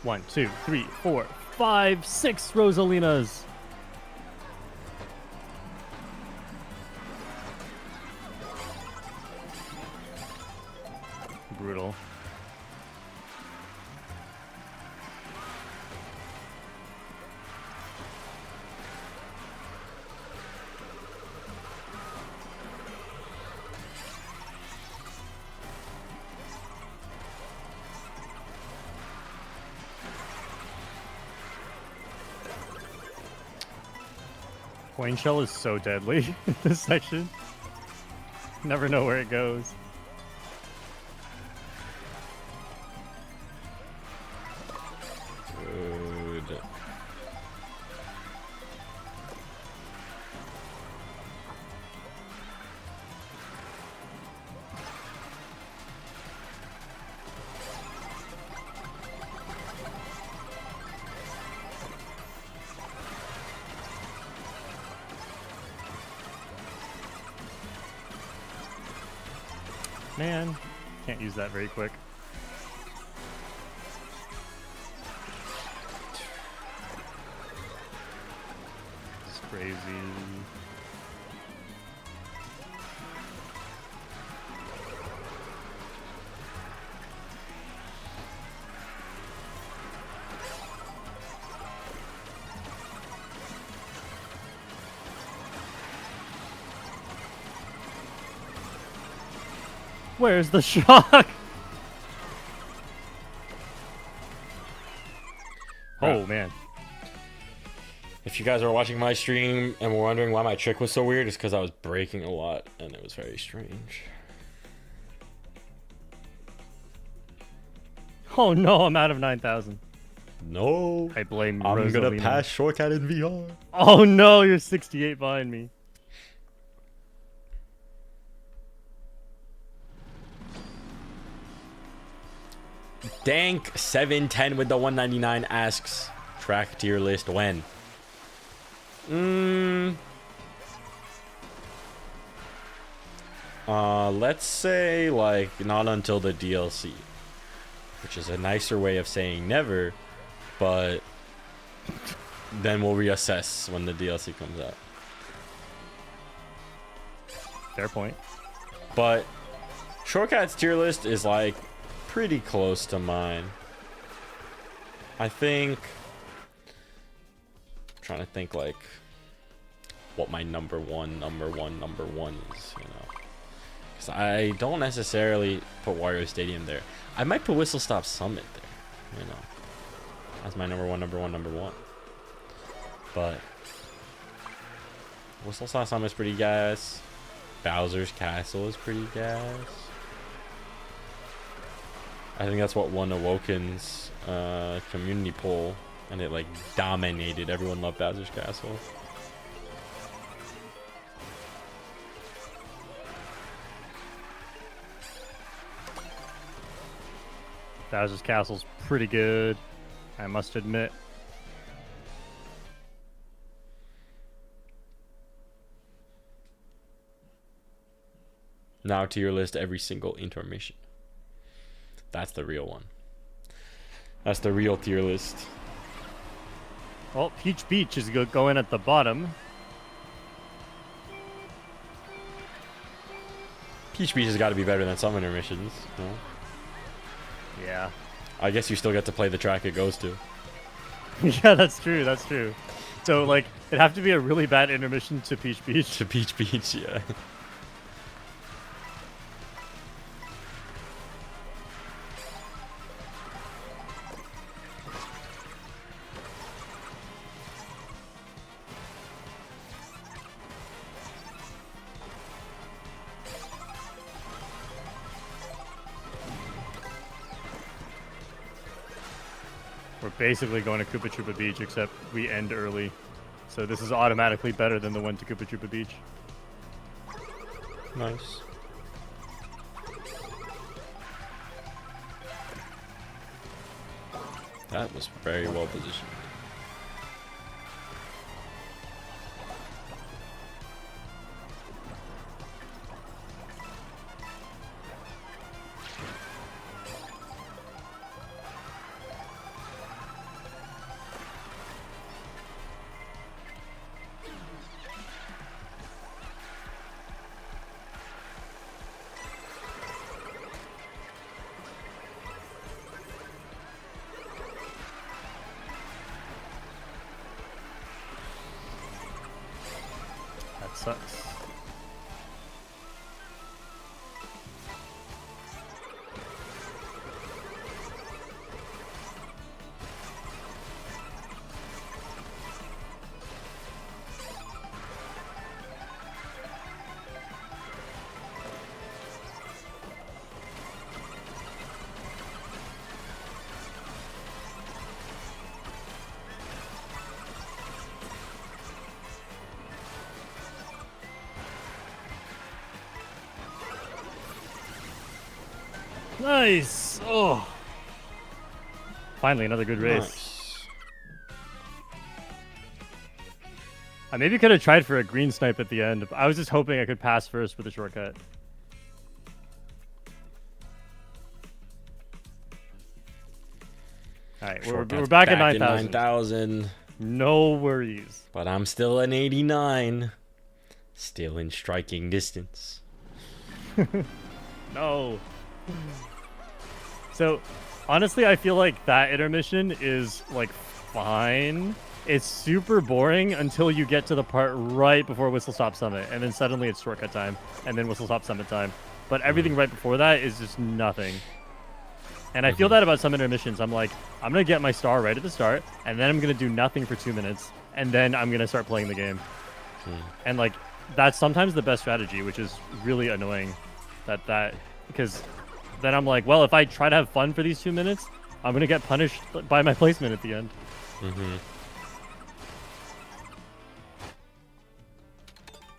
One, two, three, 4, 5, 6 Rosalinas. Brutal. Coin shell is so deadly in this section. Never know where it goes.
Good.
Man, can't use that very quick. It's crazy. Where's the shock? Oh, man.
If you guys are watching my stream and were wondering why my trick was so weird, it's because I was breaking a lot and it was very strange.
Oh, no, I'm out of 9,000.
No.
I blame
I'm
Rosalina.
gonna pass Shortcat in VR.
Oh, no, you're 68 behind me.
Dank710 with the 199 asks, track tier list when? Let's say like not until the DLC, which is a nicer way of saying never, but then we'll reassess when the DLC comes out.
Fair point.
But Shortcat's tier list is like pretty close to mine. I think I'm trying to think like what my number one is, you know, because I don't necessarily put Wario Stadium there. I might put Whistle Stop Summit there, you know, that's my number one. But Whistle Stop Summit's pretty gas. Bowser's Castle is pretty gas. I think that's what won Awoken's community poll, and it like dominated. Everyone loved Bowser's Castle.
Bowser's Castle's pretty good, I must admit.
Now tier list every single intermission. That's the real one. That's the real tier list.
Well, Peach Beach is going at the bottom.
Peach Beach has got to be better than some intermissions. No?
Yeah.
I guess you still get to play the track it goes to.
Yeah, that's true. That's true. So, like, it'd have to be a really bad intermission to Peach Beach.
To Peach Beach, yeah.
We're basically going to Koopa Troopa Beach, except we end early. So this is automatically better than the one to Koopa Troopa Beach.
Nice. That was very well positioned.
That sucks. Nice! Oh! Finally, another good race.
Nice.
I maybe could have tried for a green snipe at the end. I was just hoping I could pass first with a shortcut. Alright, we're back at 9,000.
9,000.
No worries.
But I'm still an 89. Still in striking distance.
No. So, honestly, I feel like that intermission is, like, fine. It's super boring until you get to the part right before Whistle Stop Summit, and then suddenly it's shortcut time, and then Whistle Stop Summit time. But everything right before that is just nothing. And I feel that about some intermissions. I'm like, I'm going to get my star right at the start, and then I'm going to do nothing for 2 minutes, and then I'm going to start playing the game. And, like, that's sometimes the best strategy, which is really annoying. Because then I'm like, well, if I try to have fun for these 2 minutes, I'm going to get punished by my placement at the end.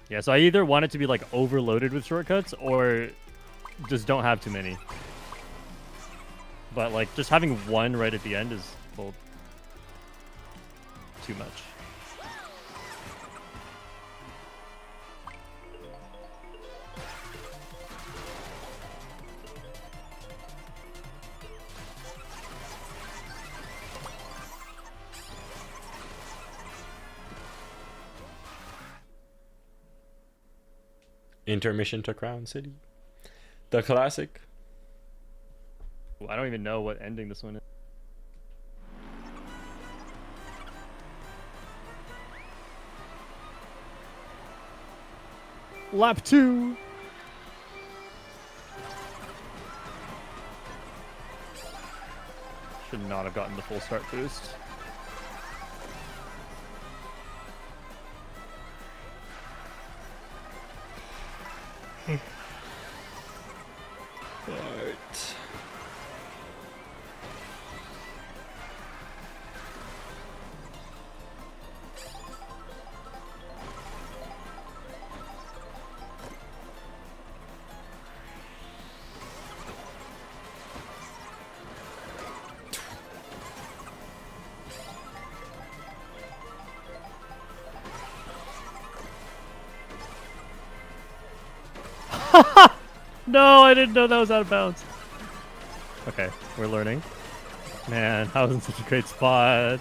Yeah, so I either want it to be, like, overloaded with shortcuts or just don't have too many. But, like, just having one right at the end is, well, too much.
Intermission to Crown City. The classic.
I don't even know what ending this one is. Lap 2. Should not have gotten the full start boost.
Alright.
No, I didn't know that was out of bounds. Okay, we're learning. Man, I was in such a great spot.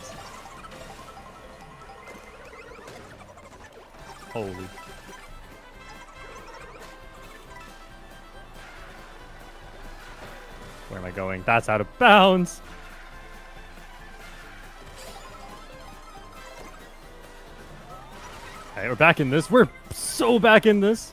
Holy. Where am I going? That's out of bounds. Okay, we're back in this. We're so back in this.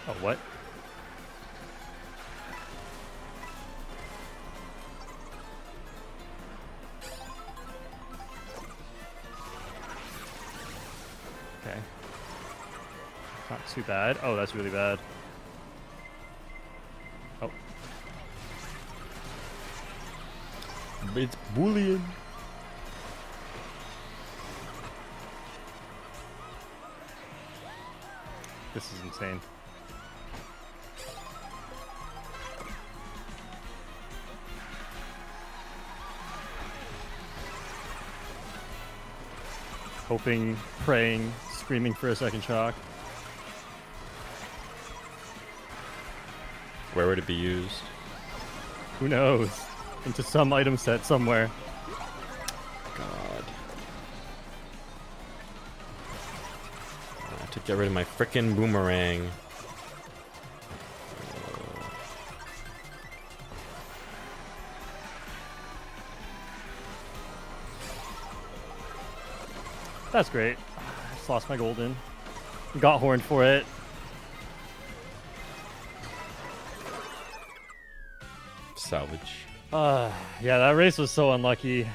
Oh, what? Okay. Not too bad. Oh, that's really bad. Oh.
It's bullying.
This is insane. Hoping, praying, screaming for a second shock.
Where would it be used?
Who knows? Into some item set somewhere.
God. I have to get rid of my frickin' boomerang.
That's great. I just lost my golden. Got horned for it.
Salvage.
Yeah, that race was so unlucky.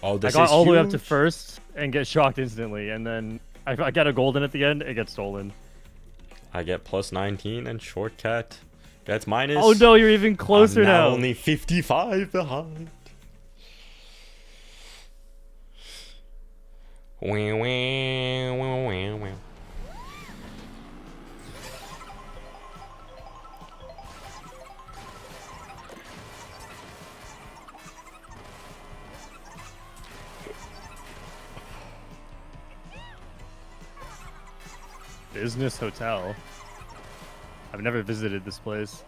Oh,
I
this
got
is
all the way up to
huge.
first and get shocked instantly, and then I got a golden at the end. It gets stolen.
I get plus 19 and Shortcat gets minus.
Oh no, you're even closer
I'm now
now.
only 55 behind. Wah, wah, wah, wah, wah.
Business hotel. I've never visited this place.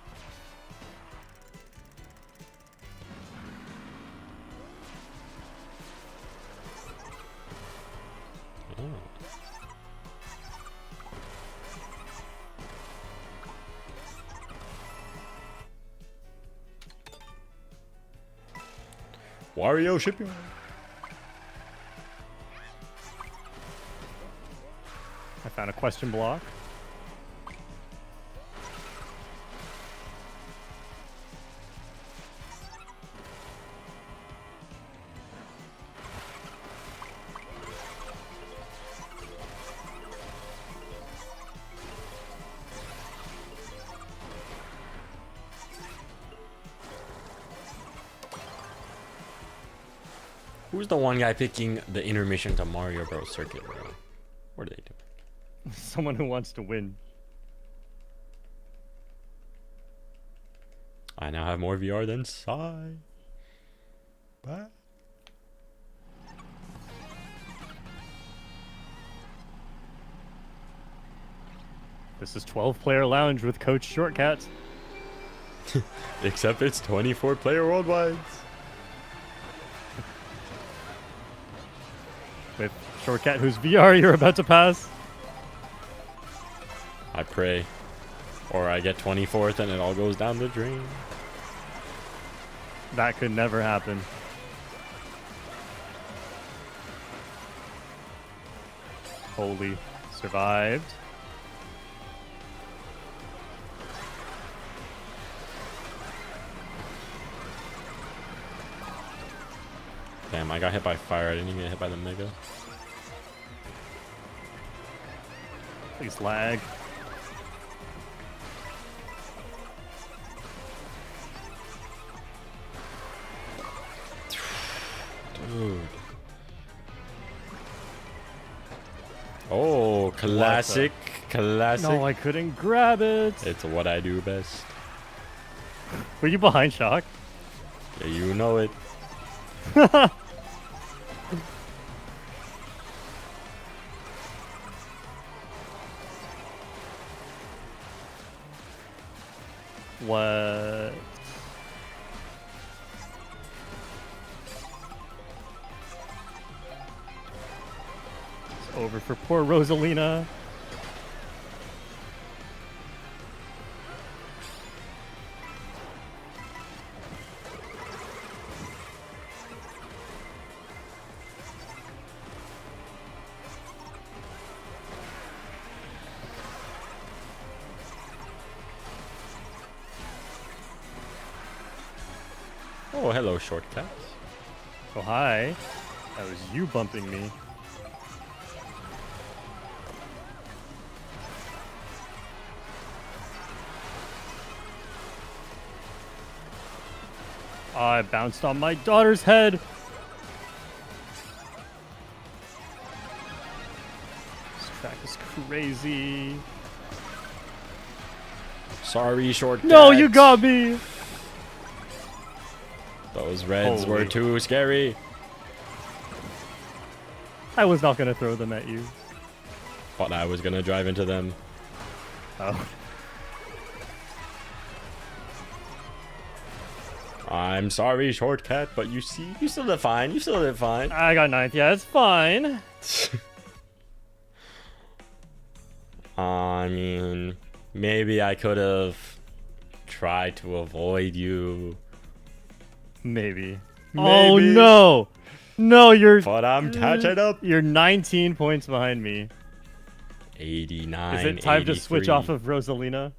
Wario Shipyard.
I found a question block.
Who's the one guy picking the intermission to Mario Bros. Circuit? Bro? What are they doing?
Someone who wants to win.
I now have more VR than Psy. Bye.
This is 12-player lounge with Coach Shortcat.
Except it's 24 player worldwide.
With Shortcat, whose VR you're about to pass.
I pray. Or I get 24th and it all goes down the drain.
That could never happen. Holy. Survived.
Damn, I got hit by fire. I didn't even get hit by the mega.
Please lag.
Dude. Oh, classic classic.
No, I couldn't grab it.
It's what I do best.
Were you behind Shock?
Yeah, you know it.
What? It's over for poor Rosalina.
Oh, hello, Shortcat.
Oh, hi. That was you bumping me. I bounced on my daughter's head. This track is crazy.
Sorry, Shortcat.
No, you got me.
Those reds were
Holy.
too scary.
I was not going to throw them at you.
Thought I was gonna drive into them.
Oh.
I'm sorry, Shortcat, but you still did fine. You still did fine.
I got ninth. Yeah, it's fine.
I mean, maybe I could have tried to avoid you.
Maybe. Oh, no. No,
But I'm catching up.
You're 19 points behind me.
89.
Is it time to switch
83.
off of Rosalina?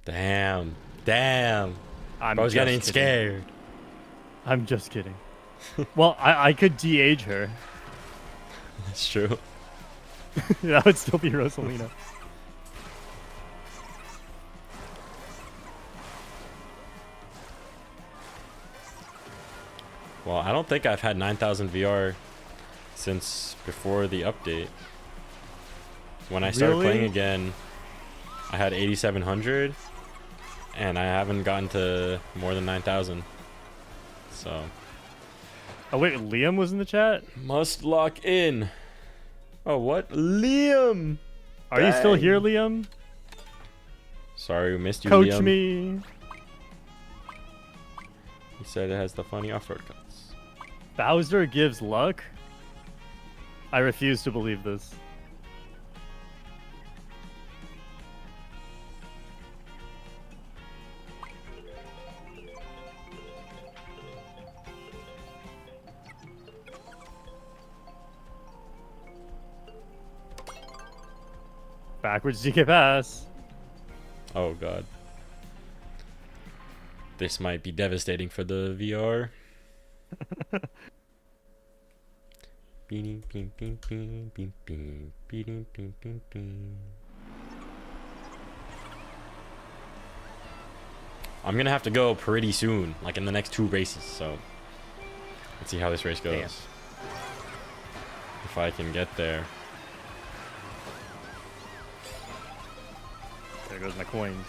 Damn. I was
just
getting
kidding.
scared.
I'm just kidding. Well, I could de-age her.
That's true.
That would still be Rosalina.
Well, I don't think I've had 9,000 VR since before the update. When I started
Really?
playing again, I had 8,700, and I haven't gotten to more than 9,000. So,
Oh, wait, Liam was in the chat?
must lock in. Oh, what? Liam!
Are you still
Dang.
here, Liam?
Sorry, we missed you,
Coach
Liam.
me.
He said it has the funny off-road cuts.
Bowser gives luck? I refuse to believe this. Backwards DK pass.
Oh, God. This might be devastating for the VR. Beep, beep, beep, beep, beep, beep, beep, beep, beep, beep. I'm gonna have to go pretty soon, like in the next 2 races, so let's see how this race goes.
Damn.
If I can get there.
There goes my coins.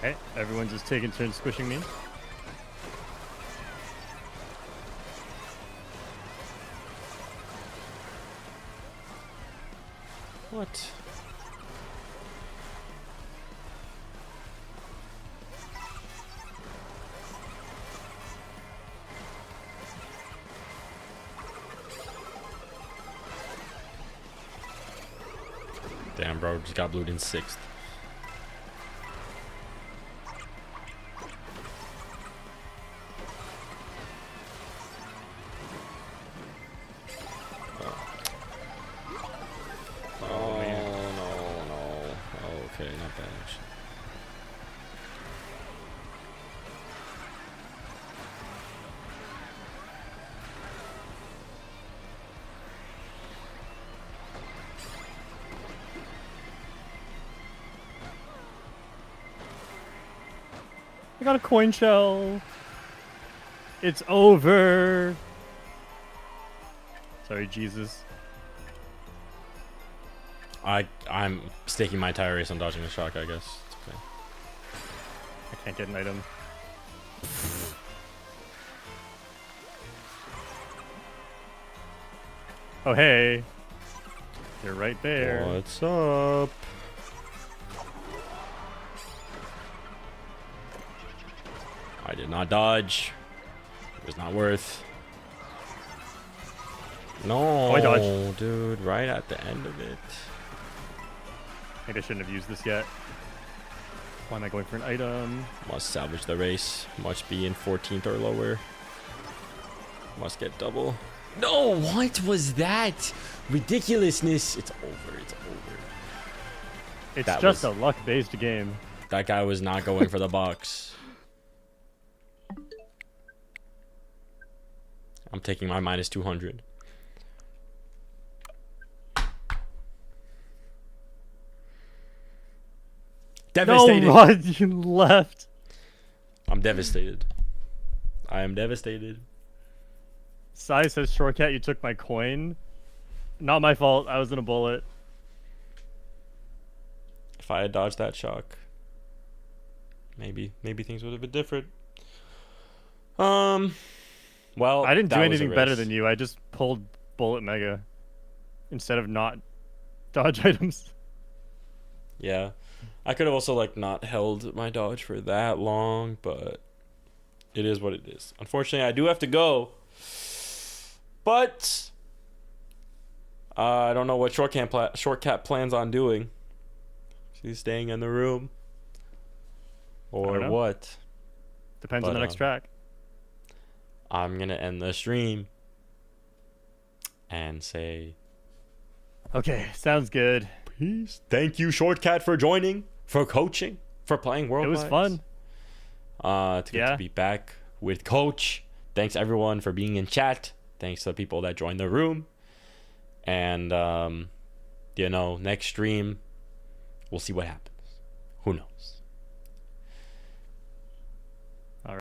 Okay, everyone's just taking turns squishing me.
What? Damn, bro, just got blued in 6th. Okay, not bad actually.
I got a coin shell. It's over. Sorry, Jesus.
I'm staking my entire race on dodging the shock, I guess. It's okay.
I can't get an item. Oh, hey. You're right there.
What's up? I did not dodge. It was not worth. No,
I dodged.
dude, right at the end of it.
Maybe I shouldn't have used this yet. Why am I going for an item?
Must salvage the race. Must be in 14th or lower. Must get double. No, what was that? Ridiculousness. It's over. It's over.
It's
That
just
was-
a luck-based game.
That guy was not going for the box. I'm taking my minus 200. Devastated.
No, Rod, you left.
I'm devastated. I am devastated.
Sai says, Shortcat, you took my coin. Not my fault. I was in a bullet.
If I had dodged that shock, maybe things would have been different. Well,
I didn't
that
do
was a
anything better
race.
than you. I just pulled bullet mega instead of not dodge items.
Yeah, I could have also like not held my dodge for that long, but it is what it is. Unfortunately, I do have to go. But I don't know what Shortcat plans on doing. She's staying in the room, or
know.
what?
Depends on
But,
the next track.
I'm gonna end the stream and say
Okay, sounds good.
peace. Thank you, Shortcat, for joining, for coaching, for playing World.
It was fun.
It's good to be back with Coach. Thanks everyone for being in chat. Thanks to the people that joined the room. And next stream, we'll see what happens. Who knows?